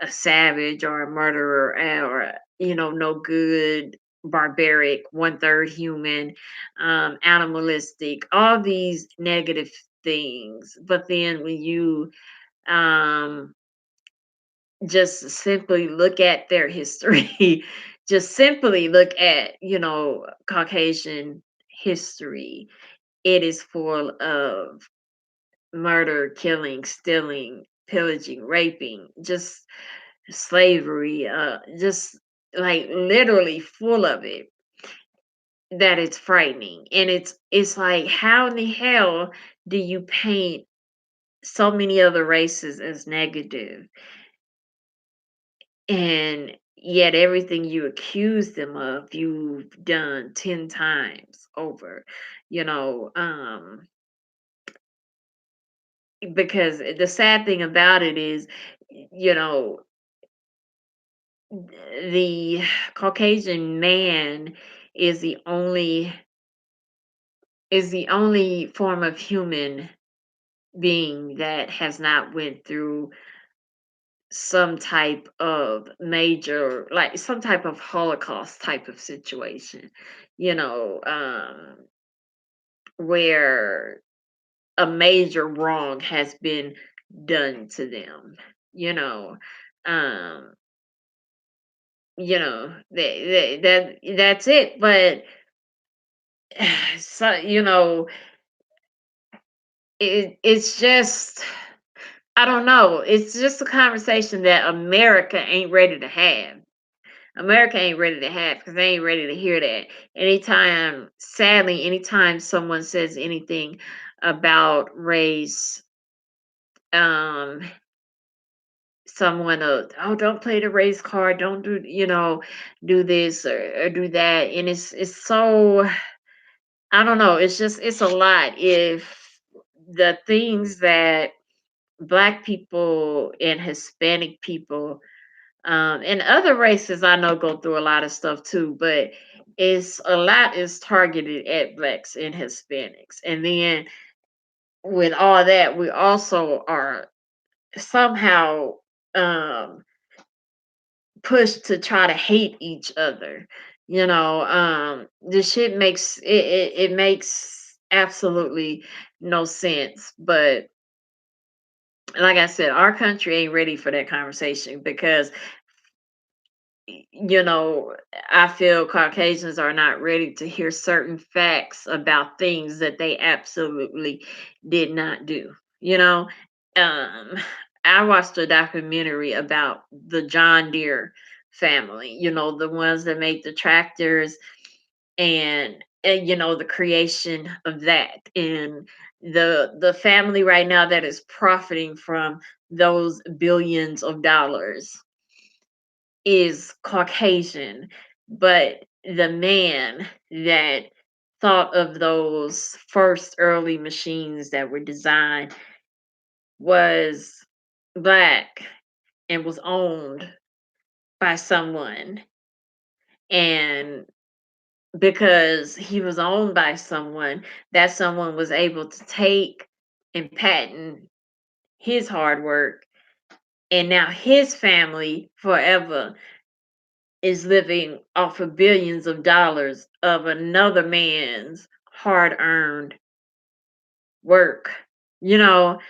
a savage or a murderer or no good, barbaric, one third human, animalistic, all these negative things. But then when you um just simply look at their history, just simply look at Caucasian history, it is full of murder, killing, stealing, pillaging, raping, just slavery, just like literally full of it, that it's frightening. And it's like, how in the hell do you paint so many other races as negative, and yet everything you accuse them of you've done 10 times over, you know um because the sad thing about it is, you know the Caucasian man is the only form of human being that has not went through some type of major, like some type of Holocaust type of situation, you know, where a major wrong has been done to them, you know. Um, that's it. But so it's just, I don't know. It's just a conversation that America ain't ready to have. America ain't ready to have because they ain't ready to hear that. Anytime someone says anything about race, um, someone, oh, don't play the race card, don't do this or do that, and it's so, I don't know. It's a lot. If the things that Black people and Hispanic people, and other races I know go through a lot of stuff too, but it's a lot is targeted at Blacks and Hispanics. And then with all that, we also are somehow um, pushed to try to hate each other. This shit it makes absolutely no sense. But Like I said, our country ain't ready for that conversation because you know, I feel Caucasians are not ready to hear certain facts about things that they absolutely did not do. You know, um, I watched a documentary about the John Deere family, you know, the ones that make the tractors and you know, the creation of that and the family right now that is profiting from those billions of dollars is Caucasian, but the man that thought of those first early machines that were designed was black and was owned by someone. And because he was owned by someone, that someone was able to take and patent his hard work. And now his family forever is living off of billions of dollars of another man's hard earned work, you know,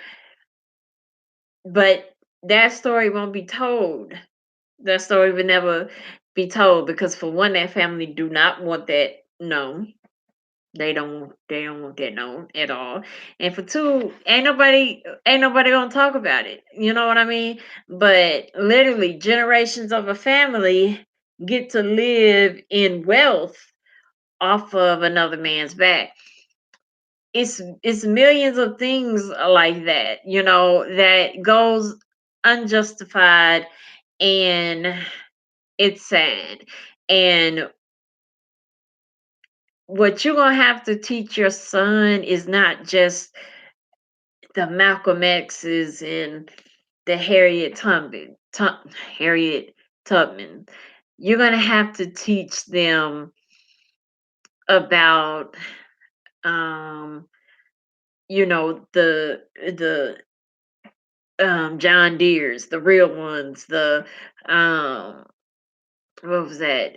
but that story won't be told. That story would never be told because for one, that family do not want that known. They don't want that known at all. And for two, ain't nobody gonna talk about it. You know what I mean? But literally generations of a family get to live in wealth off of another man's back. It's millions of things like that, you know, that goes unjustified and it's sad. And what you're gonna have to teach your son is not just the Malcolm X's and the Harriet Tubman. You're gonna have to teach them about um, you know, the John Deere's, the real ones, the um what was that?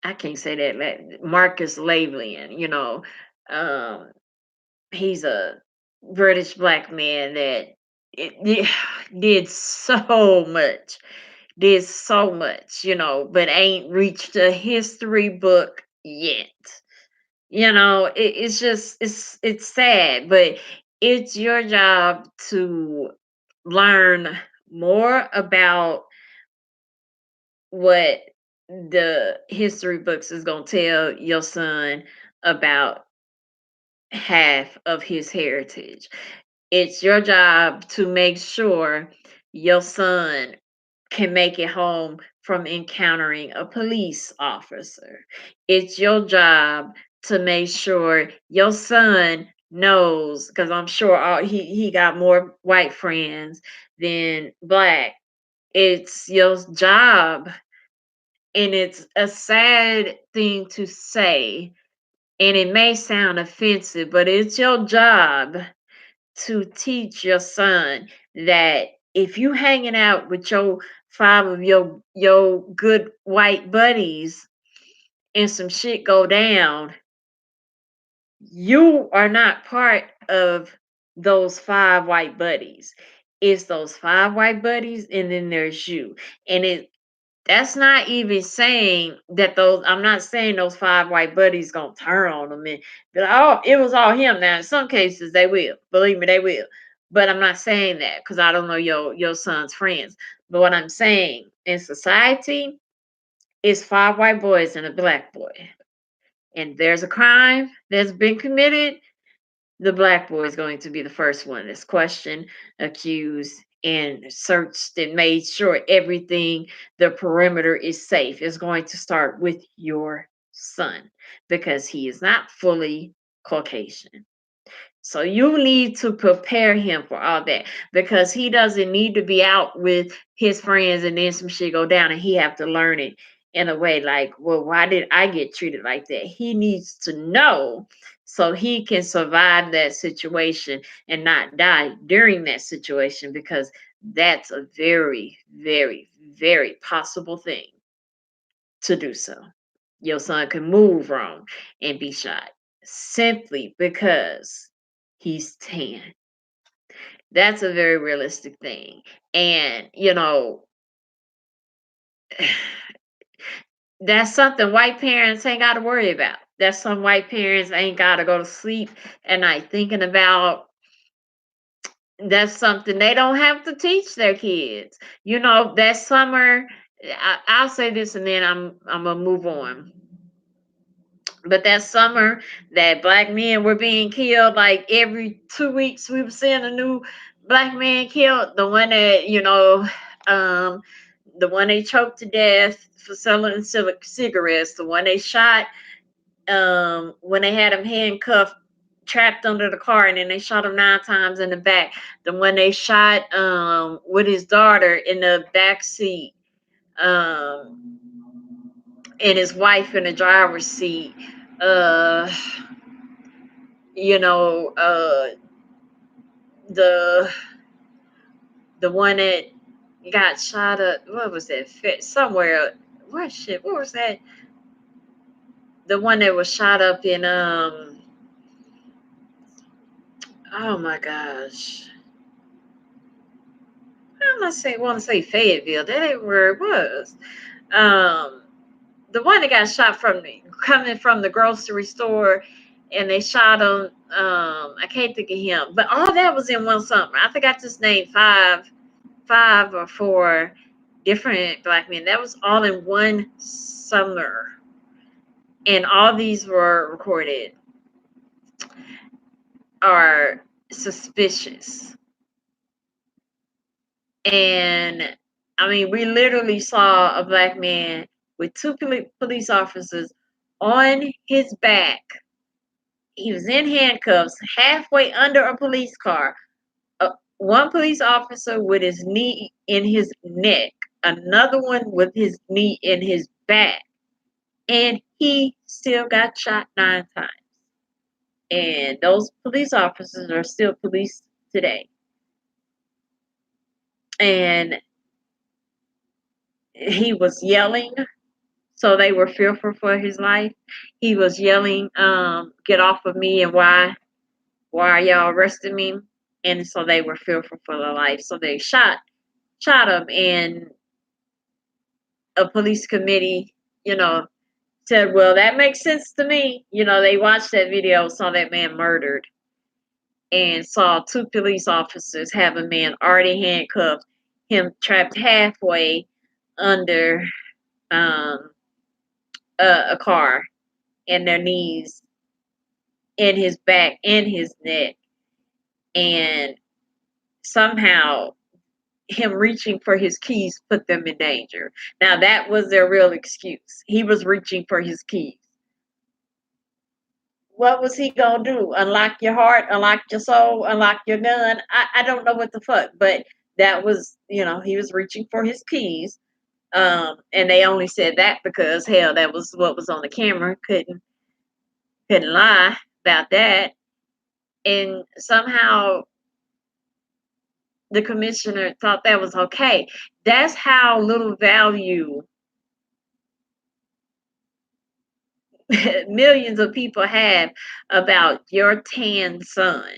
I can't say that Marcus Lavelian, you know. Um he's a British black man that it did so much, you know, but ain't reached a history book yet. You know, it's just it's sad, but it's your job to learn more about what the history books is going to tell your son about half of his heritage. It's your job to make sure your son can make it home from encountering a police officer. It's your job to make sure your son knows, because I'm sure he got more white friends than black. It's your job, and it's a sad thing to say, and it may sound offensive, but it's your job to teach your son that if you hanging out with your five of your good white buddies and some shit go down, you are not part of those five white buddies. It's those five white buddies and then there's you. And that's not even saying that those I'm not saying those five white buddies gonna turn on them and be like, oh, it was all him. Now in some cases they will. Believe me, they will. But I'm not saying that because I don't know your son's friends. But what I'm saying in society is five white boys and a black boy. And there's a crime that's been committed, the black boy is going to be the first one that's questioned, accused, and searched and made sure everything, the perimeter is safe. Is going to start with your son because he is not fully Caucasian. So you need to prepare him for all that because he doesn't need to be out with his friends and then some shit go down and he have to learn it in a way like, well, why did I get treated like that? He needs to know so he can survive that situation and not die during that situation because that's a very, very, very possible thing to do so. Your son can move wrong and be shot simply because he's tan. That's a very realistic thing. And, that's something white parents ain't got to worry about. That's some white parents ain't got to go to sleep at night thinking about. That's something they don't have to teach their kids. That summer, I'll say this and then I'm gonna move on. But that summer that black men were being killed, like every 2 weeks we were seeing a new black man killed. The one that, um, the one they choked to death for selling cigarettes, the one they shot when they had him handcuffed, trapped under the car, and then they shot him 9 times in the back. The one they shot with his daughter in the back seat, um, and his wife in the driver's seat. Uh, you know, the the one that got shot up. What was that? Somewhere. What shit? What was that? The one that was shot up in Oh my gosh. I'm not say want to say Fayetteville. That ain't where it was. Um, the one that got shot coming from the grocery store, and they shot him. I can't think of him, but all that was in one summer. I think I just named five or four different black men. That was all in one summer, and all these were recorded are suspicious. And I mean, we literally saw a black man with two police officers on his back. He was in handcuffs, halfway under a police car. One police officer with his knee in his neck, another one with his knee in his back, and he still got shot 9 times. And those police officers are still police today. And he was yelling, so they were fearful for his life. He was yelling, "Get off of me!" and why are y'all arresting me? And so they were fearful for their life. So they shot him, and a police committee, said, "Well, that makes sense to me." They watched that video, saw that man murdered, and saw two police officers have a man already handcuffed, him trapped halfway under um, a car, and their knees in his back and his neck, and somehow him reaching for his keys put them in danger. Now that was their real excuse. He was reaching for his keys. What was he gonna do? Unlock your heart, unlock your soul, unlock your gun? I don't know what the fuck, but that was, he was reaching for his keys. And they only said that because hell, that was what was on the camera. Couldn't lie about that. And somehow the commissioner thought that was okay. That's how little value millions of people have about your tan son.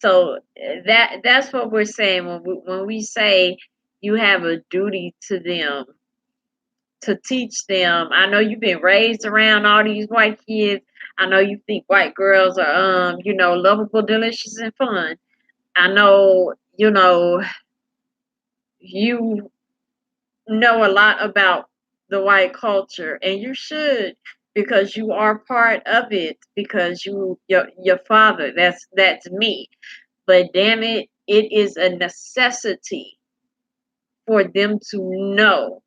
So that's what we're saying when we say you have a duty to them to teach them. I know you've been raised around all these white kids. I know you think white girls are lovable, delicious, and fun. I know you know a lot about the white culture, and you should, because you are part of it, because your father, that's me. But damn it, it is a necessity for them to know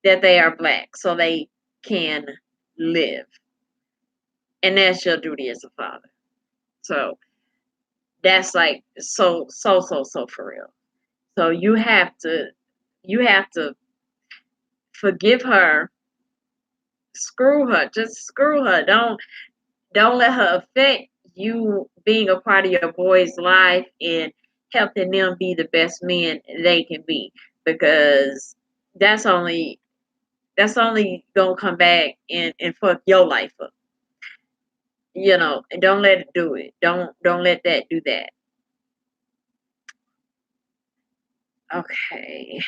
that they are black so they can live. And that's your duty as a father. So that's like so for real. So you have to forgive her. Screw her. Just screw her. Don't let her affect you being a part of your boy's life and helping them be the best men they can be, because that's only gonna come back and fuck your life up. And don't let it do it. Don't let that do that. Okay.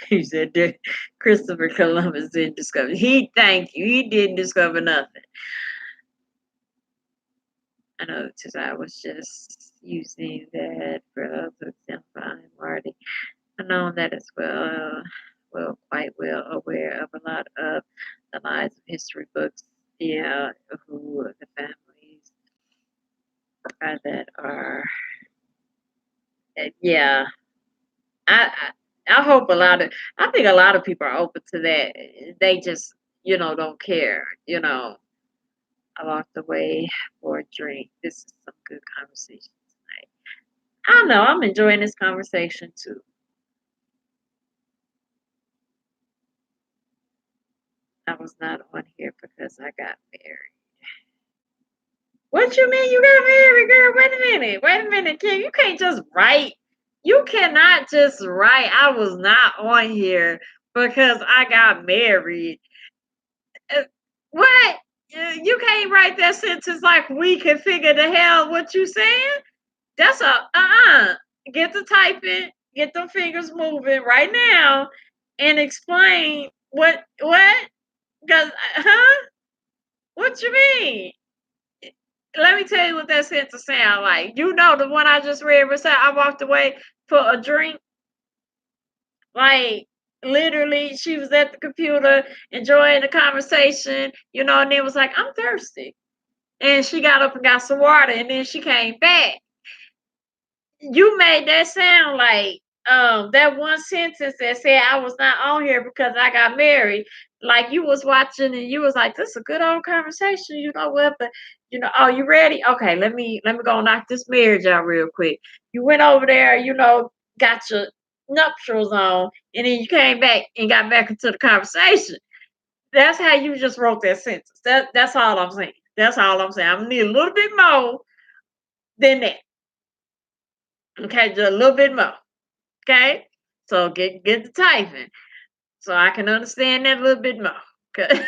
He said that Christopher Columbus didn't discover. He thank you. He didn't discover nothing. I know because I was just using that for to exemplify Marty. I know that as well. Well, quite well aware of a lot of the lives of history books. Yeah, who the families are that are. Yeah, I I hope a lot of. I think a lot of people are open to that. They just don't care. I walked away for a drink. This is some good conversation tonight. I don't know. I'm enjoying this conversation too. I was not on here because I got married. What you mean you got married, girl? Wait a minute. Wait a minute, Kim. You can't just write. You cannot just write. I was not on here because I got married. Uh, What? You can't write that sentence like we can figure the hell what you saying. That's a Get the typing, get them fingers moving right now, and explain what? Cause what you mean? Let me tell you what that sentence sound like. You know the one I just read was I walked away for a drink. Like literally, she was at the computer enjoying the conversation, and then was like, "I'm thirsty," and she got up and got some water, and then she came back. You made that sound like that one sentence that said I was not on here because I got married. Like you was watching and you was like, "This is a good old conversation." You know what? But oh, you ready? Okay, let me go knock this marriage out real quick. You went over there, got your nuptials on, and then you came back and got back into the conversation. That's how you just wrote that sentence. That's all I'm saying. That's all I'm saying. I'm gonna need a little bit more than that. Okay, just a little bit more. Okay, so get the typing so I can understand that a little bit more. Cause,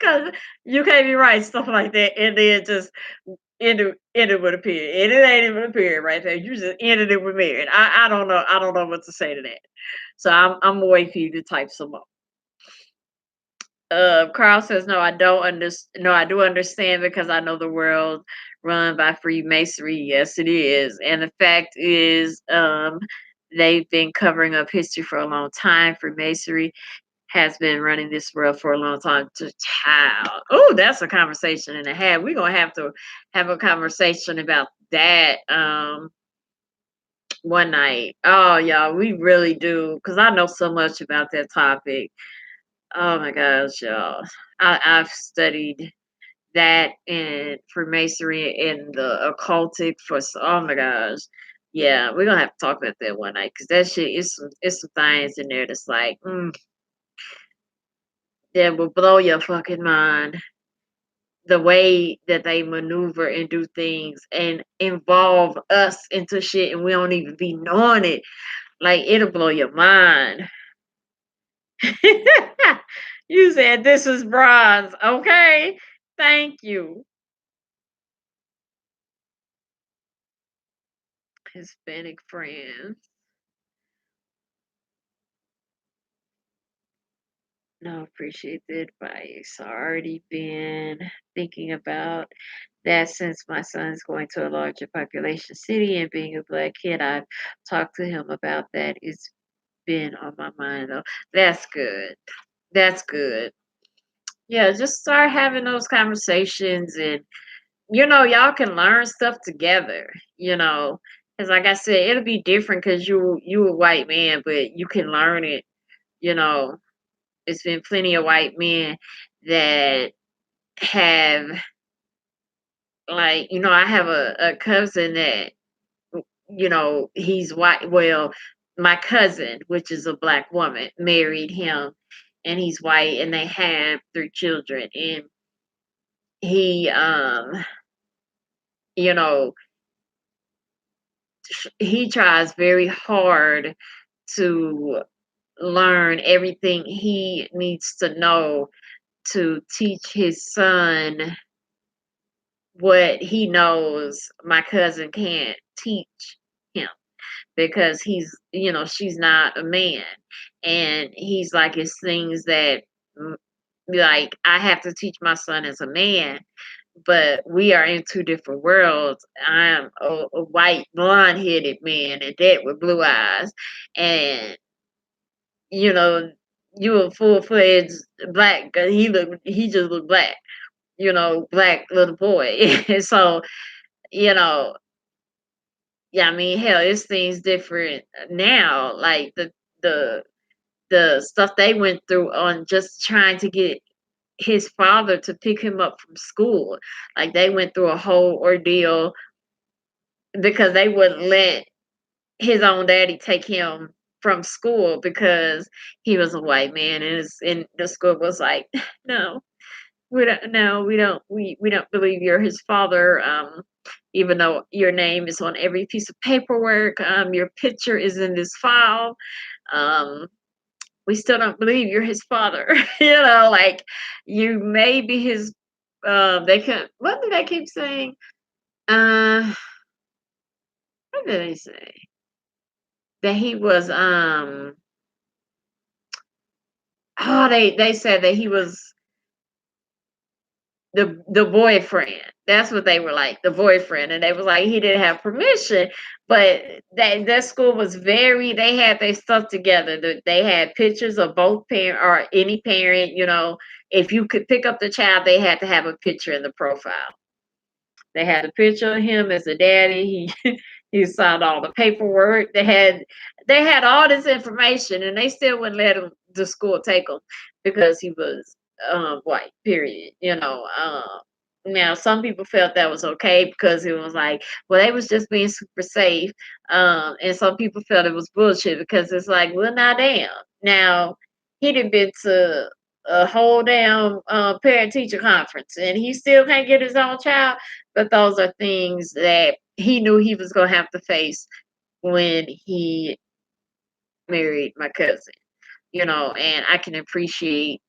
'cause you can't be writing stuff like that and then just end it with a period. And it ain't even a period right there. You just ended it with married. I don't know. I don't know what to say to that. So I'm gonna wait for you to type some more. Carl says, "No, I don't understand. No, I do understand because I know the world run by Freemasonry. Yes, it is, and the fact is, they've been covering up history for a long time. Freemasonry has been running this world for a long time. To child, oh, that's a conversation and a half. We're gonna have to have a conversation about that one night. Oh, y'all, we really do because I know so much about that topic. Oh my gosh, y'all. I've studied that and Freemasonry and the occultic oh my gosh. Yeah, we're gonna have to talk about that one night because that shit is some things in there that's like, that will blow your fucking mind. The way that they maneuver and do things and involve us into shit and we don't even be knowing it. Like it'll blow your mind. You said this is bronze. Okay. Thank you. Hispanic friends. No, appreciate the advice. I already been thinking about that since my son's going to a larger population city and being a black kid. I've talked to him about that. It's been on my mind though. That's good. That's good. Yeah, just start having those conversations and y'all can learn stuff together, Because like I said, it'll be different because you a white man, but you can learn it, you know. It's been plenty of white men that have like, I have a cousin that, he's white. Well, my cousin, which is a black woman, married him and he's white and they have three children. And he you know, he tries very hard to learn everything he needs to know to teach his son what he knows my cousin can't teach him because she's not a man. And he's like, it's things that, mm, like, I have to teach my son as a man, but we are in two different worlds. I'm a white, blonde headed man, and that with blue eyes. And, you know, you a full fledged black, 'cause he just looked black, black little boy. And so, you know, yeah, I mean, hell, it's things different now. Like the the stuff they went through on just trying to get his father to pick him up from school. Like they went through a whole ordeal because they wouldn't let his own daddy take him from school because he was a white man, and the school was like, no, we don't believe you're his father. Even though your name is on every piece of paperwork, your picture is in this file. Um, we still don't believe you're his father. Like, you may be his. They can. What do they keep saying? Uh, what did they say? That he was. Oh, they said that he was the boyfriend. That's what they were like, the boyfriend, and they was like he didn't have permission. But that school was very. They had their stuff together. They had pictures of both parent or any parent. If you could pick up the child, they had to have a picture in the profile. They had a picture of him as a daddy. He signed all the paperwork. They had all this information, and they still wouldn't let him the school take him because he was white. Period. Now some people felt that was okay because it was like, well, they was just being super safe, and some people felt it was bullshit because it's like, well, now damn, now he done been to a whole damn parent teacher conference, and he still can't get his own child. But those are things that he knew he was gonna have to face when he married my cousin. And I can appreciate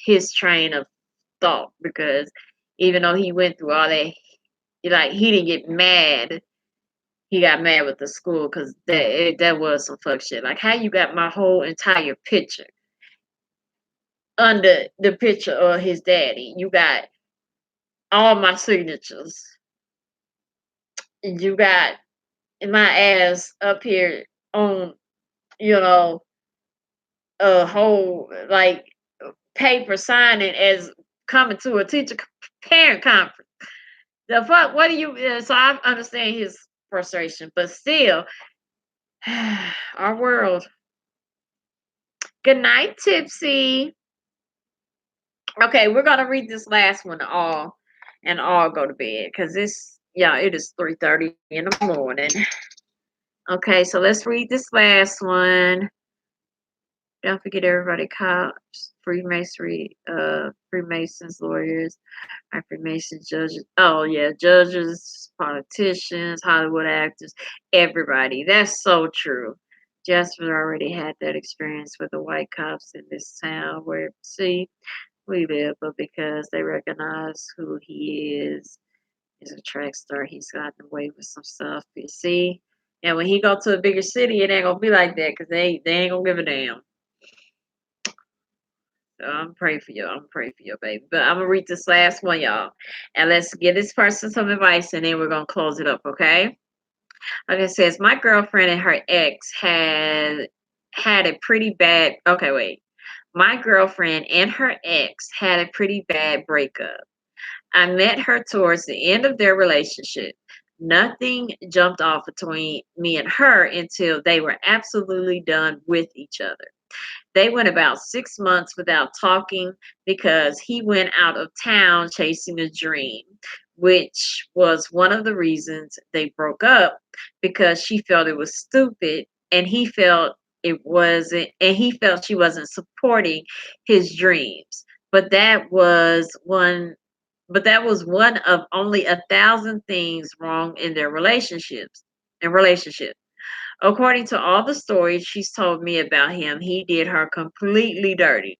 his train of thought because even though he went through all that, like, he didn't get mad. He got mad with the school because that was some fuck shit. Like, how you got my whole entire picture under the picture of his daddy? You got all my signatures. You got my ass up here on, you know, a whole, like, paper signing as coming to a teacher parent conference. The fuck? What do you? So I understand his frustration, but still, our world. Good night, Tipsy. Okay, we're gonna read this last one all, and all go to bed because it is 3:30 in the morning. Okay, so let's read this last one. Don't forget, everybody, cops, Freemasonry, Freemasons, lawyers, and Freemason judges. Oh yeah, judges, politicians, Hollywood actors, everybody. That's so true. Jasper already had that experience with the white cops in this town where, see, we live, but because they recognize who he is, he's a track star, he's gotten away with some stuff. You see? And when he go to a bigger city, it ain't gonna be like that because they ain't gonna give a damn. So I'm praying for you. I'm praying for you, baby. But I'm gonna read this last one, y'all, and let's give this person some advice, and then we're gonna close it up, okay? Like it says, my girlfriend and her ex had a pretty bad. Okay, wait. My girlfriend and her ex had a pretty bad breakup. I met her towards the end of their relationship. Nothing jumped off between me and her until they were absolutely done with each other. They went about 6 months without talking because he went out of town chasing a dream, which was one of the reasons they broke up because she felt it was stupid and he felt she wasn't supporting his dreams. But that was one of only 1,000 things wrong in their relationship. According to all the stories she's told me about him, he did her completely dirty.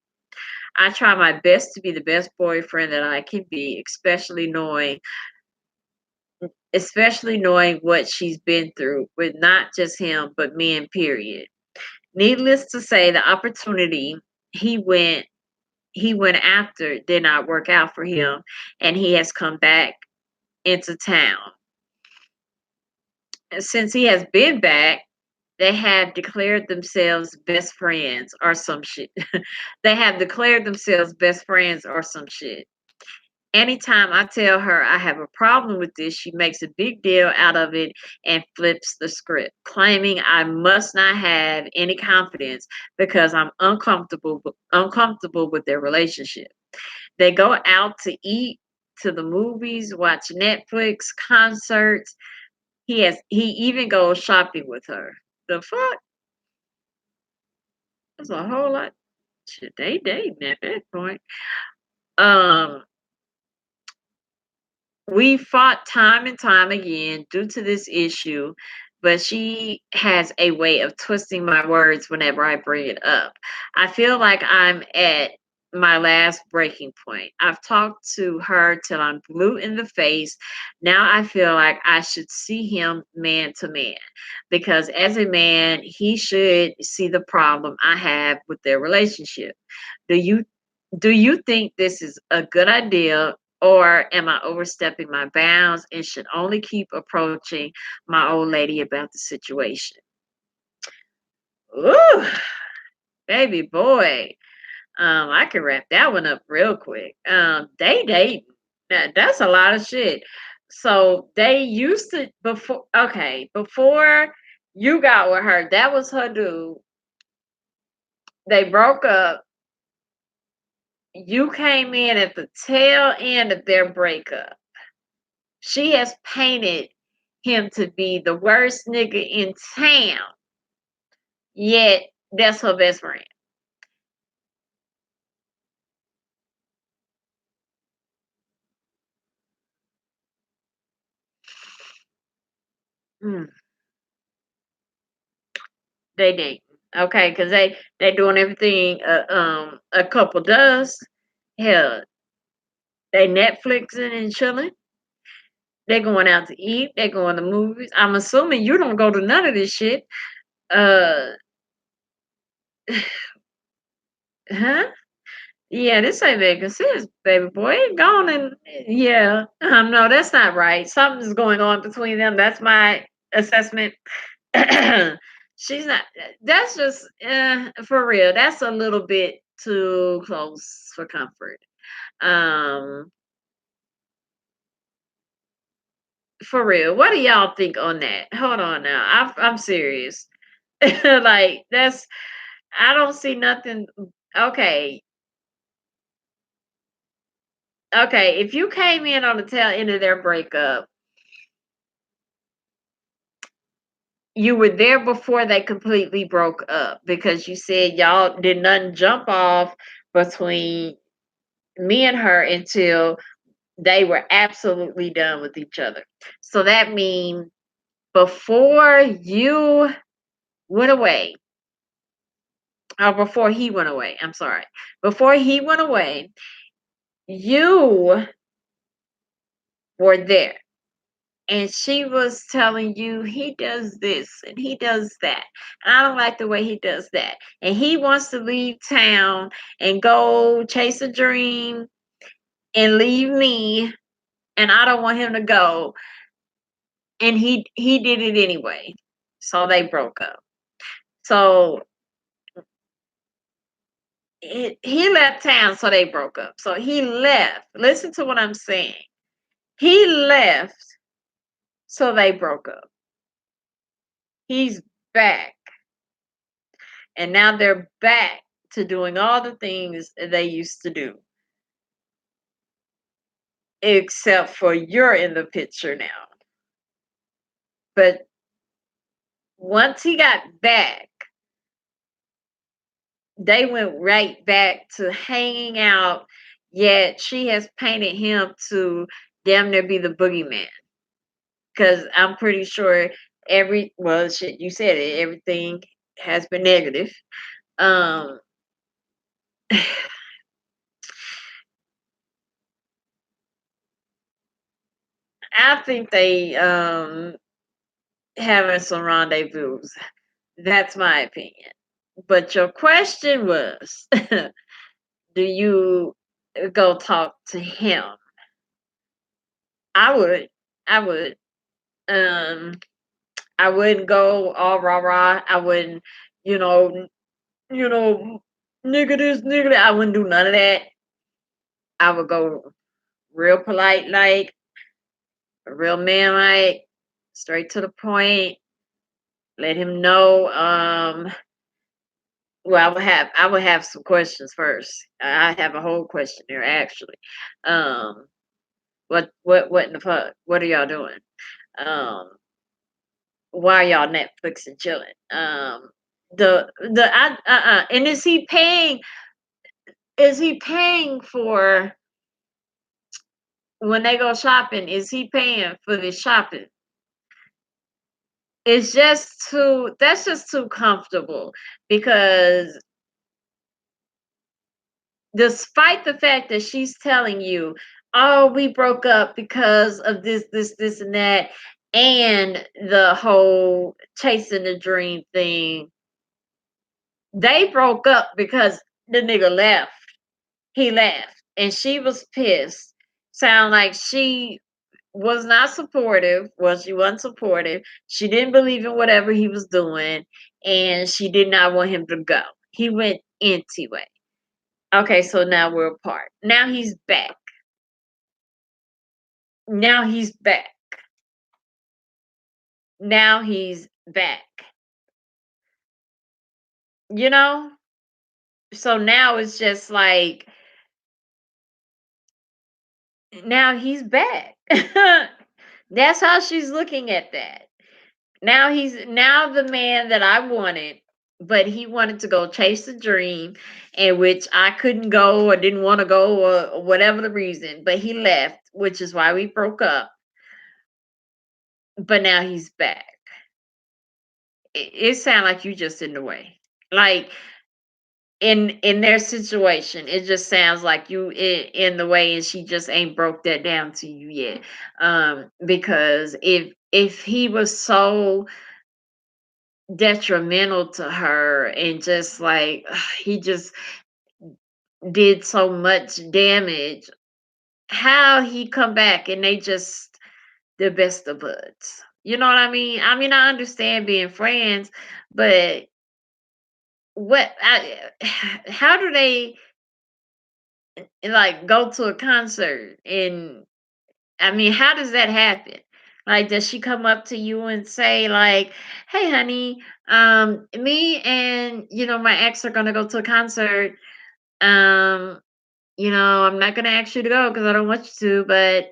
I try my best to be the best boyfriend that I can be, especially knowing what she's been through with not just him, but men, period. Needless to say, the opportunity he went he went after did not work out for him, and he has come back into town. And since he has been back, they have declared themselves best friends or some shit. They have declared themselves best friends or some shit. Anytime I tell her I have a problem with this, she makes a big deal out of it and flips the script, claiming I must not have any confidence because I'm uncomfortable with their relationship. They go out to eat, to the movies, watch Netflix, concerts. He even goes shopping with her. The fuck? That's a whole lot. Shit, they dating at that point. Um, we fought time and time again due to this issue, but she has a way of twisting my words whenever I bring it up. I feel like I'm at my last breaking point. I've talked to her till I'm blue in the face. Now I feel like I should see him man to man because as a man, he should see the problem I have with their relationship. Do you do you think this is a good idea, or am I overstepping my bounds and should only keep approaching my old lady about the situation? Ooh, baby boy. I can wrap that one up real quick. They dating. That's a lot of shit. So they used to before you got with her, that was her dude. They broke up. You came in at the tail end of their breakup. She has painted him to be the worst nigga in town, yet that's her best friend. Mm, they date, okay? Because they doing everything a couple does. Hell, they Netflixing and chilling. They going out to eat. They going to movies. I'm assuming you don't go to none of this shit. Uh, huh? Yeah, this ain't making sense, baby boy. Ain't gone and yeah. No, that's not right. Something's going on between them. That's my assessment. She's not. That's just for real. That's a little bit too close for comfort. Um, for real. What do y'all think on that? Hold on now. I'm serious. Like that's. I don't see nothing. Okay, okay. If you came in on the tail end of their breakup, you were there before they completely broke up because you said y'all did nothing jump off between me and her until they were absolutely done with each other. So that means before you went away, or before he went away, I'm sorry, before he went away, you were there. And she was telling you he does this and he does that. And I don't like the way he does that. And he wants to leave town and go chase a dream and leave me. And I don't want him to go. And he did it anyway. So they broke up. So he left town, so they broke up. So he left. Listen to what I'm saying. He left, so they broke up. He's back. And now they're back to doing all the things they used to do, except for you're in the picture now. But once he got back, they went right back to hanging out. Yet she has painted him to damn near be the boogeyman. Because I'm pretty sure well, shit, you said it, everything has been negative. Um, I think they having some rendezvous. That's my opinion. But your question was, do you go talk to him? I would. I would. Um, I wouldn't go all rah rah. I wouldn't, you know, you know, nigga this, nigga that. I wouldn't do none of that. I would go real polite, like a real man, like straight to the point. Let him know. Well, I would have some questions first. I have a whole questionnaire actually. Um, what in the fuck? What are y'all doing? Um, why y'all Netflix and chilling? And is he paying? Is he paying for when they go shopping? Is he paying for the shopping? It's just too. That's just too comfortable because despite the fact that she's telling you, "Oh, we broke up because of this, and that," and the whole chasing the dream thing, they broke up because the nigga left. He left, and she was pissed. Sound like she was not supportive. Well, she wasn't supportive. She didn't believe in whatever he was doing, and she did not want him to go. He went anyway. Okay, so now we're apart. Now he's back. Now he's back. Now he's back. You know? So now it's just like now he's back. That's how she's looking at that. Now the man that I wanted, but he wanted to go chase a dream, in which I couldn't go or didn't want to go or whatever the reason, but he left, which is why we broke up. But now he's back. It sounds like you just in the way. Like in their situation, it just sounds like you in the way, and she just ain't broke that down to you yet. Because if he was so detrimental to her and just like he just did so much damage, how he come back and they just the best of buds? You know what I mean? I mean, I understand being friends, but how do they like go to a concert? And I mean, how does that happen? Like, does she come up to you and say like, "Hey honey, me and my ex are going to go to a concert. um I'm not going to ask you to go because I don't want you to, but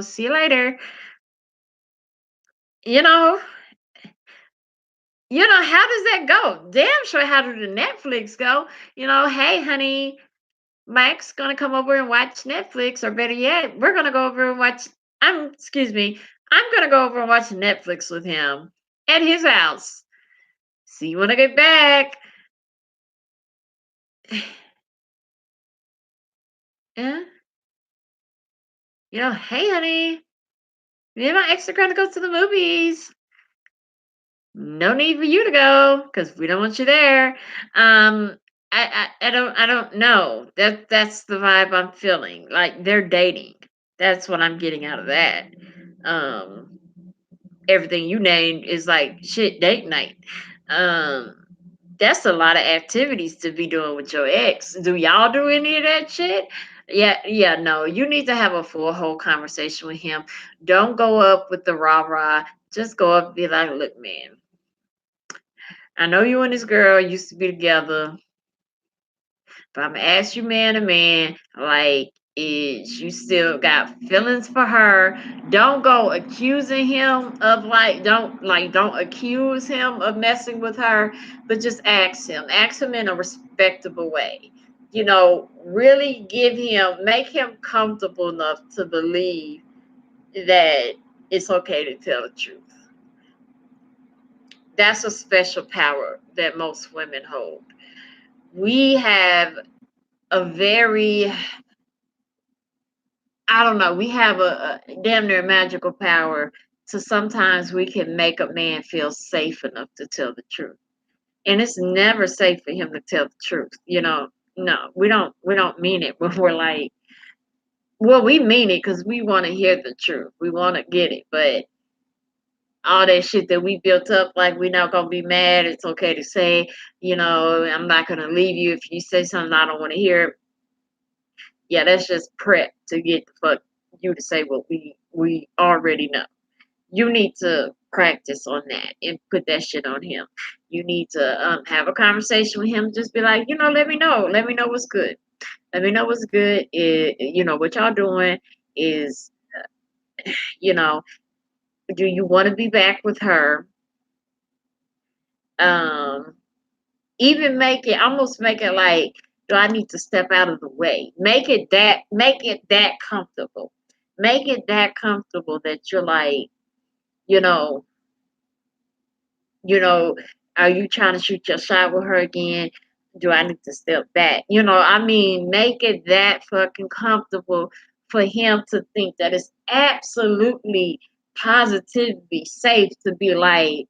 see you later." you know how does that go? Damn sure how did the Netflix go? Hey honey, Mike's gonna come over and watch Netflix, or better yet, we're gonna go over and watch. Excuse me, I'm gonna go over and watch Netflix with him at his house. See you when I get back. Yeah, hey honey, me and my ex are gonna go to the movies. No need for you to go because we don't want you there. I don't know. That's the vibe I'm feeling. Like they're dating. That's what I'm getting out of that. Um, Everything you named is like shit date night. Um, that's a lot of activities to be doing with your ex. Do y'all do any of that shit? Yeah, yeah, no. You need to have a full whole conversation with him. Don't go up with the rah rah. Just go up and be like, look, man, I know you and this girl used to be together, but I'm gonna ask you man to man, like, is you still got feelings for her? Don't go accusing him of don't accuse him of messing with her, but just ask him. Ask him in a respectable way. Really make him comfortable enough to believe that it's okay to tell the truth. That's a special power that most women hold. We have a very I don't know. We have a damn near magical power to sometimes we can make a man feel safe enough to tell the truth. And it's never safe for him to tell the truth. No, we don't mean it when we're like, well, we mean it because we want to hear the truth. We want to get it, but all that shit that we built up, like we're not gonna be mad. It's okay to say, I'm not gonna leave you if you say something I don't want to hear. Yeah, that's just prep to get the fuck you to say what we already know. You need to practice on that and put that shit on him. You need to have a conversation with him. Just be like, let me know. Let me know what's good. Let me know what's good. What y'all doing is, you know, do you want to be back with her? Um, Even almost make it like, do I need to step out of the way? Make it that comfortable. Make it that comfortable that you're like, you know, you know, are you trying to shoot your shot with her again? Do I need to step back? I mean, make it that fucking comfortable for him to think that it's absolutely positively safe to be like,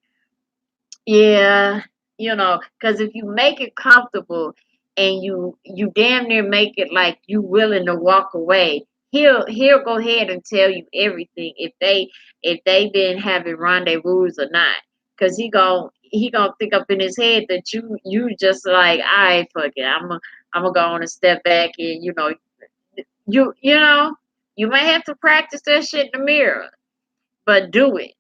yeah, because if you make it comfortable and you damn near make it like you willing to walk away, he'll go ahead and tell you everything if they been having rendezvous or not. Cause he gonna think up in his head that you just like, all right, fuck it, I'm gonna go on and step back and you may have to practice that shit in the mirror, but do it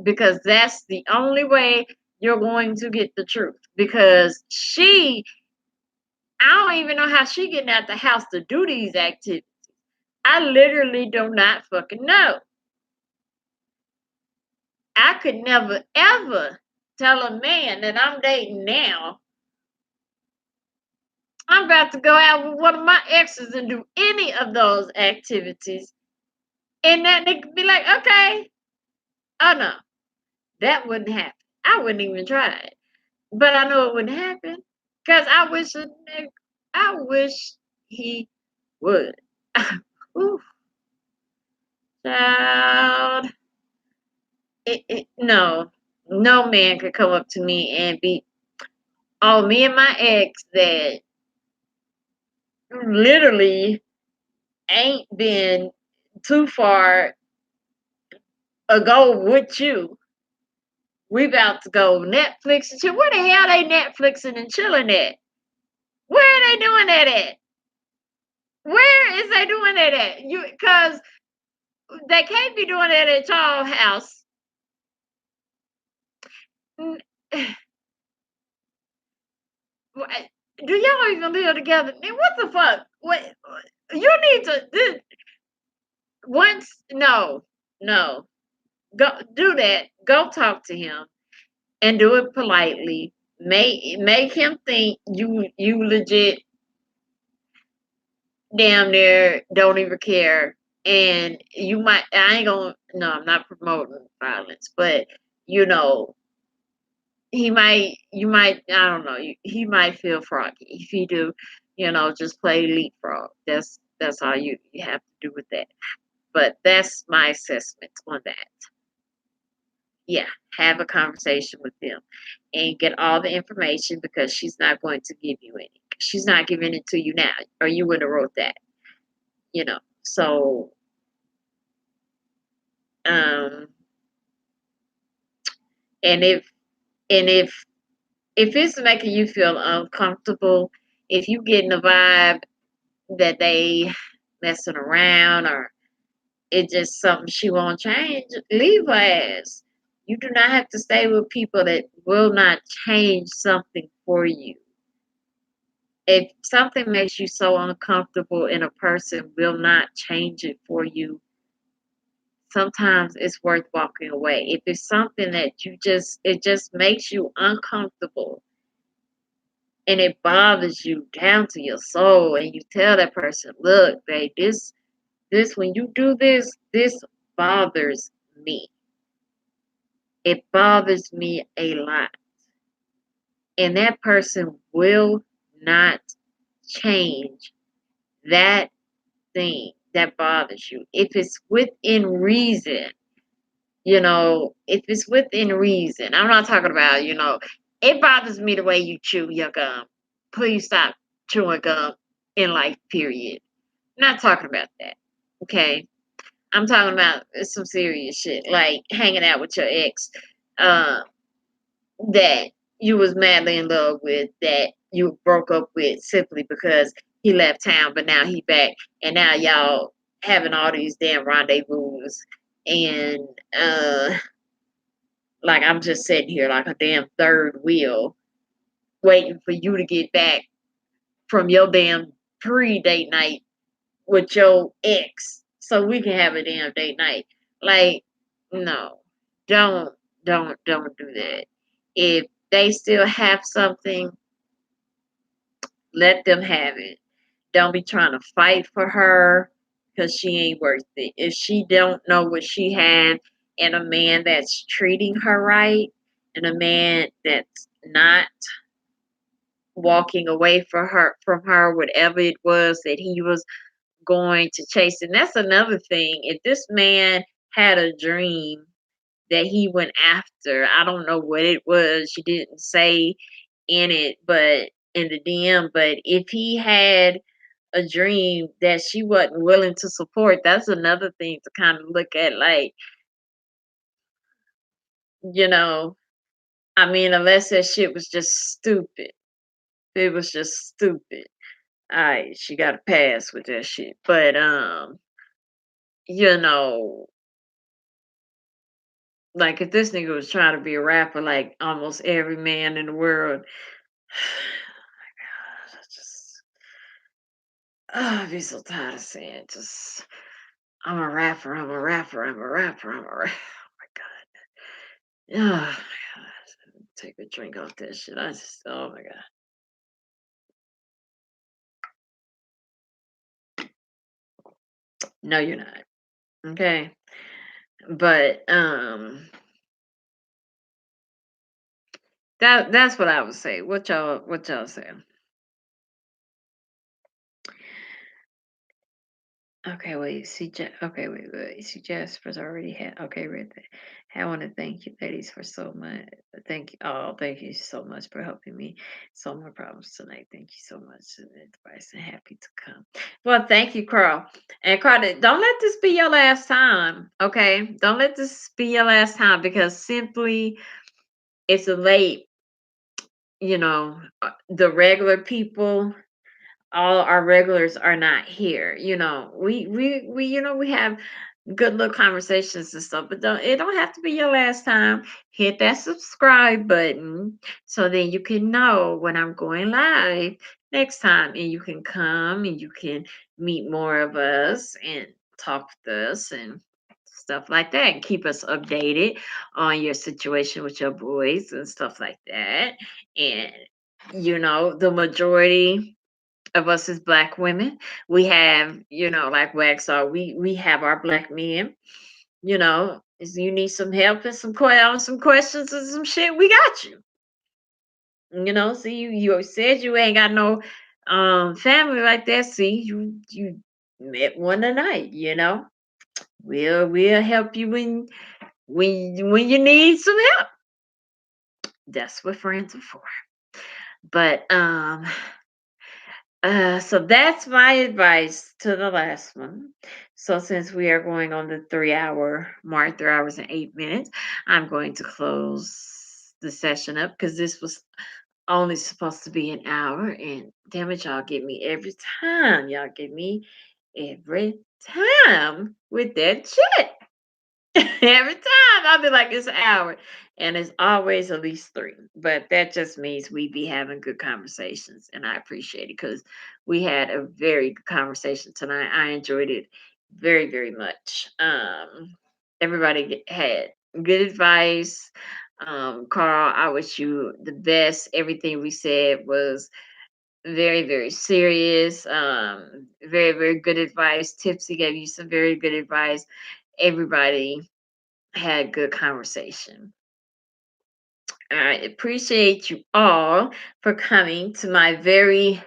because that's the only way you're going to get the truth. Because I don't even know how she getting out the house to do these activities. I literally do not fucking know. I could never ever tell a man that I'm dating now I'm about to go out with one of my exes and do any of those activities, and that nigga be like, okay, oh no, that wouldn't happen. I wouldn't even try it. But I know it wouldn't happen because I wish he would. Ooh, child. No, no man could come up to me and be, oh, me and my ex that literally ain't been too far ago with you. We about to go Netflix and chill. Where the hell they Netflixing and chilling at? Where are they doing that at? Where is they doing that at? Because they can't be doing that at y'all house. N- Do y'all even live together? What the fuck? What you need to once? No, no. Go do that. Go talk to him and do it politely. Make him think you legit damn near don't even care. And you might. I ain't gonna. No, I'm not promoting violence, but you know you might, I don't know, he might feel froggy if you do, just play leapfrog. That's all you have to do with that. But that's my assessment on that. Yeah, have a conversation with them and get all the information because she's not going to give you any. She's not giving it to you now, or you would have wrote that, So, um, and if it's making you feel uncomfortable, if you getting the vibe that they messing around or it's just something she won't change, leave her ass. You do not have to stay with people that will not change something for you. If something makes you so uncomfortable and a person will not change it for you, sometimes it's worth walking away. If it's something that it just makes you uncomfortable and it bothers you down to your soul and you tell that person, look, babe, this when you do this bothers me. It bothers me a lot. And that person will not change that thing. that bothers you. If it's within reason, if it's within reason, I'm not talking about, it bothers me the way you chew your gum. Please stop chewing gum in life, period. Not talking about that. Okay. I'm talking about some serious shit, like hanging out with your ex, uh, that you was madly in love with, that you broke up with simply because he left town, but now he back, and now y'all having all these damn rendezvous, and like I'm just sitting here like a damn third wheel, waiting for you to get back from your damn pre-date night with your ex so we can have a damn date night. Like, no, don't, don't do that. If they still have something, let them have it. Don't be trying to fight for her because she ain't worth it. If she don't know what she had in a man that's treating her right, and a man that's not walking away from her, whatever it was that he was going to chase. And that's another thing. If this man had a dream that he went after, I don't know what it was. She didn't say in it, but in the DM, but if he had a dream that she wasn't willing to support, that's another thing to kind of look at. Like, you know, I mean, unless that shit was just stupid. It was just stupid. She got a pass with that shit. But you know, like if this nigga was trying to be a rapper like almost every man in the world, I just I'd be so tired of saying just I'm a rapper, I'm a rapper, I'm a rapper, I'm a rapper. Oh my god. Oh my god. Take a drink off that shit. Oh my god. No, you're not. Okay. But that's what I would say. What y'all say? Okay, wait. Okay, wait. See, Jasper's already had. Okay, read that. I want to thank you, ladies, for so much. Thank you. Oh, thank you so much for helping me solve my problems tonight. Thank you so much for the advice and happy to come. Well, thank you, Carl. And Carl, don't let this be your last time. Okay, don't let this be your last time because simply it's a late. The regular people, all our regulars are not here. We have good little conversations and stuff, but it don't have to be your last time. Hit that subscribe button so then you can know when I'm going live next time, and you can come and you can meet more of us and talk with us and stuff like that, and keep us updated on your situation with your boys and stuff like that. And the majority of us as black women, we have, like Wax are, we have our black men, if you need some help and some questions and some shit, we got you. See, you said you ain't got no family like that. See, you met one tonight, we'll help you when you need some help. That's what friends are for. But so that's my advice to the last one. So since we are going on the 3 hour mark, 3 hours and 8 minutes, I'm going to close the session up because this was only supposed to be an hour. And damn it, y'all get me every time. Y'all get me every time with that shit. Every time I'll be like, it's an hour. And it's always at least three. But that just means we be having good conversations. And I appreciate it because we had a very good conversation tonight. I enjoyed it very, very much. Everybody had good advice. Carl, I wish you the best. Everything we said was very, very serious. Very, very good advice. Tipsy gave you some very good advice. Everybody had good conversation. I appreciate you all for coming to my very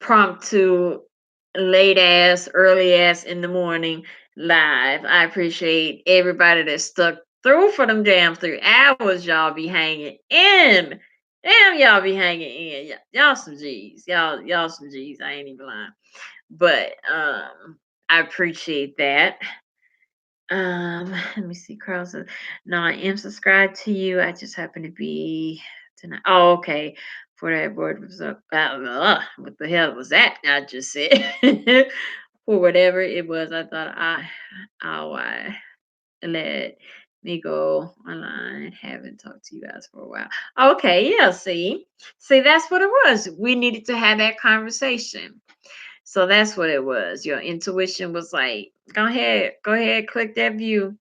promptu late ass, early ass in the morning live. I appreciate everybody that stuck through for them damn 3 hours. Y'all be hanging in. Damn, y'all be hanging in. Y'all some G's. Y'all some G's. I ain't even lying. But I appreciate that. Let me see. Carl says, no, I am subscribed to you. I just happen to be tonight. Oh, okay. For that word was up. What the hell was that I just said? For whatever it was, I thought I let me go online. Haven't talked to you guys for a while. Okay, yeah, see, that's what it was. We needed to have that conversation. So that's what it was. Your intuition was like, go ahead, click that view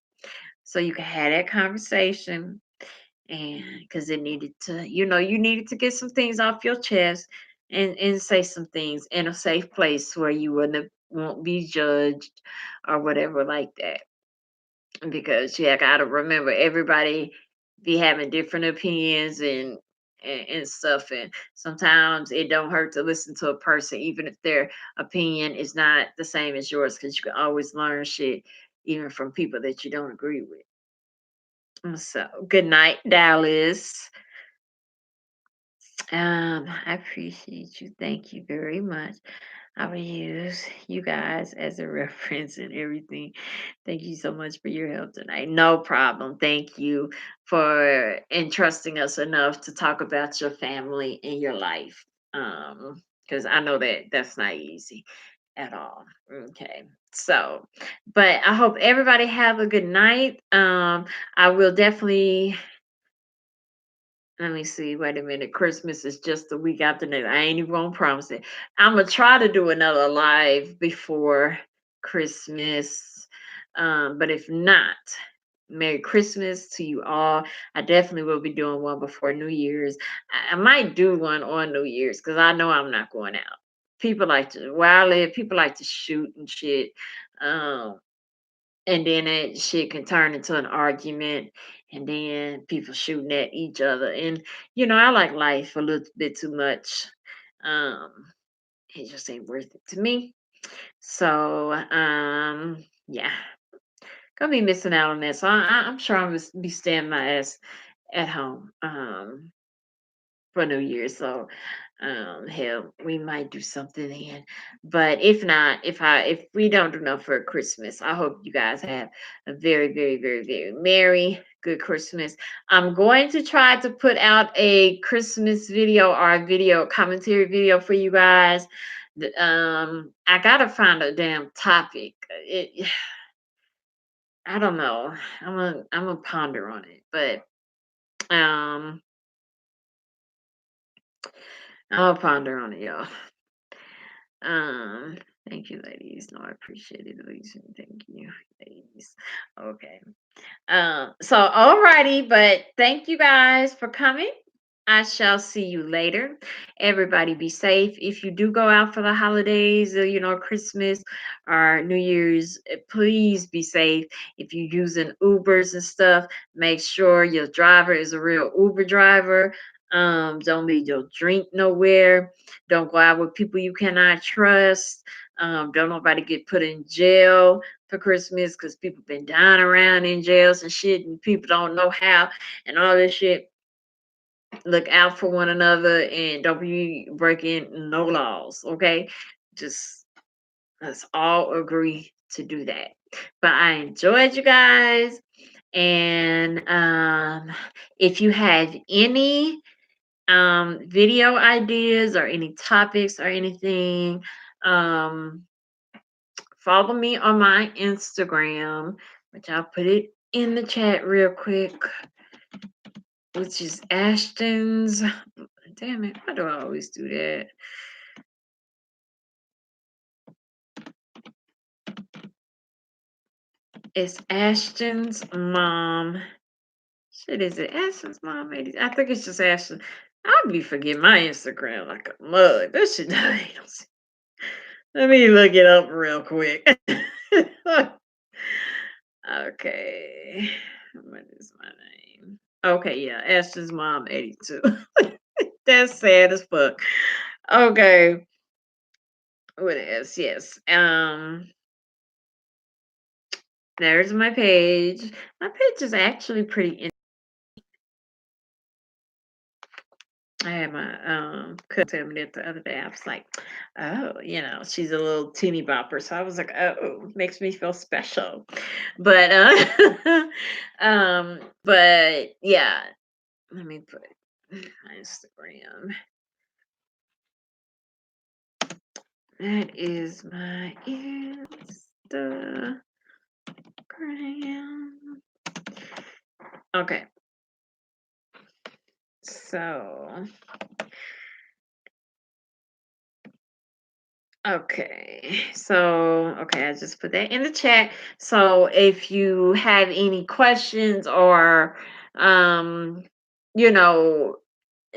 so you can have that conversation. And because it needed to, you needed to get some things off your chest and say some things in a safe place where you won't be judged or whatever like that. Because yeah, I gotta remember everybody be having different opinions and stuff, and sometimes it don't hurt to listen to a person even if their opinion is not the same as yours, because you can always learn shit even from people that you don't agree with. So good night, Dallas. I appreciate you. Thank you very much. I will use you guys as a reference and everything. Thank you so much for your help tonight. No problem. Thank you for entrusting us enough to talk about your family and your life. Because I know that that's not easy at all. Okay. So, but I hope everybody have a good night. I will definitely, let me see. Wait a minute. Christmas is just a week after next. I ain't even gonna promise it. I'm gonna try to do another live before Christmas. But if not, Merry Christmas to you all. I definitely will be doing one before New Year's. I might do one on New Year's because I know I'm not going out. People like to, where I live, people like to shoot and shit. Um, and then that shit can turn into an argument, and then people shooting at each other. And I like life a little bit too much. um it just ain't worth it to me. So yeah, gonna be missing out on that. So I'm sure I'm gonna be staying my ass at home for New Year. So hell, we might do something then. But if not, if we don't do enough for Christmas, I hope you guys have a very, very, very, very merry good Christmas. I'm going to try to put out a Christmas video or a video commentary video for you guys. I gotta find a damn topic. I don't know. I'm gonna ponder on it, but um I'll ponder on it, y'all. Um, Thank you, ladies. No, I appreciate it, ladies. Thank you, ladies. Okay. So alrighty, but thank you guys for coming. I shall see you later. Everybody be safe. If you do go out for the holidays, Christmas or New Year's, please be safe. If you're using Ubers and stuff, make sure your driver is a real Uber driver. Don't leave your drink nowhere. Don't go out with people you cannot trust. Don't nobody get put in jail for Christmas because people been dying around in jails and shit, and people don't know how and all this shit. Look out for one another and don't be breaking no laws, okay? Just let's all agree to do that. But I enjoyed you guys. And if you have any video ideas or any topics or anything, um follow me on my Instagram, which I'll put it in the chat real quick, which is Ashton's. Damn it, why do I always do that? It's Ashton's mom. Shit, is it Ashton's mom? Maybe I think it's just Ashton. I'll be forgetting my Instagram like a mug. This shit. Let me look it up real quick. Okay. What is my name? Okay, yeah, Ashton's mom 82. That's sad as fuck. Okay. what else? Yes. There's my page. My page is actually pretty. I had my cousin tell me that the other day. I was like, oh, she's a little teeny bopper. So I was like, oh, makes me feel special. But but yeah, let me put my Instagram. That is my Instagram. Okay. So okay, I just put that in the chat. So if you have any questions or um, you know,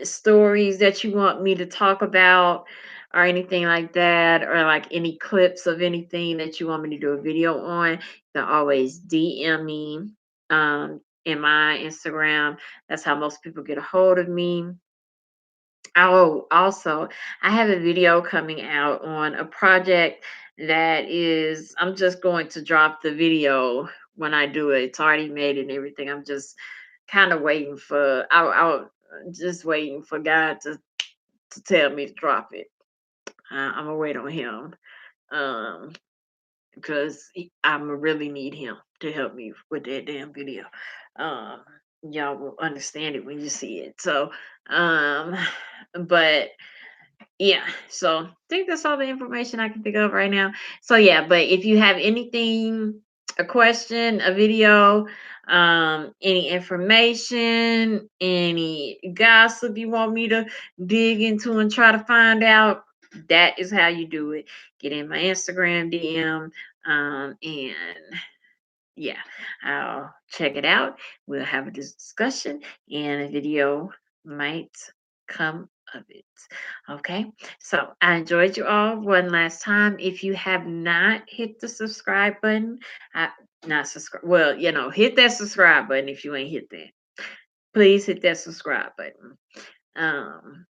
stories that you want me to talk about or anything like that, or like any clips of anything that you want me to do a video on, you can always DM me in my Instagram. That's how most people get a hold of me. Oh, also, I have a video coming out on a project that is, I'm just going to drop the video when I do it. It's already made and everything. I'm just kind of waiting for, I'll just waiting for God to tell me to drop it. I'm gonna wait on him. Um, because I'm really need him to help me with that damn video. Um, y'all will understand it when you see it. So, um, but yeah, so I think that's all the information I can think of right now. So yeah, but if you have anything, a question, a video, any information, any gossip you want me to dig into and try to find out, that is how you do it. Get in my Instagram DM, and yeah, I'll check it out. We'll have a discussion, and a video might come of it. Okay, so I enjoyed you all one last time. If you have not hit the subscribe button, not subscribe, well, hit that subscribe button if you ain't hit that. Please hit that subscribe button. Um,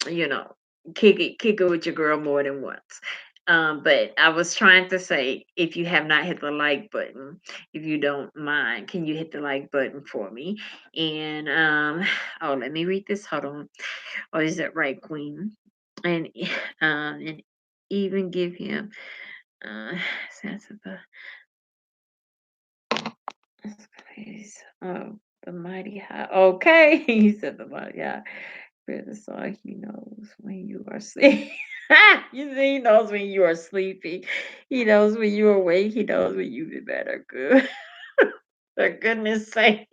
you know, kick it with your girl more than once. But I was trying to say, if you have not hit the like button, if you don't mind, can you hit the like button for me? And oh, let me read this. Hold on. Oh, is that right, Queen? And and even give him sense of please. Oh, the mighty high. Okay, he said the mighty high. Better song. He knows when you are sleepy. You see, he knows when you are sleepy. He knows when you are awake. He knows when you've been better. Good. For goodness sake.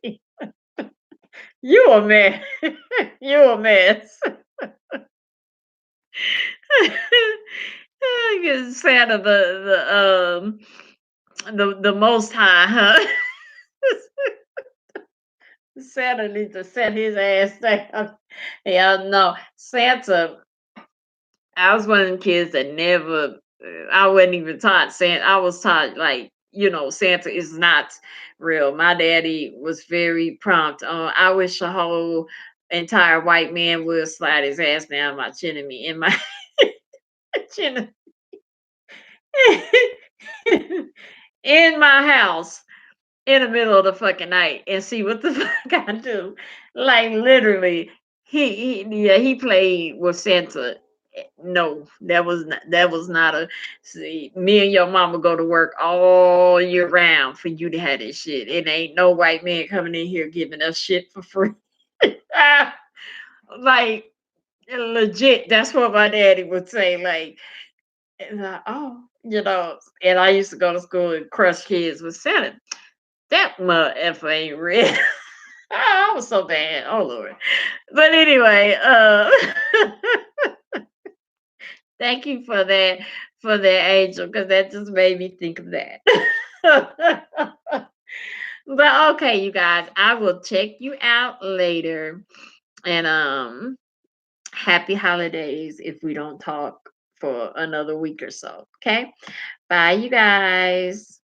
You a mess. You a mess. I get sad of the most high, huh? Santa needs to set his ass down. Yeah, no. Santa, I was one of the kids that never, I wasn't even taught Santa. I was taught, like, Santa is not real. My daddy was very prompt on, I wish a whole entire white man would slide his ass down my chin and me in my chin in my house in the middle of the fucking night and see what the fuck I do. Like literally, yeah, he played with Santa. No, that was not a see. Me and your mama go to work all year round for you to have this shit. It ain't no white man coming in here giving us shit for free. Ah, like legit, that's what my daddy would say. Like, oh, and I used to go to school and crush kids with Santa. That motherfucker ain't real. I was so bad. Oh Lord. But anyway, thank you for that angel, because that just made me think of that. But okay, you guys, I will check you out later. And happy holidays if we don't talk for another week or so. Okay. Bye, you guys.